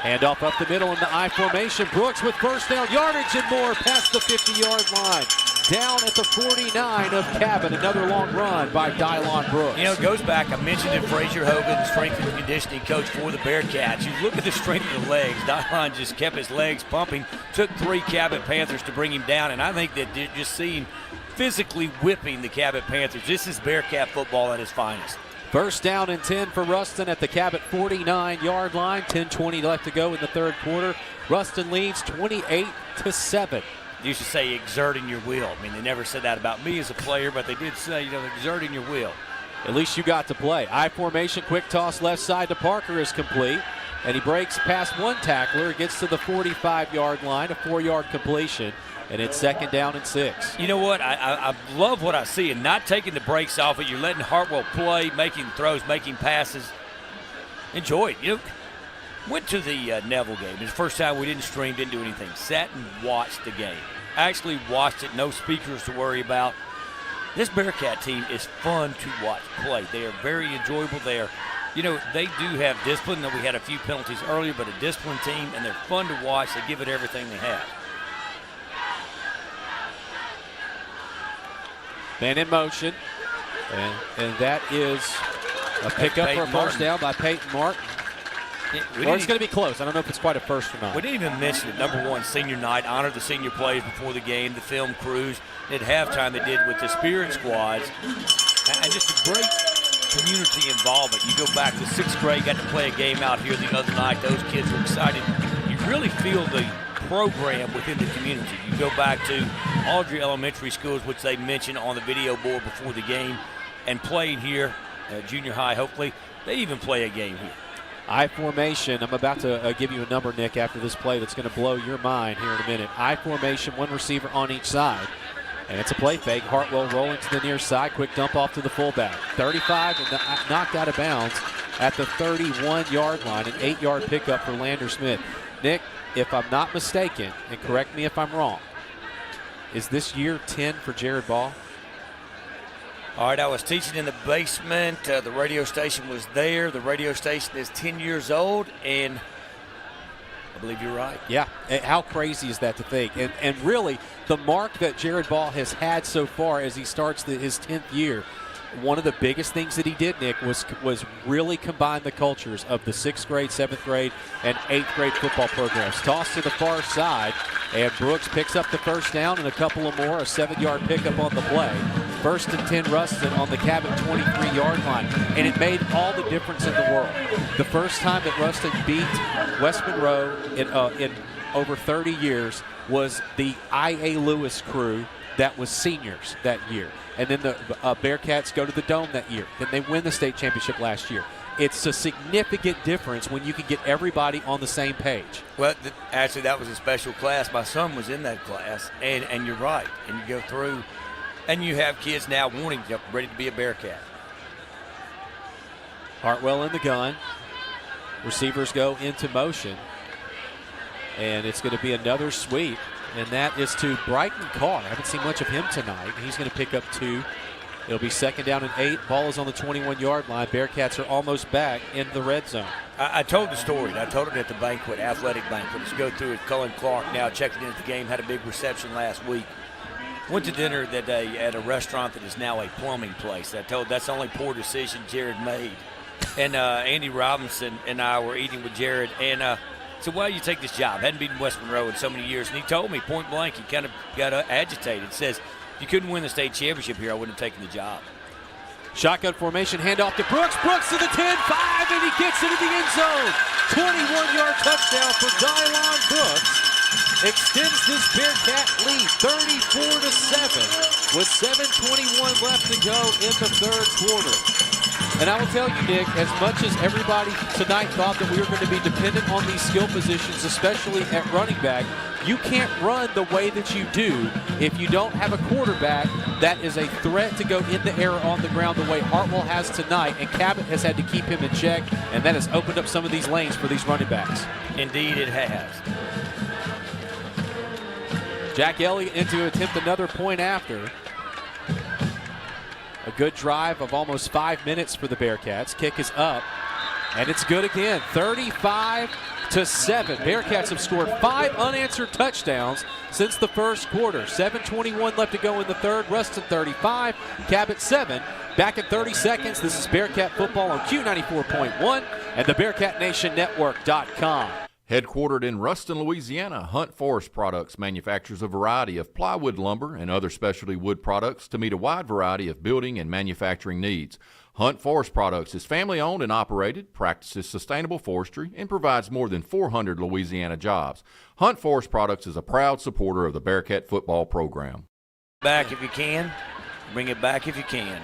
handoff up the middle in the I formation. Brooks with first down yardage and more past the 50-yard line. Down at the 49 of Cabot. Another long run by Dylon Brooks. You know, it goes back. I mentioned it, Frazier Hogan, the strength and conditioning coach for the Bearcats. You look at the strength of the legs. Dylon just kept his legs pumping. Took 3 Cabot Panthers to bring him down. And I think that just seeing physically whipping the Cabot Panthers, this is Bearcat football at its finest. First down and 10 for Ruston at the Cabot 49-yard line. 10:20 left to go in the third quarter. Ruston leads 28-7. You should say exerting your will. I mean, they never said that about me as a player, but they did say, exerting your will. At least you got to play. I formation, quick toss left side to Parker is complete. And he breaks past one tackler, gets to the 45-yard line, a 4-yard completion. And it's second down and 6. You know what? I love what I see, and not taking the brakes off it. You're letting Hartwell play, making throws, making passes. Enjoy it. You know, went to the Neville game. It's the first time we didn't stream, didn't do anything. Sat and watched the game. Actually watched it, no speakers to worry about. This Bearcat team is fun to watch play. They are very enjoyable. They do have discipline. We had a few penalties earlier, but a disciplined team, and they're fun to watch. They give it everything they have. Man in motion, and that is a pickup for a first down by Peyton Martin. It's going to be close. I don't know if it's quite a first or not. We didn't even mention it. Number one, senior night. Honored the senior players before the game, the film crews. At halftime, they did with the Spirit squads. And just a great community involvement. You go back to 6th grade, got to play a game out here the other night. Those kids were excited. You really feel the program within the community. You go back to Audrey Elementary Schools, which they mentioned on the video board before the game, and playing here, junior high, hopefully. They even play a game here. I formation. I'm about to give you a number, Nick, after this play that's going to blow your mind here in a minute. I formation, one receiver on each side. And it's a play fake. Hartwell rolling to the near side. Quick dump off to the fullback. 35 and knocked out of bounds at the 31-yard line. An 8-yard pickup for Lander Smith. Nick, if I'm not mistaken, and correct me if I'm wrong, is this year 10 for Jared Ball? All right, I was teaching in the basement. The radio station was there. The radio station is 10 years old, and I believe you're right. Yeah, how crazy is that to think? And really, the mark that Jared Ball has had so far as he starts his 10th year, one of the biggest things that he did, Nick, was really combine the cultures of the 6th grade, 7th grade, and 8th grade football programs. Toss to the far side, and Brooks picks up the first down and a couple of more, a 7-yard pickup on the play. First and 10 Ruston on the Cabot 23-yard line, and it made all the difference in the world. The first time that Ruston beat West Monroe in over 30 years was the I.A. Lewis crew that was seniors that year. And then the Bearcats go to the Dome that year. Then they win the state championship last year. It's a significant difference when you can get everybody on the same page. Well, actually, that was a special class. My son was in that class, and you're right. And you go through, and you have kids now wanting to ready to be a Bearcat. Hartwell in the gun. Receivers go into motion. And it's going to be another sweep. And that is to Brighton Carr. I haven't seen much of him tonight. He's going to pick up 2. It'll be second down and 8. Ball is on the 21-yard line. Bearcats are almost back in the red zone. I told the story. I told it at the banquet, athletic banquet. Let's go through it. Cullen Clark now checking in at the game. Had a big reception last week. Went to dinner that day at a restaurant that is now a plumbing place. I told that's the only poor decision Jared made. And Andy Robinson and I were eating with Jared. And so why you take this job? Hadn't beaten West Monroe in so many years. And he told me point blank, he kind of got agitated. Says, if you couldn't win the state championship here, I wouldn't have taken the job. Shotgun formation, handoff to Brooks. Brooks to the 10-5, and he gets into the end zone. 21-yard touchdown for Dylon Brooks. Extends this Bearcat lead 34-7 with 7:21 left to go in the third quarter. And I will tell you, Nick, as much as everybody tonight thought that we were going to be dependent on these skill positions, especially at running back, you can't run the way that you do if you don't have a quarterback that is a threat to go in the air or on the ground the way Hartwell has tonight, and Cabot has had to keep him in check, and that has opened up some of these lanes for these running backs. Indeed it has. Jack Elliott in to attempt another point after. A good drive of almost 5 minutes for the Bearcats. Kick is up, and it's good again. 35-7. Bearcats have scored 5 unanswered touchdowns since the first quarter. 7:21 left to go in the third. Ruston 35, Cabot 7. Back in 30 seconds. This is Bearcat football on Q94.1 and the BearcatNationNetwork.com. Headquartered in Ruston, Louisiana, Hunt Forest Products manufactures a variety of plywood lumber and other specialty wood products to meet a wide variety of building and manufacturing needs. Hunt Forest Products is family-owned and operated, practices sustainable forestry, and provides more than 400 Louisiana jobs. Hunt Forest Products is a proud supporter of the Bearcat football program. Back if you can. Bring it back if you can.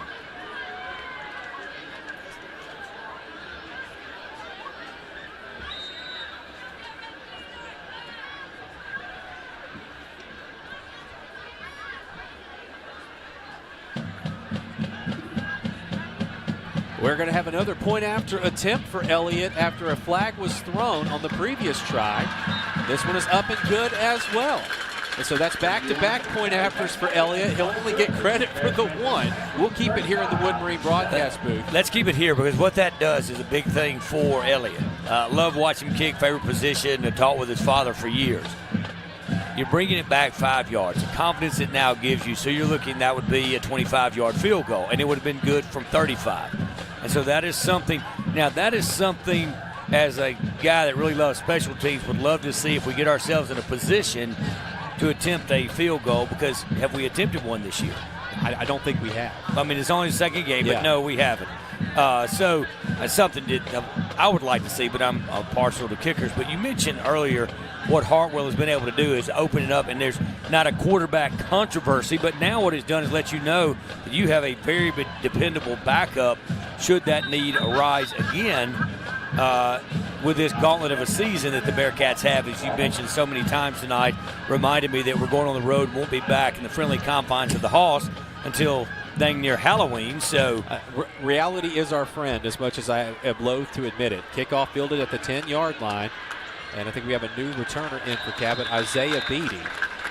We're going to have another point after attempt for Elliott after a flag was thrown on the previous try. This one is up and good as well. And so that's back-to-back point afters for Elliott. He'll only get credit for the one. We'll keep it here in the Wood Marine broadcast booth. Let's keep it here because what that does is a big thing for Elliott. Love watching him kick, favorite position, and taught with his father for years. You're bringing it back 5 yards. The confidence it now gives you, so you're looking that would be a 25-yard field goal, and it would have been good from 35. And so that is something. Now, that is something as a guy that really loves special teams would love to see if we get ourselves in a position to attempt a field goal, because have we attempted one this year? I don't think we have. I mean, it's only the second game, but no, we haven't. So something that I would like to see, but I'm partial to kickers. But you mentioned earlier what Hartwell has been able to do is open it up, and there's not a quarterback controversy, but now what it's done is let you know that you have a very dependable backup should that need arise again with this gauntlet of a season that the Bearcats have, as you mentioned so many times tonight, reminded me that we're going on the road and won't be back in the friendly confines of the Hoss until dang near Halloween. So reality is our friend, as much as I am loath to admit it. Kickoff fielded at the 10-yard line, and I think we have a new returner in for Cabot, Isaiah Beatty,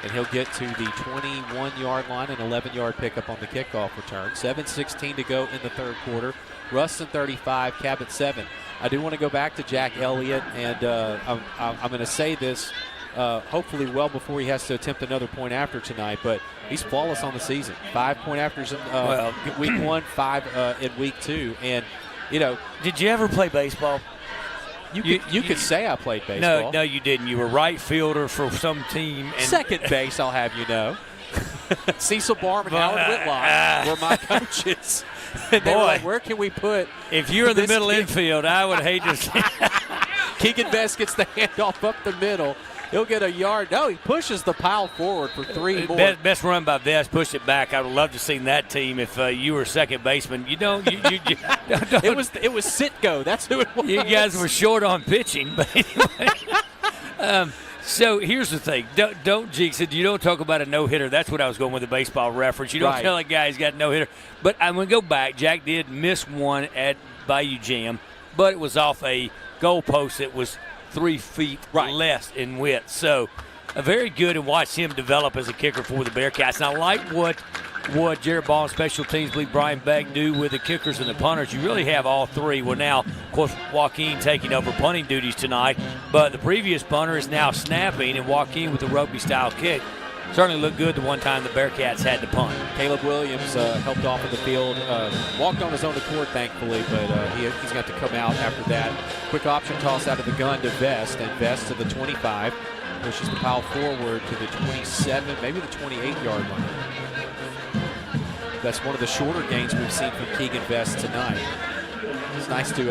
and he'll get to the 21-yard line, an 11-yard pickup on the kickoff return. 7:16 to go in the third quarter. Ruston 35, Cabot 7. I do want to go back to Jack Elliott, and I'm going to say this hopefully well before he has to attempt another point after tonight, but he's flawless on the season. 5 point afters in week 1, 5 in week 2. And, you know. Did you ever play baseball? You could say I played baseball. No, you didn't. You were right fielder for some team. And second base, I'll have you know. Cecil Barham and Howard Whitlock were my coaches. And they were like, where can we put if you're in the middle infield, I would hate to see. Keegan Best gets the handoff up the middle. He'll get a yard. No, he pushes the pile forward for 3 more. Best run by Vest, push it back. I would love to see that team if you were second baseman. You don't. It was Sitko. That's who it was. You guys were short on pitching, but anyway. So here's the thing. Don't jinx it. You don't talk about a no-hitter. That's what I was going with the baseball reference. You don't tell a guy he's got a no-hitter. But I'm going to go back. Jack did miss one at Bayou Jam, but it was off a goalpost that was 3 feet less in width. So very good, and watch him develop as a kicker for the Bearcats. And I like what Jared Ball and special teams lead Brian Beck do with the kickers and the punters. You really have all three. Well, now, of course, Joaquin taking over punting duties tonight, but the previous punter is now snapping, and Joaquin with the rugby-style kick certainly looked good the one time the Bearcats had to punt. Caleb Williams helped off in the field, walked on his own accord, thankfully, but he's got to come out after that. Quick option toss out of the gun to Vest, and Vest to the 25, pushes the pile forward to the 27, maybe the 28-yard line. That's one of the shorter gains we've seen from Keegan Vest tonight. It's nice to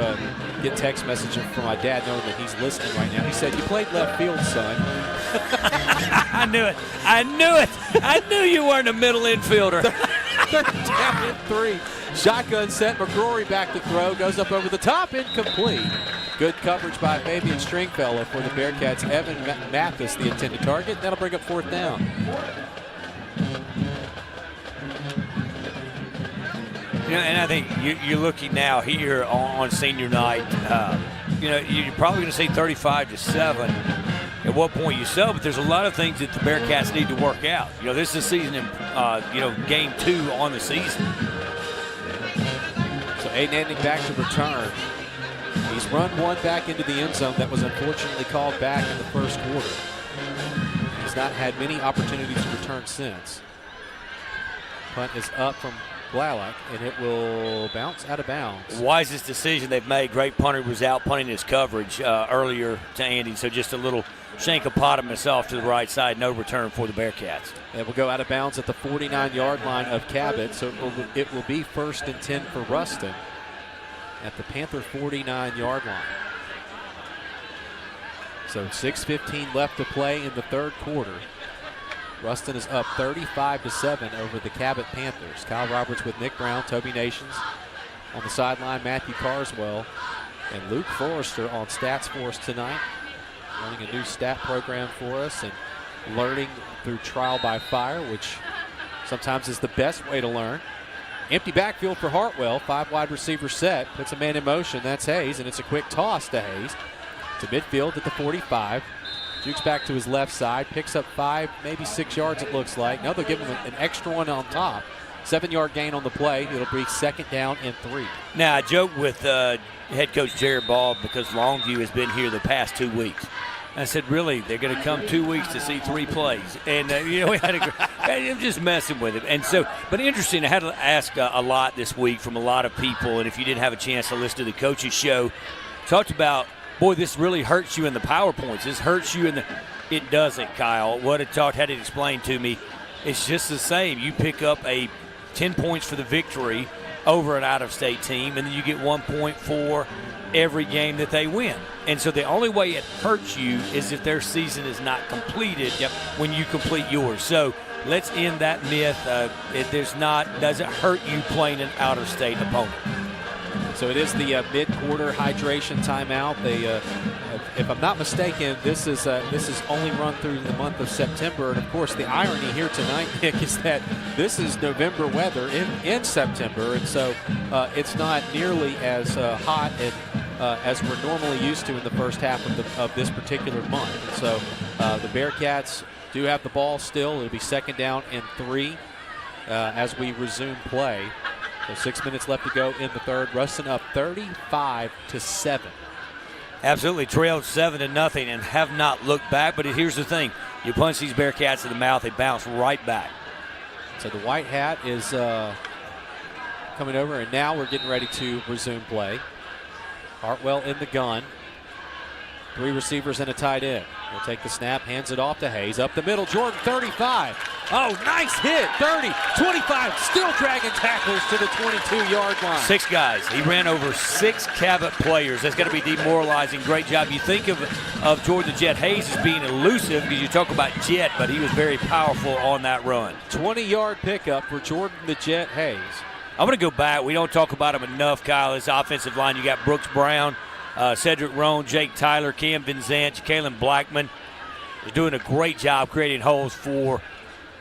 get text messages from my dad knowing that he's listening right now. He said, "You played left field, son." I knew it. I knew you weren't a middle infielder. They're down in 3. Shotgun set, McCrory back to throw, goes up over the top, incomplete. Good coverage by Fabian Stringfellow for the Bearcats. Evan Mathis, the intended target. That'll bring up 4th down. And I think you're looking now here on senior night. You're probably going to see 35-7. At what point you sell, but there's a lot of things that the Bearcats need to work out. This is season, game 2 on the season. So Aiden Ending back to return. He's run one back into the end zone that was unfortunately called back in the first quarter. He's not had many opportunities to return since. Punt is up from Blalock, and it will bounce out of bounds. Wisest decision they've made. Great punter was out punting his coverage earlier to Andy, so just a little shankopotamus off to the right side. No return for the Bearcats. It will go out of bounds at the 49-yard line of Cabot, so it will be 1st and 10 for Ruston at the Panther 49-yard line. So 6:15 left to play in the third quarter. Ruston is up 35-7 over the Cabot Panthers. Kyle Roberts with Nick Brown, Toby Nations on the sideline, Matthew Carswell, and Luke Forrester on stats for us tonight. Running a new stat program for us and learning through trial by fire, which sometimes is the best way to learn. Empty backfield for Hartwell, 5 wide receiver set, puts a man in motion, that's Hayes, and it's a quick toss to Hayes to midfield at the 45. Jukes back to his left side, picks up 5, maybe 6 yards it looks like. Now they'll give him an extra one on top. 7-yard gain on the play. It'll be 2nd down and 3. Now, I joke with head coach Jared Ball because Longview has been here the past 2 weeks. I said, really, they're going to come 2 weeks to see 3 plays. And, we had I'm just messing with it. And so, but interesting, I had to ask a lot this week from a lot of people. And if you didn't have a chance to listen to the coach's show, talked about, boy, this really hurts you in the PowerPoints. This hurts you in the – it doesn't, Kyle. What it talked, had it explained to me, it's just the same. You pick up 10 points for the victory over an out-of-state team, and then you get 1 point for every game that they win. And so the only way it hurts you is if their season is not completed when you complete yours. So let's end that myth. It doesn't hurt you playing an out-of-state opponent. So it is the mid-quarter hydration timeout. They, if I'm not mistaken, this is only run through the month of September. And of course, the irony here tonight, Nick, is that this is November weather in September, and so it's not nearly as hot and as we're normally used to in the first half of this particular month. And so the Bearcats do have the ball still. It'll be 2nd down and 3 as we resume play. So 6 minutes left to go in the third. Ruston up 35-7. Absolutely, trailed 7-0 and have not looked back. But here's the thing: you punch these Bearcats in the mouth, they bounce right back. So the white hat is coming over, and now we're getting ready to resume play. Hartwell in the gun. 3 receivers and a tight end. He'll take the snap, hands it off to Hayes. Up the middle, Jordan, 35. Oh, nice hit, 30, 25, still dragging tacklers to the 22-yard line. 6 guys. He ran over 6 Cabot players. That's got to be demoralizing. Great job. You think of Jordan the Jet Hayes as being elusive because you talk about Jet, but he was very powerful on that run. 20-yard pickup for Jordan the Jet Hayes. I'm going to go back. We don't talk about him enough, Kyle. This offensive line, you got Brooks Brown, Cedric Rohn, Jake Tyler, Cam Vinzant, Kalen Blackman. They're doing a great job creating holes for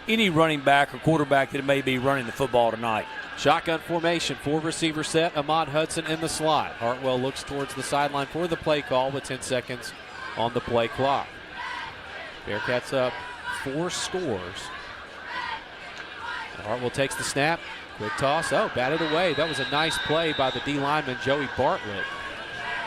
any running back or quarterback that may be running the football tonight. Shotgun formation, 4 receiver set. Ahmad Hudson in the slot. Hartwell looks towards the sideline for the play call with 10 seconds on the play clock. Bearcats up 4 scores. Hartwell takes the snap. Quick toss. Oh, batted away. That was a nice play by the D lineman, Joey Bartlett.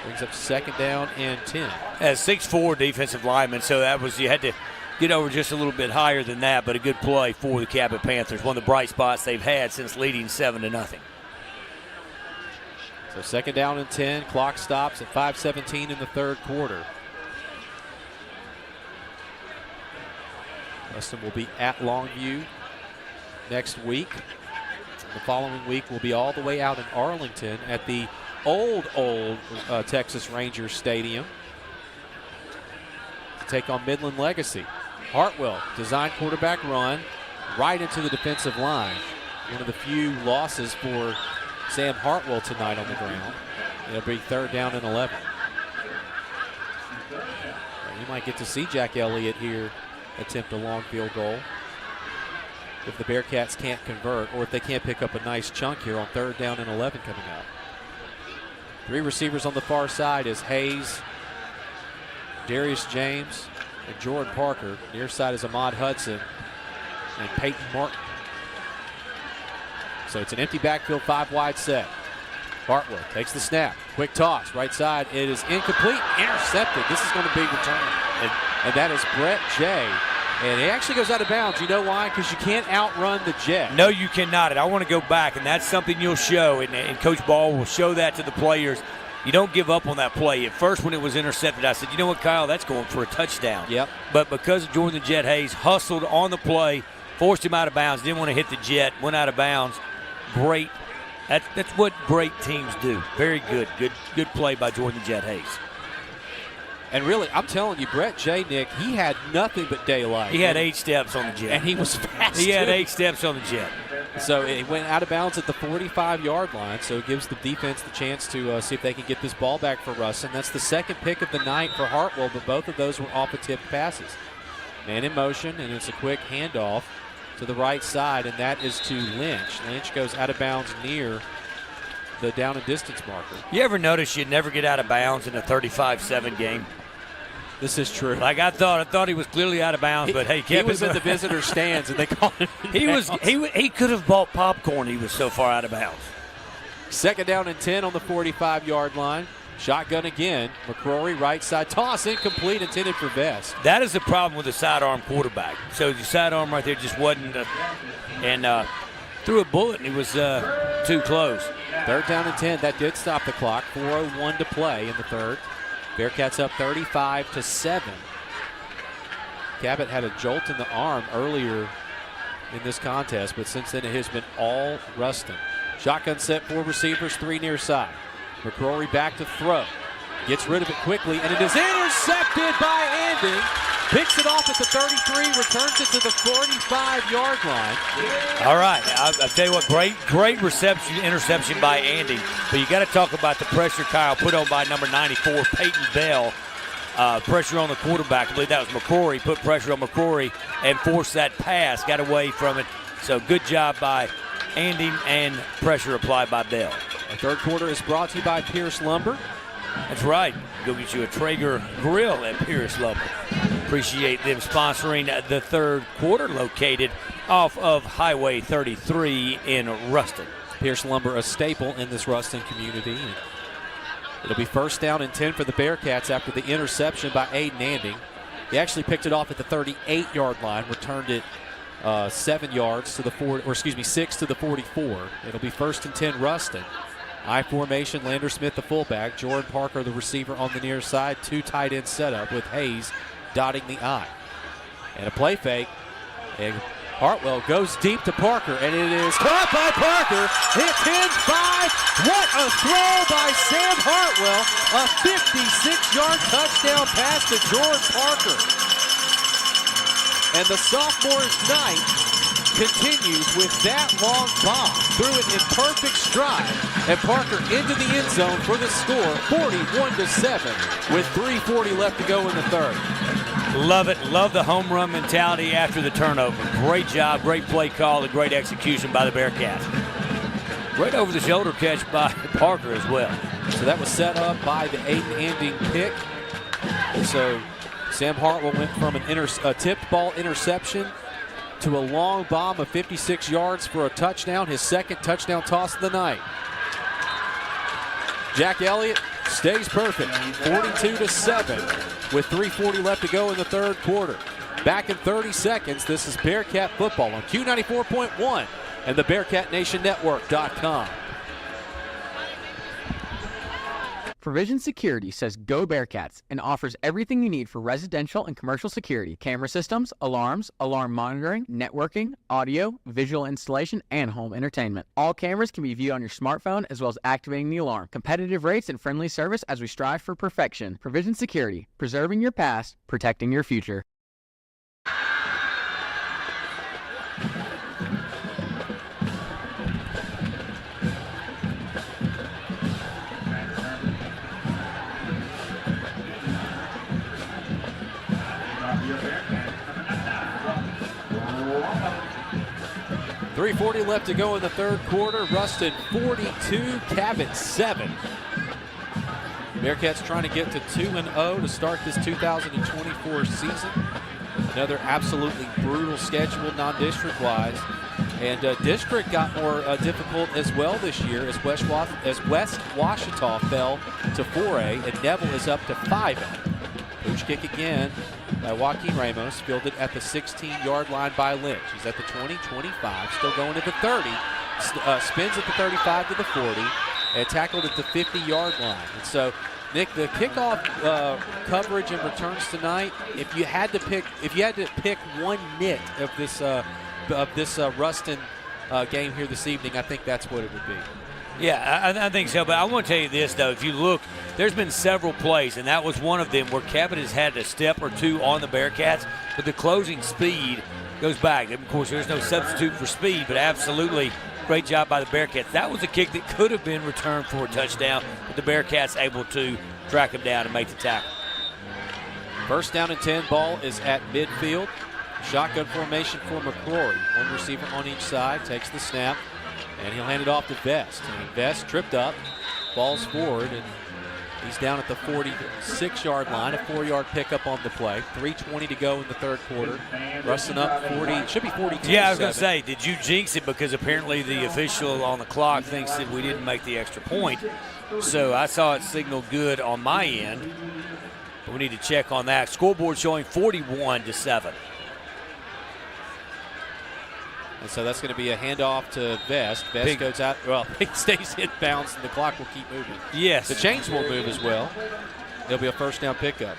Brings up 2nd down and 10. As 6'4" defensive lineman, so that was, you had to get over just a little bit higher than that, but a good play for the Cabot Panthers. One of the bright spots they've had since leading 7-0. So 2nd down and 10. Clock stops at 5:17 in the third quarter. Ruston will be at Longview next week. The following week will be all the way out in Arlington at the old Texas Rangers Stadium to take on Midland Legacy. Hartwell, design quarterback run right into the defensive line. One of the few losses for Sam Hartwell tonight on the ground. It'll be 3rd down and 11. You might get to see Jack Elliott here attempt a long field goal if the Bearcats can't convert, or if they can't pick up a nice chunk here on 3rd down and 11 coming up. 3 receivers on the far side is Hayes, Darius James, and Jordan Parker. Near side is Ahmad Hudson and Peyton Martin. So it's an empty backfield, 5 wide set. Hartwell takes the snap. Quick toss, right side. It is incomplete, intercepted. This is going to be returned. And that is Brett Jay. And he actually goes out of bounds. You know why? Because you can't outrun the Jet. No, you cannot. And I want to go back, and that's something you'll show. And Coach Ball will show that to the players. You don't give up on that play. At first, when it was intercepted, I said, you know what, Kyle, that's going for a touchdown. Yep. But because of Jordan the Jet Hayes, hustled on the play, forced him out of bounds, didn't want to hit the Jet, went out of bounds. Great. That's what great teams do. Very good. Good play by Jordan the Jet Hayes. And really, I'm telling you, Brett J. Nick, he had nothing but daylight. He had 8 steps on the Jet. And he was fast. He had 8 steps on the Jet. So it went out of bounds at the 45-yard line, so it gives the defense the chance to see if they can get this ball back for Ruston. That's the 2nd pick of the night for Hartwell, but both of those were off of tipped passes. Man in motion, and it's a quick handoff to the right side, and that is to Lynch. Lynch goes out of bounds near the down and distance marker. You ever notice you never get out of bounds in a 35-7 game? This is true. Like I thought he was clearly out of bounds, but hey, he was in the visitor stands, and they called him. He could have bought popcorn. He was so far out of bounds. 2nd down and 10 on the 45-yard line. Shotgun again. McCrory right side toss, incomplete, intended for Vest. That is the problem with the sidearm quarterback. So the sidearm right there just wasn't, and threw a bullet, and it was too close. 3rd down and 10. That did stop the clock. 4:01 to play in the 3rd. Bearcats up 35-7. Cabot had a jolt in the arm earlier in this contest, but since then it has been all Ruston. Shotgun set, 4 receivers, 3 near side. McCrory back to throw. Gets rid of it quickly, and it is intercepted by Anding. Picks it off at the 33, returns it to the 45-yard line. All right, I'll tell you what, great interception by Andy. But you got to talk about the pressure Kyle put on by number 94, Peyton Bell. Pressure on the quarterback. I believe that was McCrory. Put pressure on McCrory and forced that pass. Got away from it. So good job by Andy and pressure applied by Bell. Our 3rd quarter is brought to you by Pierce Lumber. That's right. Go get you a Traeger grill at Pierce Lumber. Appreciate them sponsoring the 3rd quarter, located off of Highway 33 in Ruston. Pierce Lumber, a staple in this Ruston community. It'll be 1st down and 10 for the Bearcats after the interception by Aiden Anding. He actually picked it off at the 38-yard line, returned it 7 yards to the 6 to the 44. It'll be 1st and 10 Ruston. I formation, Lander Smith the fullback, Jordan Parker the receiver on the near side, 2 tight end setup with Hayes dotting the I. And a play fake, and Hartwell goes deep to Parker, and it is caught by Parker. It's 10-5. What a throw by Sam Hartwell. A 56-yard touchdown pass to Jordan Parker. And the sophomore's night continues with that long bomb. Threw it in perfect stride, and Parker into the end zone for the score, 41-7, with 3:40 left to go in the 3rd. Love it. Love the home run mentality after the turnover. Great job, great play call, and great execution by the Bearcats. Great over-the-shoulder catch by Parker as well. So that was set up by the Aiden Anding pick. And so Sam Hartwell went from a tipped ball interception to a long bomb of 56 yards for a touchdown, his 2nd touchdown toss of the night. Jack Elliott stays perfect, 42-7, with 3:40 left to go in the 3rd quarter. Back in 30 seconds, this is Bearcat football on Q94.1 and the BearcatNationNetwork.com. Provision Security says go Bearcats and offers everything you need for residential and commercial security, camera systems, alarms, alarm monitoring, networking, audio, visual installation, and home entertainment. All cameras can be viewed on your smartphone as well as activating the alarm. Competitive rates and friendly service as we strive for perfection. Provision Security, preserving your past, protecting your future. 3:40 left to go in the third quarter. Ruston 42, Cabot 7. Bearcats trying to get to 2-0 to start this 2024 season. Another absolutely brutal schedule non-district-wise. And district got more difficult as well this year as West Washita fell to 4A and Neville is up to 5A. Pooch kick again by Joaquin Ramos, fielded at the 16-yard line by Lynch. He's at the 20, 25, still going to the 30, spins at the 35 to the 40, and tackled at the 50-yard line. And so, Nick, the kickoff coverage and returns tonight, if you had to pick one nit of this Ruston game here this evening, I think that's what it would be. Yeah, I think so. But I want to tell you this, though. If you look, there's been several plays, and that was one of them where Cabot has had a step or two on the Bearcats, but the closing speed goes back. Of course, there's no substitute for speed, but absolutely great job by the Bearcats. That was a kick that could have been returned for a touchdown, but the Bearcats able to track him down and make the tackle. First down and 10, ball is at midfield. Shotgun formation for McCrory. One receiver on each side, takes the snap, and he'll hand it off to Vest. And Vest tripped up, falls forward, and he's down at the 46-yard line, a 4-yard pickup on the play. 3:20 to go in the third quarter. Ruston up 40, should be 42. Yeah, I was going to say, did you jinx it? Because apparently the official on the clock thinks that we didn't make the extra point. So I saw it signal good on my end. But we need to check on that. Scoreboard showing 41-7. And so that's going to be a handoff to Vest. Vest goes out. Well, he stays inbounds, and the clock will keep moving. Yes. The chains will move as well. There'll be a first down pickup.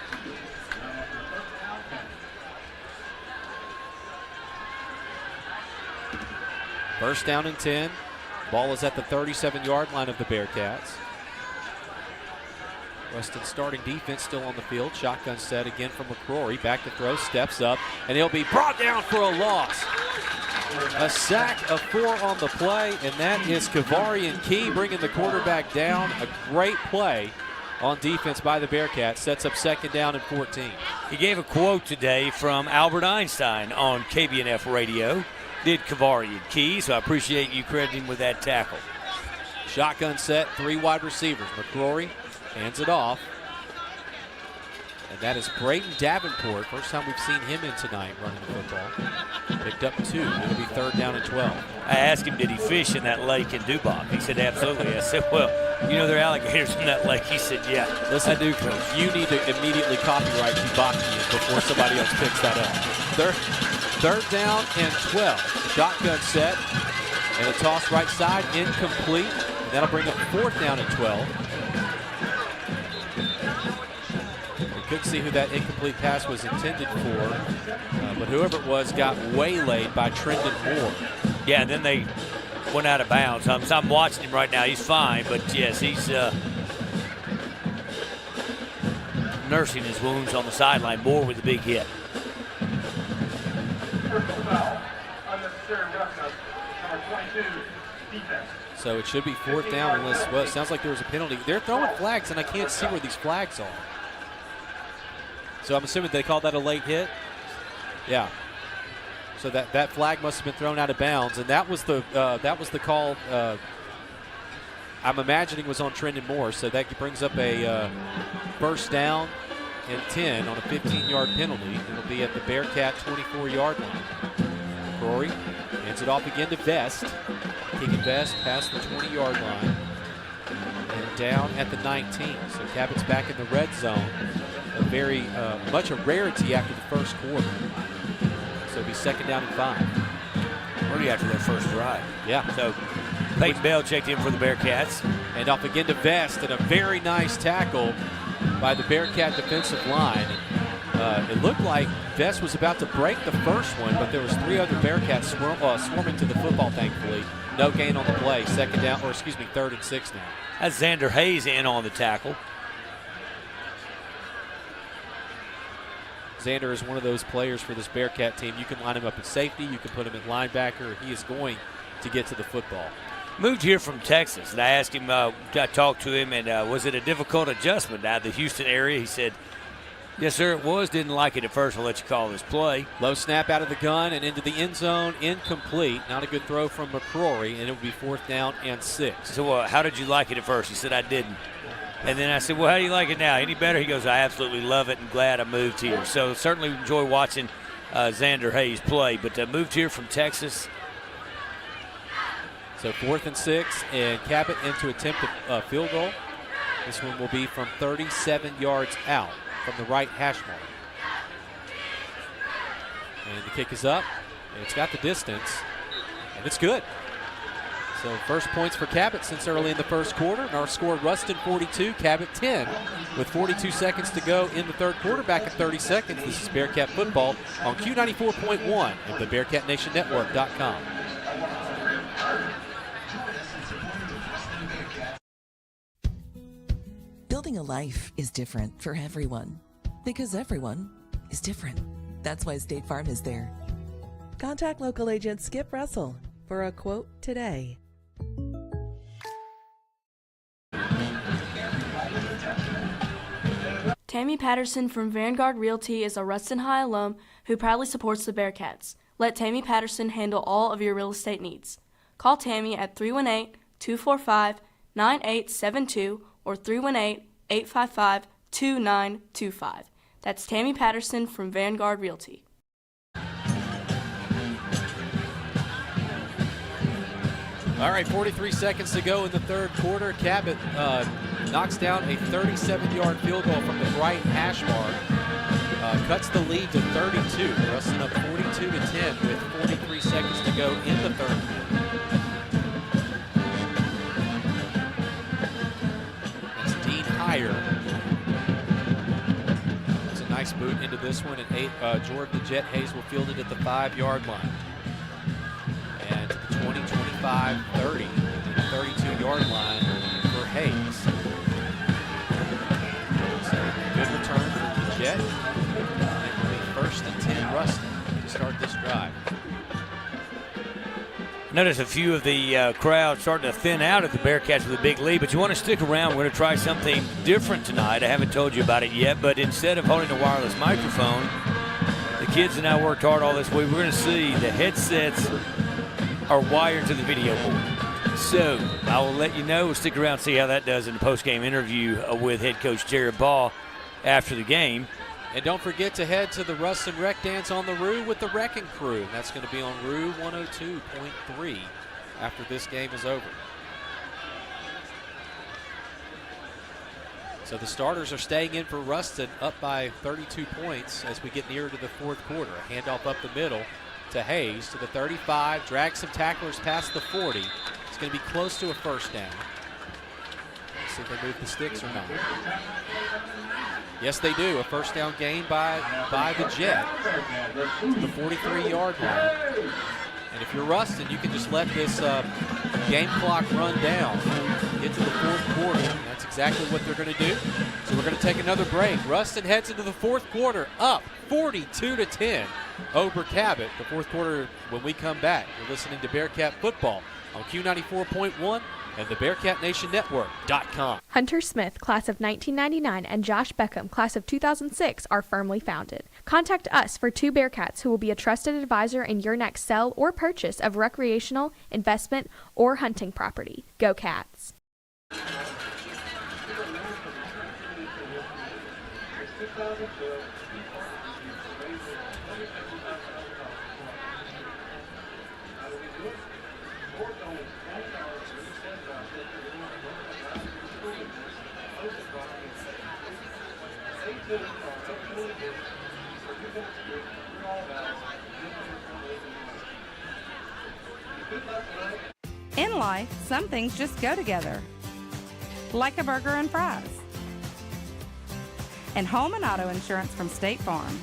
First down and 10. Ball is at the 37-yard line of the Bearcats. Ruston starting defense still on the field. Shotgun set again from McCrory. Back to throw, steps up, and he'll be brought down for a loss. A sack of 4 on the play, and that is Kavarian Key bringing the quarterback down. A great play on defense by the Bearcats. Sets up second down and 14. He gave a quote today from Albert Einstein on KBNF radio. Did Kavarian Key, so I appreciate you crediting him with that tackle. Shotgun set, 3 wide receivers. McCrory hands it off. And that is Braden Davenport. First time we've seen him in tonight running the football. Picked up 2. It'll be third down and 12. I asked him, did he fish in that lake in Dubach? He said, absolutely. I said, well, you know there are alligators in that lake. He said, yeah. Listen, I do, Coach. You need to immediately copyright Dubachian before somebody else picks that up. Third down and 12. Shotgun set. And a toss right side, incomplete. And that'll bring up fourth down and 12. Couldn't see who that incomplete pass was intended for, but whoever it was got waylaid by Trendon Moore. Yeah, and then they went out of bounds. I'm watching him right now. He's fine, but yes, he's nursing his wounds on the sideline. Moore with a big hit. So it should be fourth down unless, well, it sounds like there was a penalty. They're throwing flags, and I can't see where these flags are. So I'm assuming they called that a late hit? Yeah. So that flag must have been thrown out of bounds, and that was the call. I'm imagining was on Trendon Moore. So that brings up a first down and 10 on a 15-yard penalty. It'll be at the Bearcat 24-yard line. McCrory hands it off again to Vest. Kicking Vest past the 20-yard line and down at the 19. So Cabot's back in the red zone. A very much a rarity after the first quarter. So it'll be second down and 5. Already after their first drive. Yeah. So Peyton Bell checked in for the Bearcats. And off again to Vest, and a very nice tackle by the Bearcat defensive line. It looked like Vest was about to break the first one, but there was 3 other Bearcats swarming to the football, thankfully. No gain on the play. Third and 6 now. That's Xander Hayes in on the tackle. Xander is one of those players for this Bearcat team. You can line him up at safety. You can put him at linebacker. He is going to get to the football. Moved here from Texas, and I asked him, I talked to him, and was it a difficult adjustment out of the Houston area? He said, Yes, sir, it was. Didn't like it at first. I'll let you call this play. Low snap out of the gun and into the end zone, incomplete. Not a good throw from McCrory, and it will be 4th down and 6. So how did you like it at first? He said, I didn't. And then I said, well, how do you like it now? Any better? He goes, I absolutely love it and glad I moved here. So certainly enjoy watching Xander Hayes play, but moved here from Texas. So 4th and 6, and Cabot in to attempt a field goal. This one will be from 37 yards out from the right hash mark. And the kick is up, and it's got the distance, and it's good. So first points for Cabot since early in the first quarter. And our score, Ruston 42, Cabot 10. With 42 seconds to go in the third quarter, back at 30 seconds. This is Bearcat football on Q94.1 and the BearcatNationNetwork.com. Building a life is different for everyone because everyone is different. That's why State Farm is there. Contact local agent Skip Russell for a quote today. Tammy Patterson from Vanguard Realty is a Ruston High alum who proudly supports the Bearcats. Let Tammy Patterson handle all of your real estate needs. Call Tammy at 318-245-9872 or 318-855-2925. That's Tammy Patterson from Vanguard Realty. All right, 43 seconds to go in the third quarter. Cabot knocks down a 37-yard field goal from the right hash mark. Cuts the lead to 32. Ruston up 42-10 with 43 seconds to go in the third quarter. That's Dean Heyer. It's a nice boot into this one, and Jordan the Jet Hayes will field it at the 5-yard line. And to the 20, 25, 30, and 32-yard line for Hayes. So good return for the Jet. And it will be 1st and 10 Ruston to start this drive. Notice a few of the crowd starting to thin out at the Bearcats with a big lead, but you want to stick around. We're going to try something different tonight. I haven't told you about it yet, but instead of holding a wireless microphone, the kids and I worked hard all this week. We're going to see the headsets are wired to the video board. So I will let you know. We'll stick around and see how that does in the post-game interview with head coach Jared Ball after the game. And don't forget to head to the Ruston Rec Dance on the Roo with the Wrecking Crew. And that's going to be on Roo 102.3 after this game is over. So the starters are staying in for Ruston, up by 32 points as we get nearer to the fourth quarter. A handoff up the middle to Hayes to the 35, drags some tacklers past the 40. It's going to be close to a first down. Let's see if they move the sticks or not. Yes, they do. A first down gain by the Jet to the 43-yard line. And if you're Ruston, you can just let this game clock run down. Get to the fourth quarter. That's exactly what they're going to do. So we're going to take another break. Ruston heads into the fourth quarter, up 42-10 over Cabot. The fourth quarter, when we come back, you're listening to Bearcat Football on Q94.1 and the BearcatNationNetwork.com. Hunter Smith, class of 1999, and Josh Beckham, class of 2006, are firmly founded. Contact us for two Bearcats who will be a trusted advisor in your next sell or purchase of recreational, investment, or hunting property. Go Cats! In life, some things just go together, like a burger and fries. And home and auto insurance from State Farm.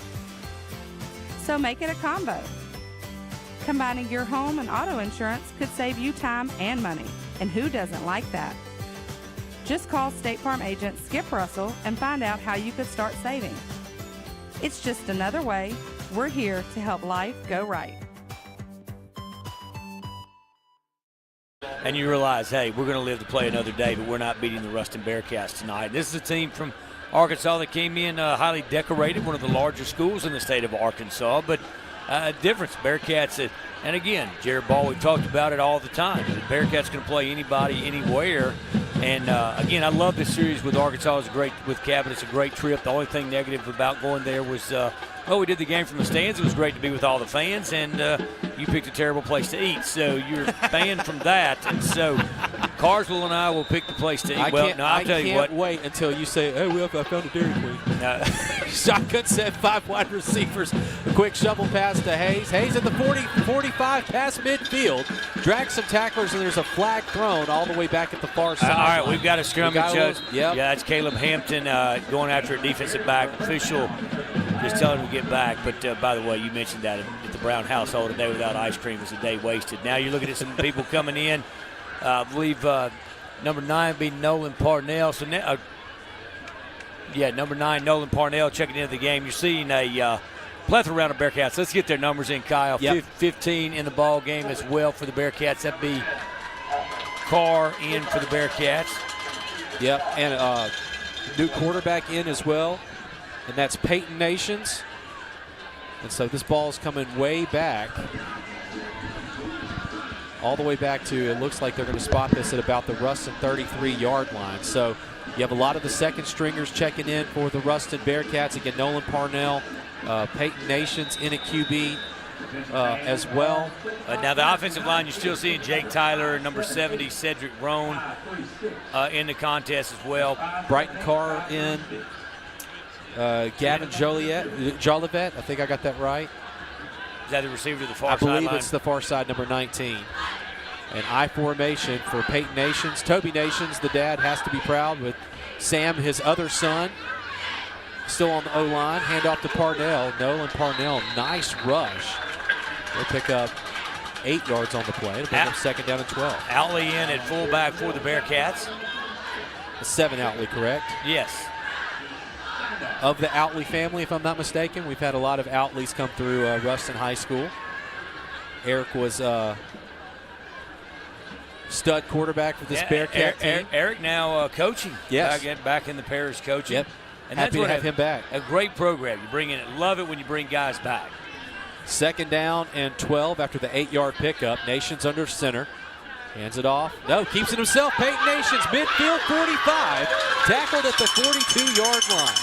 So make it a combo. Combining your home and auto insurance could save you time and money, and who doesn't like that? Just call State Farm agent Skip Russell and find out how you could start saving. It's just another way. We're here to help life go right. And you realize, hey, we're going to live to play another day, but we're not beating the Ruston Bearcats tonight. This is a team from Arkansas that came in highly decorated, one of the larger schools in the state of Arkansas. But difference, Bearcats, and again, Jared Ball, we talked about it all the time. The Bearcats can play anybody, anywhere. And again, I love this series with Arkansas. It's great with Cabot. It's a great trip. The only thing negative about going there was, we did the game from the stands. It was great to be with all the fans, and you picked a terrible place to eat. So you're banned from that. And so Carswell and I will pick the place to eat. I can't wait until you say, hey, I found a Dairy Queen. Shotgun set, 5 wide receivers. A quick shovel pass to Hayes. Hayes at the 45 past midfield. Drags some tacklers, and there's a flag thrown all the way back at the far side. All right, we've got a scrimmage. Yep. Yeah, that's Caleb Hampton going after a defensive back. Official just telling him to get back. But, by the way, you mentioned that at the Brown household, a day without ice cream is a day wasted. Now you're looking at some people coming in. I believe number 9 be Nolan Parnell. So number 9, Nolan Parnell checking into the game. You're seeing a plethora around the Bearcats. Let's get their numbers in, Kyle. Yep. 15 in the ball game as well for the Bearcats. That'd be Carr in for the Bearcats. Yep, and new quarterback in as well, and that's Peyton Nations. And so this ball is coming way back, all the way back to, it looks like they're going to spot this at about the Ruston 33-yard line. So you have a lot of the second stringers checking in for the Ruston Bearcats. Again, Nolan Parnell, Peyton Nations in at QB as well. Now the offensive line, you're still seeing Jake Tyler, number 70, Cedric Roan in the contest as well. Brighton Carr in. Gavin Jolivet, I think I got that right. Is that the receiver to the far side? I believe it's the far side, number 19. And I formation for Peyton Nations. Toby Nations, the dad, has to be proud with Sam, his other son, still on the O-line. Handoff to Parnell. Nolan Parnell, nice rush. They'll pick up 8 yards on the play. It'll bring up 2nd down and 12. Outley in at fullback for the Bearcats. 7 Outley, correct? Yes. Of the Outley family, if I'm not mistaken, we've had a lot of Outleys come through Ruston High School. Eric was stud quarterback for this Bearcat team. Eric now coaching. Yes. Back in the parish coaching. Yep. And Happy that's to have him back. A great program. You bring in it. Love it when you bring guys back. 2nd down and 12 after the 8-yard pickup. Nations under center. Hands it off. No, keeps it himself. Peyton Nations, midfield 45. Tackled at the 42-yard line.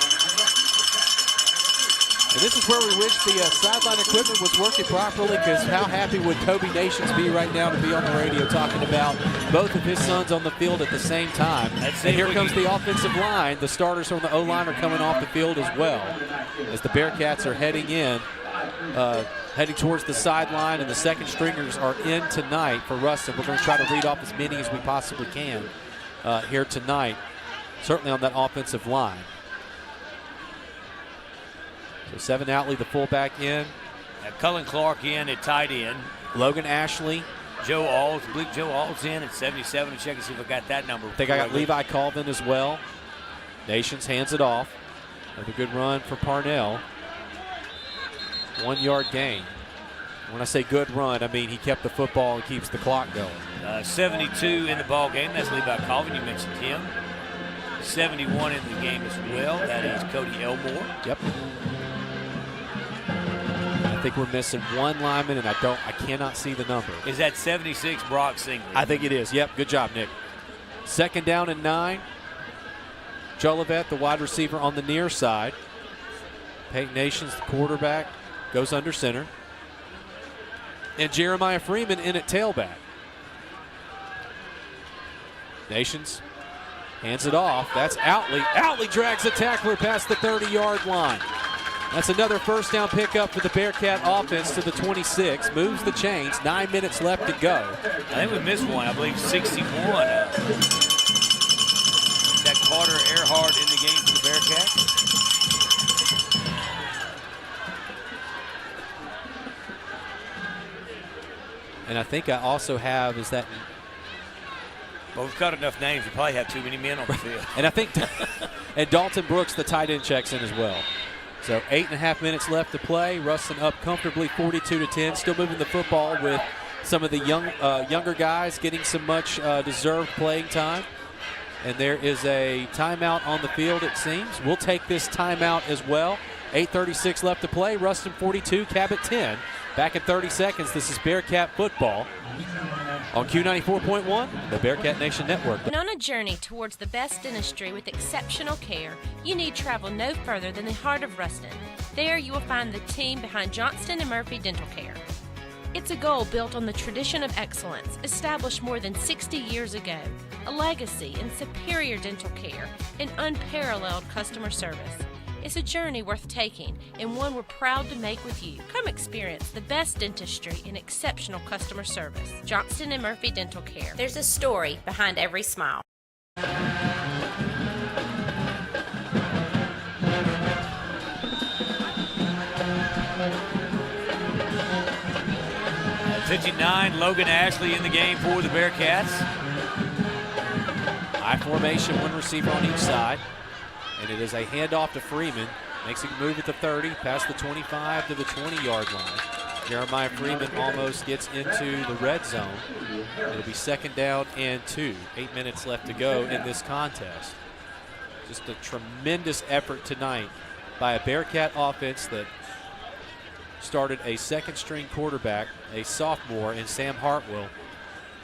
And this is where we wish the sideline equipment was working properly, because how happy would Toby Nations be right now to be on the radio talking about both of his sons on the field at the same time. And here comes the offensive line. The starters from the O-line are coming off the field as well, as the Bearcats are heading in, heading towards the sideline, and the second stringers are in tonight for Ruston. We're going to try to read off as many as we possibly can here tonight, certainly on that offensive line. So 7 Outley, the fullback in. Cullen Clark in at tight end. Logan Ashley. Joe Alls. I believe Joe Alls in at 77. Check and see if I got that number. I think I got Levi Colvin as well. Nations hands it off. Another good run for Parnell. 1-yard gain. When I say good run, I mean he kept the football and keeps the clock going. 72 in the ball game. That's Levi Colvin. You mentioned him. 71 in the game as well. That is Cody Elmore. Yep. I think we're missing one lineman, and I cannot see the number. Is that 76 Brock Singley? I think it is. Yep. Good job, Nick. 2nd down and 9. Jolivet, the wide receiver on the near side. Peyton Nations, the quarterback, goes under center. And Jeremiah Freeman in at tailback. Nations hands it off. That's Outley. Outley drags a tackler past the 30-yard line. That's another first down pickup for the Bearcat offense to the 26. Moves the chains. 9 minutes left to go. I think we missed one. I believe 61. That Carter Earhart in the game for the Bearcats. And I think I also have, is that... Well, we've got enough names. We probably have too many men on the field. And I think and Dalton Brooks, the tight end, checks in as well. So 8.5 minutes left to play. Ruston up comfortably 42-10. Still moving the football with some of the younger guys getting some much deserved playing time. And there is a timeout on the field, it seems. We'll take this timeout as well. 8:36 left to play. Ruston 42, Cabot 10. Back in 30 seconds, this is Bearcat football on Q94.1, the Bearcat Nation Network. And on a journey towards the best dentistry with exceptional care, you need travel no further than the heart of Ruston. There you will find the team behind Johnston & Murphy Dental Care. It's a goal built on the tradition of excellence established more than 60 years ago, a legacy in superior dental care and unparalleled customer service. It's a journey worth taking and one we're proud to make with you. Come experience the best dentistry and exceptional customer service. Johnston & Murphy Dental Care. There's a story behind every smile. 59, Logan Ashley in the game for the Bearcats. I formation, one receiver on each side. And it is a handoff to Freeman. Makes it move at the 30, past the 25 to the 20-yard line. Jeremiah Freeman almost gets into the red zone. It'll be 2nd down and 2. 8 minutes left to go in this contest. Just a tremendous effort tonight by a Bearcat offense that started a second-string quarterback, a sophomore in Sam Hartwell.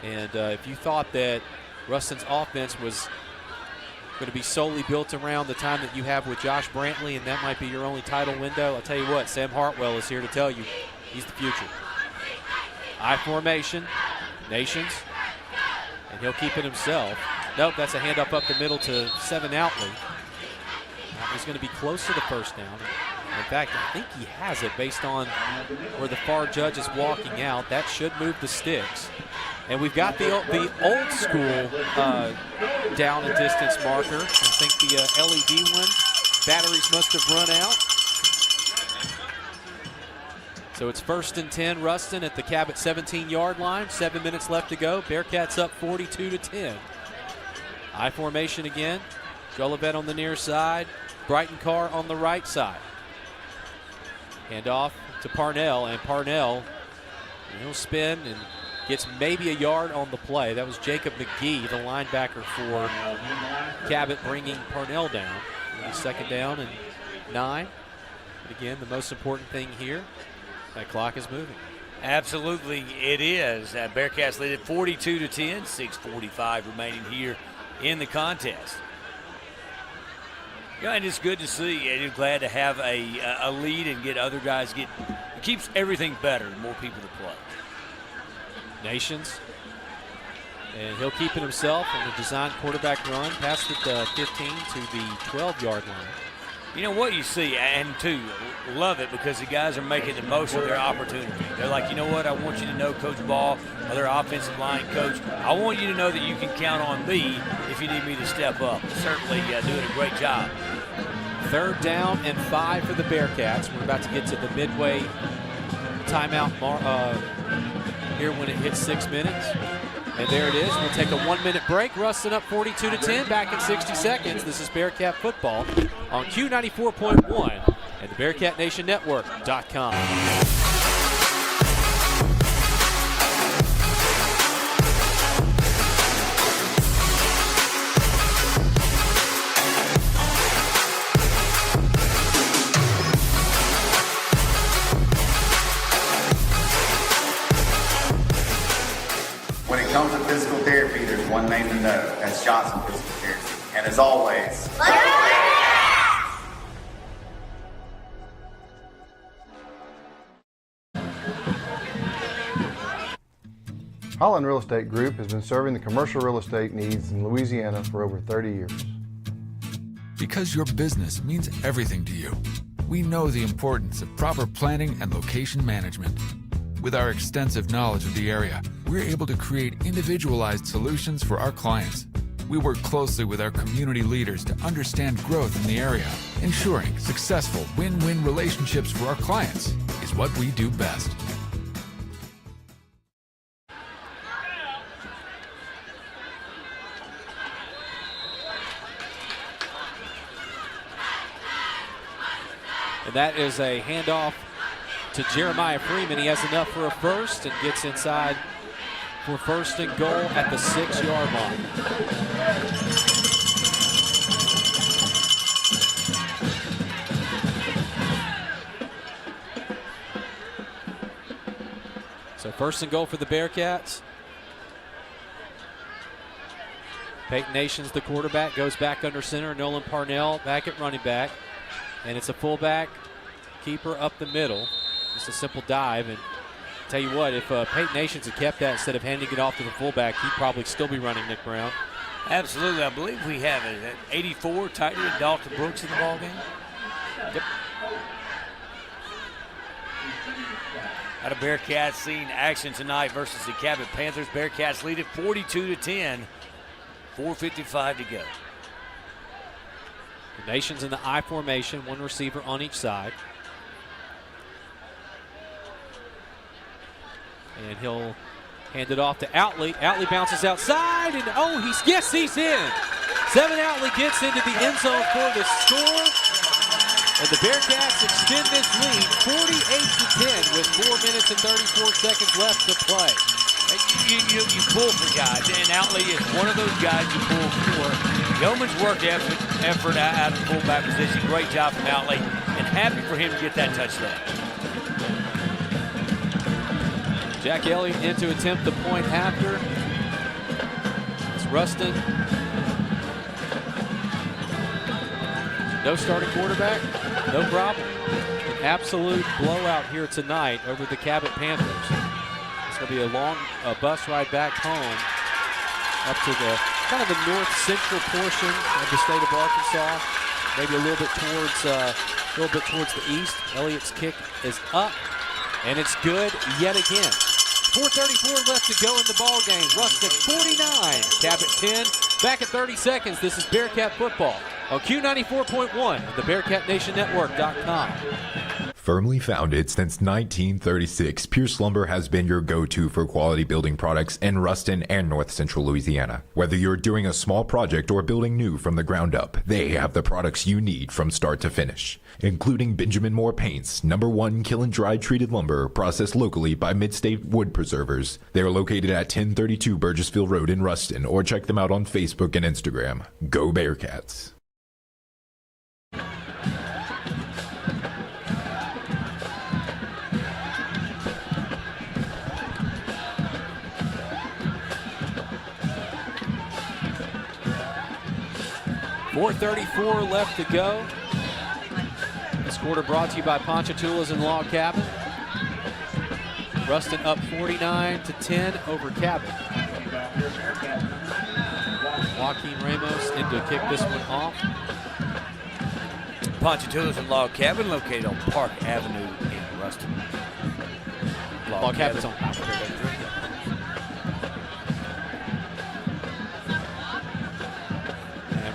And if you thought that Ruston's offense was going to be solely built around the time that you have with Josh Brantley, and that might be your only title window, I'll tell you what, Sam Hartwell is here to tell you he's the future. I formation, Nations, and he'll keep it himself. Nope, that's a handoff up the middle to Seven Outley. He's going to be close to the first down. In fact, I think he has it based on where the far judge is walking out. That should move the sticks. And we've got the old school down and distance marker. I think the LED one, batteries must have run out. So it's 1st and 10, Ruston at the Cabot 17-yard line. 7 minutes left to go. Bearcats up 42-10. I formation again. Jolivet on the near side. Brighton Carr on the right side. Hand off to Parnell, and Parnell, he'll spin and gets maybe a yard on the play. That was Jacob McGee, the linebacker for Cabot, bringing Parnell down. 2nd down and 9. But again, the most important thing here, that clock is moving. Absolutely, it is. Bearcats lead at 42-10, 6:45 remaining here in the contest. Yeah, and it's good to see, and you're glad to have a lead and get other guys it keeps everything better and more people to play. Nations, and he'll keep it himself on the design quarterback run past the 15 to the 12-yard line. You know what you see, and too, love it because the guys are making the most of their opportunity. They're like, you know what, I want you to know, Coach Ball, other offensive line coach, I want you to know that you can count on me if you need me to step up. Certainly doing a great job. 3rd down and 5 for the Bearcats. We're about to get to the midway timeout here when it hits 6 minutes. And there it is. We'll take a 1-minute break. Ruston up 42-10. Back in 60 seconds. This is Bearcat football on Q94.1 and the BearcatNationNetwork.com. When it comes to physical therapy, there's one name to know. That's Johnson Physical Therapy. And as always, Holland Real Estate Group has been serving the commercial real estate needs in Louisiana for over 30 years. Because your business means everything to you, we know the importance of proper planning and location management. With our extensive knowledge of the area, we're able to create individualized solutions for our clients. We work closely with our community leaders to understand growth in the area. Ensuring successful win-win relationships for our clients is what we do best. And that is a handoff to Jeremiah Freeman. He has enough for a first and gets inside for 1st and goal at the 6-yard line. first and goal for the Bearcats. Peyton Nations, the quarterback, goes back under center. Nolan Parnell back at running back. And it's a fullback keeper up the middle. Just a simple dive. And tell you what, if Peyton Nations had kept that instead of handing it off to the fullback, he'd probably still be running Nick Brown. Absolutely. I believe we have it at 84, tight end Dalton Brooks in the ballgame. Yep. Out of Bearcats seeing action tonight versus the Cabot Panthers. Bearcats lead it 42-10. 4:55 to go. The Nations in the I formation, one receiver on each side. And he'll hand it off to Outley. Outley bounces outside, and he's in. Sevin Outley gets into the end zone for the score. And the Bearcats extend this lead 48-10 with 4 minutes and 34 seconds left to play. You pull for guys, and Outley is one of those guys you pull for. Yeoman's work effort out of fullback position. Great job from Outley, and happy for him to get that touchdown. Jack Elliott in to attempt the point after. It's Ruston. No starting quarterback, no problem. An absolute blowout here tonight over the Cabot Panthers. It's going to be a long bus ride back home up to the kind of the north central portion of the state of Arkansas, maybe a little bit towards the east. Elliott's kick is up, and it's good yet again. 4:34 left to go in the ball game. Ruston 49, Cabot 10. Back at 30 seconds. This is Bearcat football on Q94.1 and the BearcatNationNetwork.com. Firmly founded since 1936, Pierce Lumber has been your go-to for quality building products in Ruston and North Central Louisiana. Whether you're doing a small project or building new from the ground up, they have the products you need from start to finish, including Benjamin Moore Paints, #1 kiln-dried treated lumber processed locally by Midstate Wood Preservers. They are located at 1032 Burgessville Road in Ruston, or check them out on Facebook and Instagram. Go Bearcats! .434 left to go. This quarter brought to you by Ponchatoula's and Log Cabin. Ruston up 49-10 over Cabot. Joaquin Ramos in to kick this one off. Ponchatoula's and Log Cabin located on Park Avenue in Ruston. Log Cabin's on top.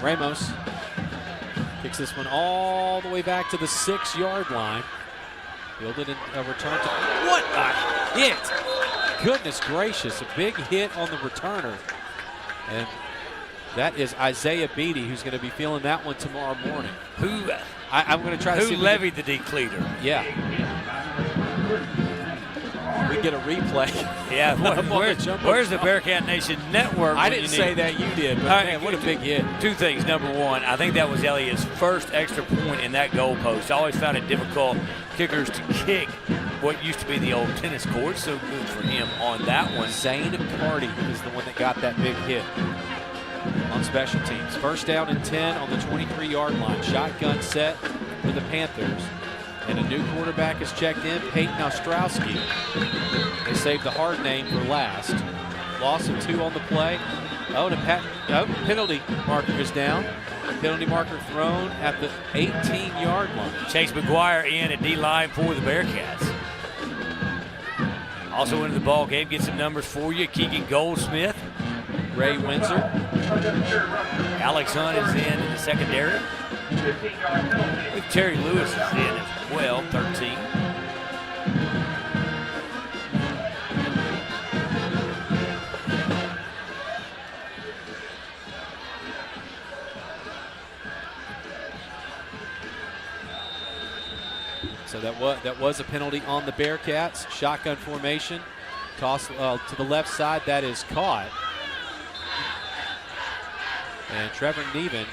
Ramos kicks this one all the way back to the 6-yard line. Fielded and a return to, what a hit! Goodness gracious, a big hit on the returner. And that is Isaiah Beatty, who's going to be feeling that one tomorrow morning. I'm going to try to see who levied the decleater. Yeah. We get a replay. Yeah, where's the Bearcat Nation Network? I didn't say that, you did, but man, what a big hit. Two things. Number one, I think that was Elliott's first extra point in that goalpost. I always found it difficult kickers to kick what used to be the old tennis court, so good for him on that one. Zane Carty is the one that got that big hit on special teams. First down and 10 on the 23-yard line. Shotgun set for the Panthers. And a new quarterback is checked in, Peyton Ostrowski. They saved the hard name for last. Loss of 2 on the play. Penalty marker is down. Penalty marker thrown at the 18-yard line. Chase McGuire in at D-line for the Bearcats. Also into the ball game, get some numbers for you. Keegan Goldsmith. Ray Windsor. Alex Hunt is in the secondary. Terry Lewis is in as well, 13. So that was a penalty on the Bearcats. Shotgun formation. Toss to the left side. That is caught. And Trevor Neven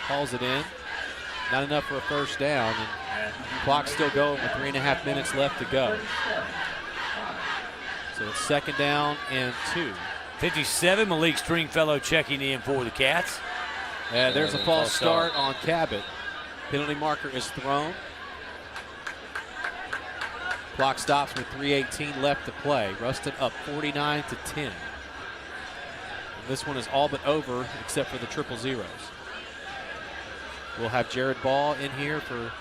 calls it in. Not enough for a first down. And clock's still going with 3.5 minutes left to go. So it's 2nd down and 2. 57, Malik Stringfellow checking in for the Cats. And there's a false start on Cabot. Penalty marker is thrown. Clock stops with 3:18 left to play. Ruston up 49-10. And this one is all but over except for the triple zeros. We'll have Jared Ball in here for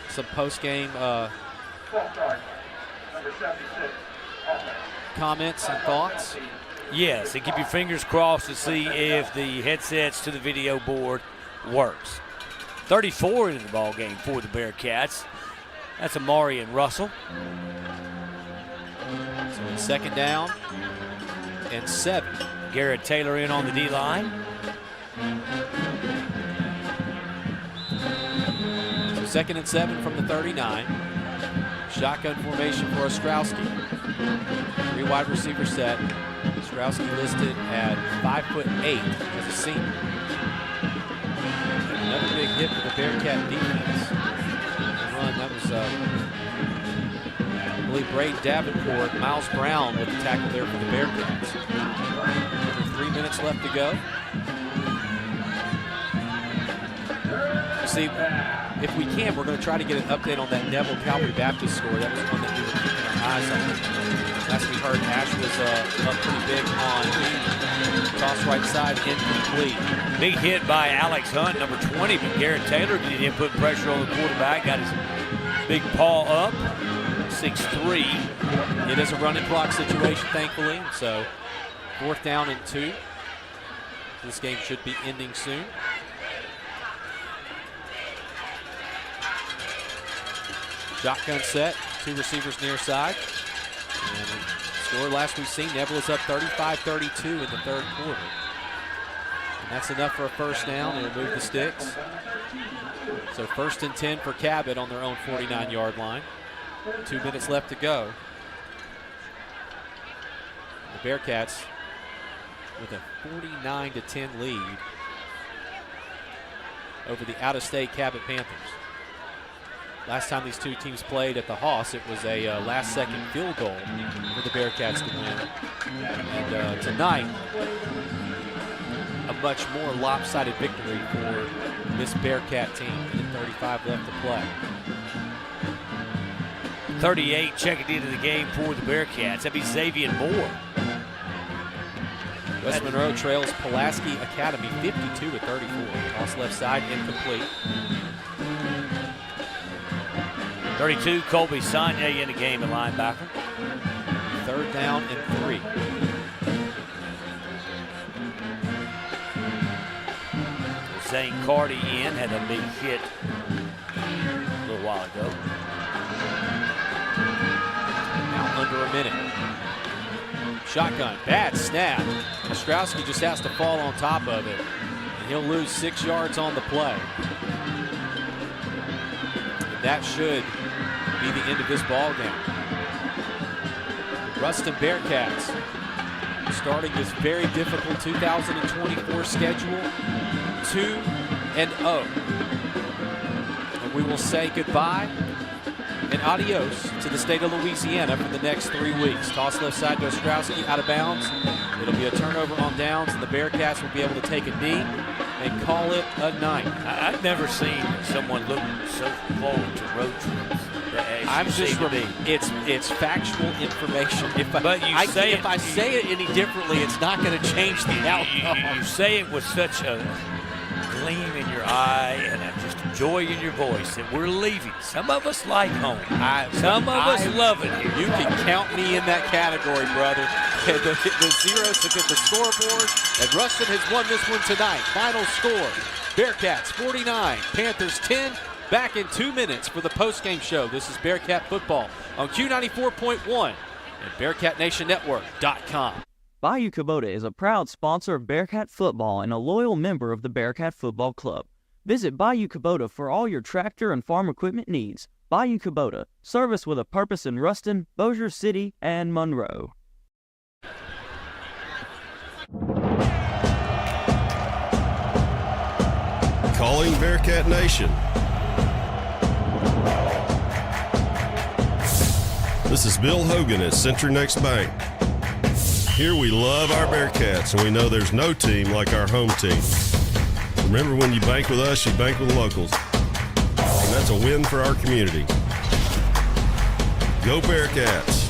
some post-game comments and thoughts. Yes, and keep your fingers crossed to see if the headsets to the video board works. 34 into the ball game for the Bearcats. That's Amari and Russell. So it's 2nd down and 7. Garrett Taylor in on the D-line. So 2nd and 7 from the 39. Shotgun formation for Ostrowski. 3 wide receiver set. Ostrowski listed at 5'8" as a senior. Another big hit for the Bearcat defense. Run, that was I believe Braden Davenport, Miles Brown with the tackle there for the Bearcats. 3 minutes left to go. See, if we can, we're going to try to get an update on that Neville Calvary Baptist score. That was one that we were keeping our eyes on. Last we heard, Ash was up pretty big on toss right side, incomplete. Big hit by Alex Hunt, number 20, but Garrett Taylor didn't put pressure on the quarterback. Got his big paw up, 6'3". It is a running clock situation, thankfully. So 4th down and 2. This game should be ending soon. Shotgun set, 2 receivers near side. And the score last we've seen, Neville is up 35-32 in the 3rd quarter. And that's enough for a 1st down and it'll move the sticks. So 1st and 10 for Cabot on their own 49-yard line. 2 minutes left to go. The Bearcats with a 49-10 lead over the out-of-state Cabot Panthers. Last time these two teams played at the Hoss, it was a last-second field goal for the Bearcats to win. And tonight, a much more lopsided victory for this Bearcat team. 35 left to play. 38 checking into the game for the Bearcats. That'd be Xavier Moore. West Monroe trails Pulaski Academy 52-34. Toss left side, incomplete. 32, Colby Sagne in the game at linebacker. 3rd down and 3. Zane Carty in, had a big hit a little while ago. Now under a minute. Shotgun, bad snap. Ostrowski just has to fall on top of it, and he'll lose 6 yards on the play. And that should be the end of this ball game. The Ruston Bearcats starting this very difficult 2024 schedule 2-0. And we will say goodbye and adios to the state of Louisiana for the next 3 weeks. Toss left side to Ostrowski, out of bounds. It'll be a turnover on downs, and the Bearcats will be able to take a knee and call it a night. I've never seen someone look so forward to road trips. I'm just it's factual information. If I say it any differently, it's not going to change the outcome. You say it with such a gleam in your eye and just joy in your voice that we're leaving. Some of us like home. Some of us love it here. You can count me in that category, brother. The zeros have hit the scoreboard, and Ruston has won this one tonight. Final score, Bearcats 49, Panthers 10. Back in 2 minutes for the postgame show. This is Bearcat Football on Q94.1 and BearcatNationNetwork.com. Bayou Cabot is a proud sponsor of Bearcat Football and a loyal member of the Bearcat Football Club. Visit Bayou Cabot for all your tractor and farm equipment needs. Bayou Cabot, service with a purpose in Ruston, Bossier City, and Monroe. Calling Bearcat Nation. The This is Bill Hogan at Century Next Bank. Here we love our Bearcats, and we know there's no team like our home team. Remember, when you bank with us, you bank with the locals. And that's a win for our community. Go Bearcats.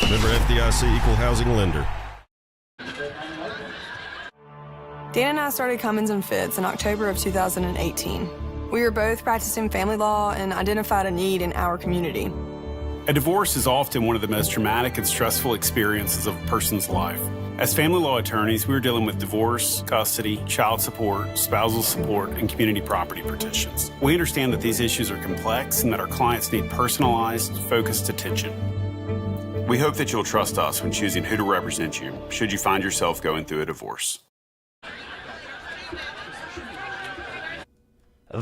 Member FDIC Equal Housing Lender. Dan and I started Cummins & Fitz in October of 2018. We were both practicing family law and identified a need in our community. A divorce is often one of the most traumatic and stressful experiences of a person's life. As family law attorneys, we were dealing with divorce, custody, child support, spousal support, and community property petitions. We understand that these issues are complex and that our clients need personalized, focused attention. We hope that you'll trust us when choosing who to represent you, should you find yourself going through a divorce.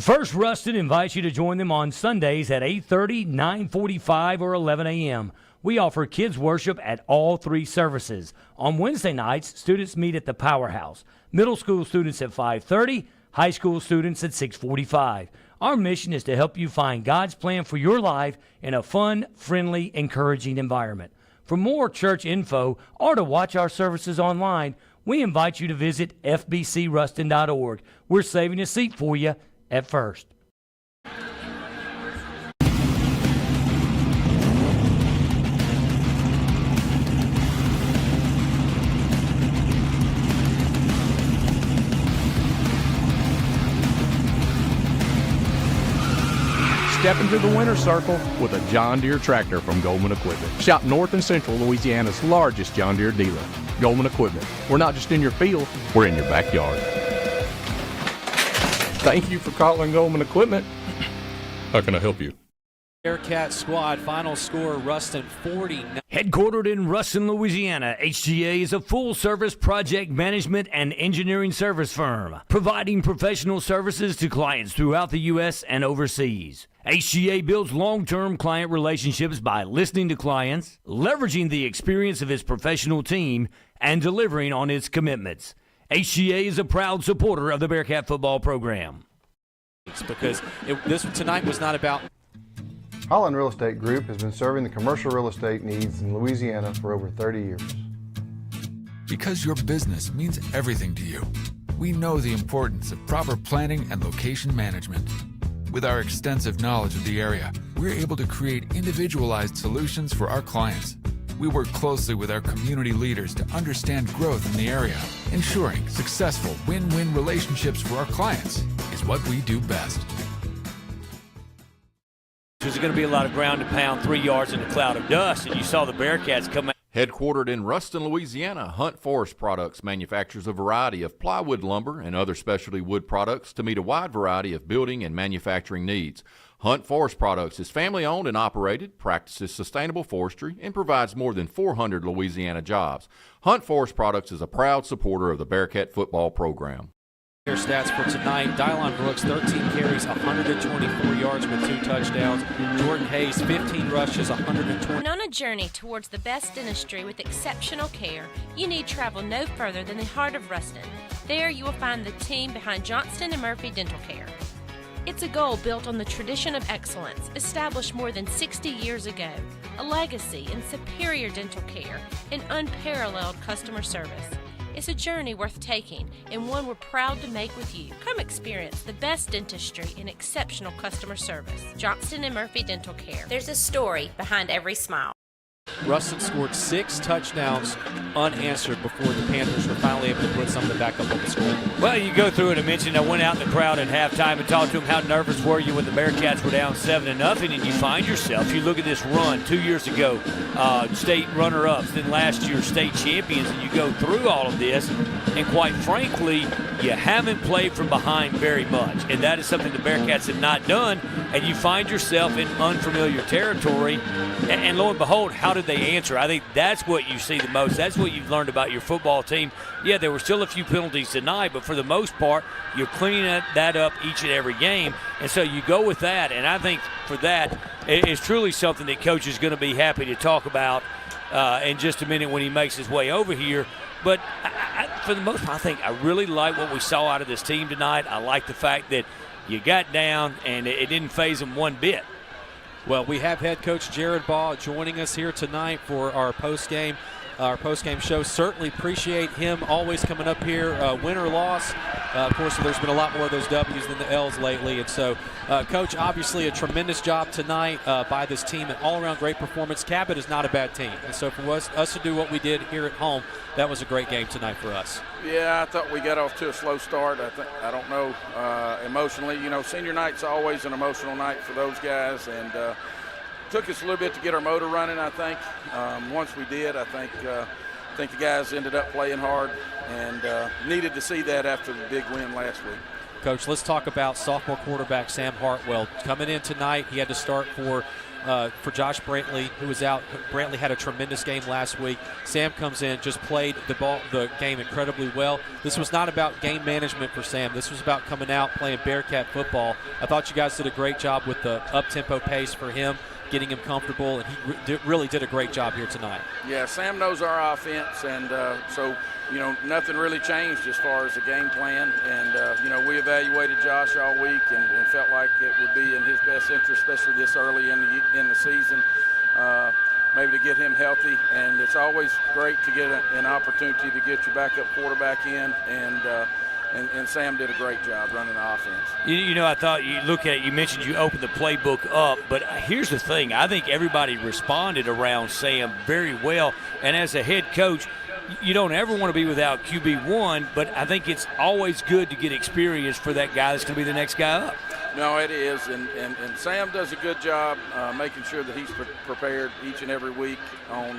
First Ruston invites you to join them on Sundays at 8:30, 9:45, or 11 a.m. We offer kids worship at all three services. On Wednesday nights, students meet at the Powerhouse. Middle school students at 5:30, high school students at 6:45. Our mission is to help you find God's plan for your life in a fun, friendly, encouraging environment. For more church info or to watch our services online, we invite you to visit fbcruston.org. We're saving a seat for you at First. Step into the winner's circle with a John Deere tractor from Goldman Equipment. Shop North and Central Louisiana's largest John Deere dealer. Goldman Equipment. We're not just in your field, we're in your backyard. Thank you for calling Goldman Equipment. How can I help you? Bearcat squad, final score, Ruston 49. Headquartered in Ruston, Louisiana, HGA is a full-service project management and engineering service firm, providing professional services to clients throughout the U.S. and overseas. HGA builds long-term client relationships by listening to clients, leveraging the experience of its professional team, and delivering on its commitments. HGA is a proud supporter of the Bearcat football program. Because this tonight was not about... Holland Real Estate Group has been serving the commercial real estate needs in Louisiana for over 30 years. Because your business means everything to you, we know the importance of proper planning and location management. With our extensive knowledge of the area, we're able to create individualized solutions for our clients. We work closely with our community leaders to understand growth in the area. Ensuring successful win-win relationships for our clients is what we do best. There's going to be a lot of ground to pound, 3 yards in a cloud of dust, and you saw the Bearcats come out. Headquartered in Ruston, Louisiana, Hunt Forest Products manufactures a variety of plywood lumber and other specialty wood products to meet a wide variety of building and manufacturing needs. Hunt Forest Products is family-owned and operated, practices sustainable forestry, and provides more than 400 Louisiana jobs. Hunt Forest Products is a proud supporter of the Bearcat football program. Their stats for tonight: Dylan Brooks, 13 carries, 124 yards with 2 touchdowns. Jordan Hayes, 15 rushes, 120. When on a journey towards the best dentistry with exceptional care, you need travel no further than the heart of Ruston. There you will find the team behind Johnston & Murphy Dental Care. It's a goal built on the tradition of excellence, established more than 60 years ago, a legacy in superior dental care and unparalleled customer service. It's a journey worth taking and one we're proud to make with you. Come experience the best dentistry and exceptional customer service. Johnston & Murphy Dental Care. There's a story behind every smile. Ruston scored 6 touchdowns unanswered before the Panthers were finally able to put something back up on the scoreboard. Well, you go through it. I mentioned I went out in the crowd at halftime and talked to them. How nervous were you when the Bearcats were down 7-0? And you find yourself, you look at this run 2 years ago, state runner-ups, then last year state champions, and you go through all of this, and quite frankly, you haven't played from behind very much. And that is something the Bearcats have not done, and you find yourself in unfamiliar territory. And lo and behold, how did they answer? I think that's what you see the most. That's what you've learned about your football team. Yeah, there were still a few penalties tonight, but for the most part, you're cleaning that up each and every game. And so you go with that, and I think for that, it's truly something that Coach is going to be happy to talk about in just a minute when he makes his way over here. But for the most part, I think I really like what we saw out of this team tonight. I like the fact that you got down, and it didn't faze them one bit. Well, we have head coach Jared Baugh joining us here tonight for our postgame show. Certainly appreciate him always coming up here, win or loss. Of course, there's been a lot more of those W's than the L's lately. And so, Coach, obviously a tremendous job tonight by this team, an all-around great performance. Cabot is not a bad team. And so for us to do what we did here at home, that was a great game tonight for us. Yeah, I thought we got off to a slow start. I don't know, emotionally. Senior night's always an emotional night for those guys. And took us a little bit to get our motor running, I think. Once we did, I think the guys ended up playing hard and needed to see that after the big win last week. Coach, let's talk about sophomore quarterback Sam Hartwell. Coming in tonight, he had to start for Josh Brantley, who was out. Brantley had a tremendous game last week. Sam comes in, just played the game incredibly well. This was not about game management for Sam. This was about coming out, playing Bearcat football. I thought you guys did a great job with the up-tempo pace for him, getting him comfortable, and he really did a great job here tonight. Yeah, Sam knows our offense, and so, nothing really changed as far as the game plan. And, we evaluated Josh all week and felt like it would be in his best interest, especially this early in the season, maybe to get him healthy. And it's always great to get an opportunity to get your backup quarterback in, and Sam did a great job running the offense. I thought you look at it, you mentioned you opened the playbook up, but here's the thing. I think everybody responded around Sam very well. And as a head coach, you don't ever want to be without QB1, but I think it's always good to get experience for that guy that's going to be the next guy up. No, it is, and Sam does a good job making sure that he's prepared each and every week on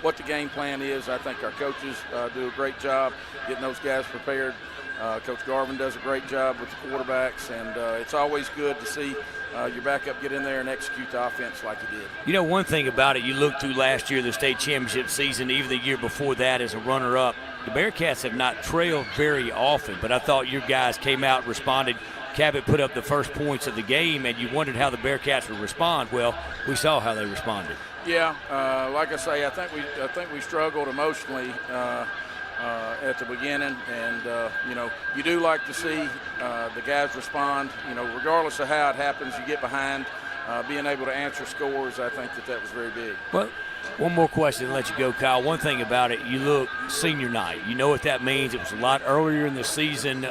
what the game plan is. I think our coaches do a great job getting those guys prepared. Coach Garvin does a great job with the quarterbacks, and it's always good to see your backup get in there and execute the offense like he did. One thing about it, you look through last year, the state championship season, even the year before that as a runner-up, the Bearcats have not trailed very often, but I thought your guys came out and responded. Cabot put up the first points of the game, and you wondered how the Bearcats would respond. Well, we saw how they responded. Yeah, like I say, I think we struggled emotionally at the beginning, and you do like to see the guys respond. Regardless of how it happens, you get behind. Being able to answer scores, I think that was very big. Well, one more question and let you go, Kyle. One thing about it, you look senior night. You know what that means. It was a lot earlier in the season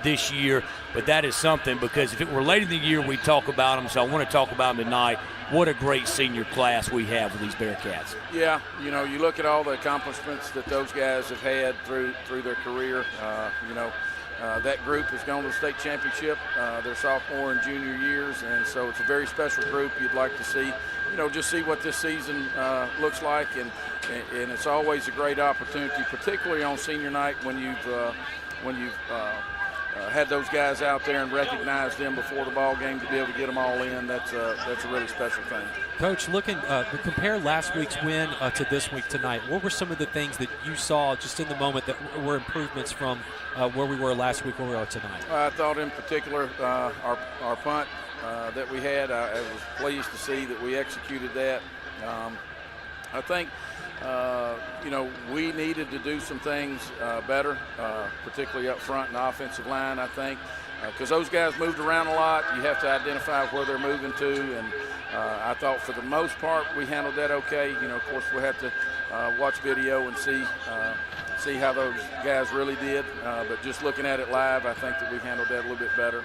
this year, but that is something, because if it were late in the year, we'd talk about them. So I want to talk about them tonight. What a great senior class we have with these Bearcats. Yeah, you look at all the accomplishments that those guys have had through their career. That group has gone to the state championship their sophomore and junior years, and so it's a very special group. You'd like to see, just see what this season looks like, and it's always a great opportunity, particularly on senior night when you've had those guys out there and recognized them before the ball game, to be able to get them all in. That's a really special thing. Coach, compare last week's win to this week tonight. What were some of the things that you saw just in the moment that were improvements from where we were last week, where we are tonight? I thought in particular our punt that we had, I was pleased to see that we executed that. I think we needed to do some things better, particularly up front in the offensive line, I think, because those guys moved around a lot. You have to identify where they're moving to, and I thought for the most part we handled that okay. Of course, we'll have to watch video and see how those guys really did, but just looking at it live, I think that we handled that a little bit better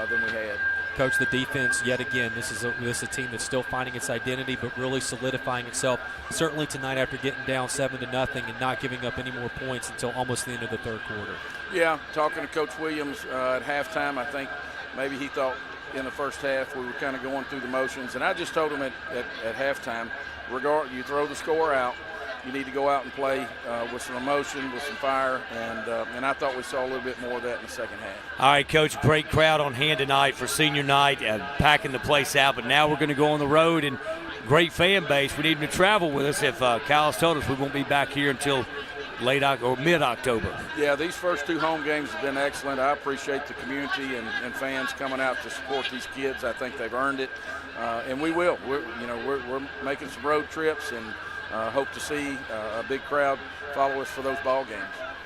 than we had. Coach, the defense, yet again, this is a team that's still finding its identity, but really solidifying itself. Certainly tonight, after getting down 7-0 and not giving up any more points until almost the end of the third quarter. Yeah, talking to Coach Williams at halftime, I think maybe he thought in the first half we were kind of going through the motions, and I just told him at halftime, you throw the score out, you need to go out and play with some emotion, with some fire, and I thought we saw a little bit more of that in the second half. All right, Coach, great crowd on hand tonight for senior night, packing the place out, but now we're going to go on the road, and great fan base. We need them to travel with us. If Kyle's told us we won't be back here until mid-October. Yeah, these first two home games have been excellent. I appreciate the community and fans coming out to support these kids. I think they've earned it, and we will. We're making some road trips, and hope to see a big crowd follow us for those ball games.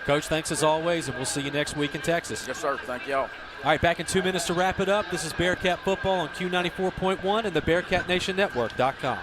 Coach, thanks as always, and we'll see you next week in Texas. Yes, sir. Thank y'all. All right, back in 2 minutes to wrap it up. This is Bearcat Football on Q94.1 and the BearcatNationNetwork.com.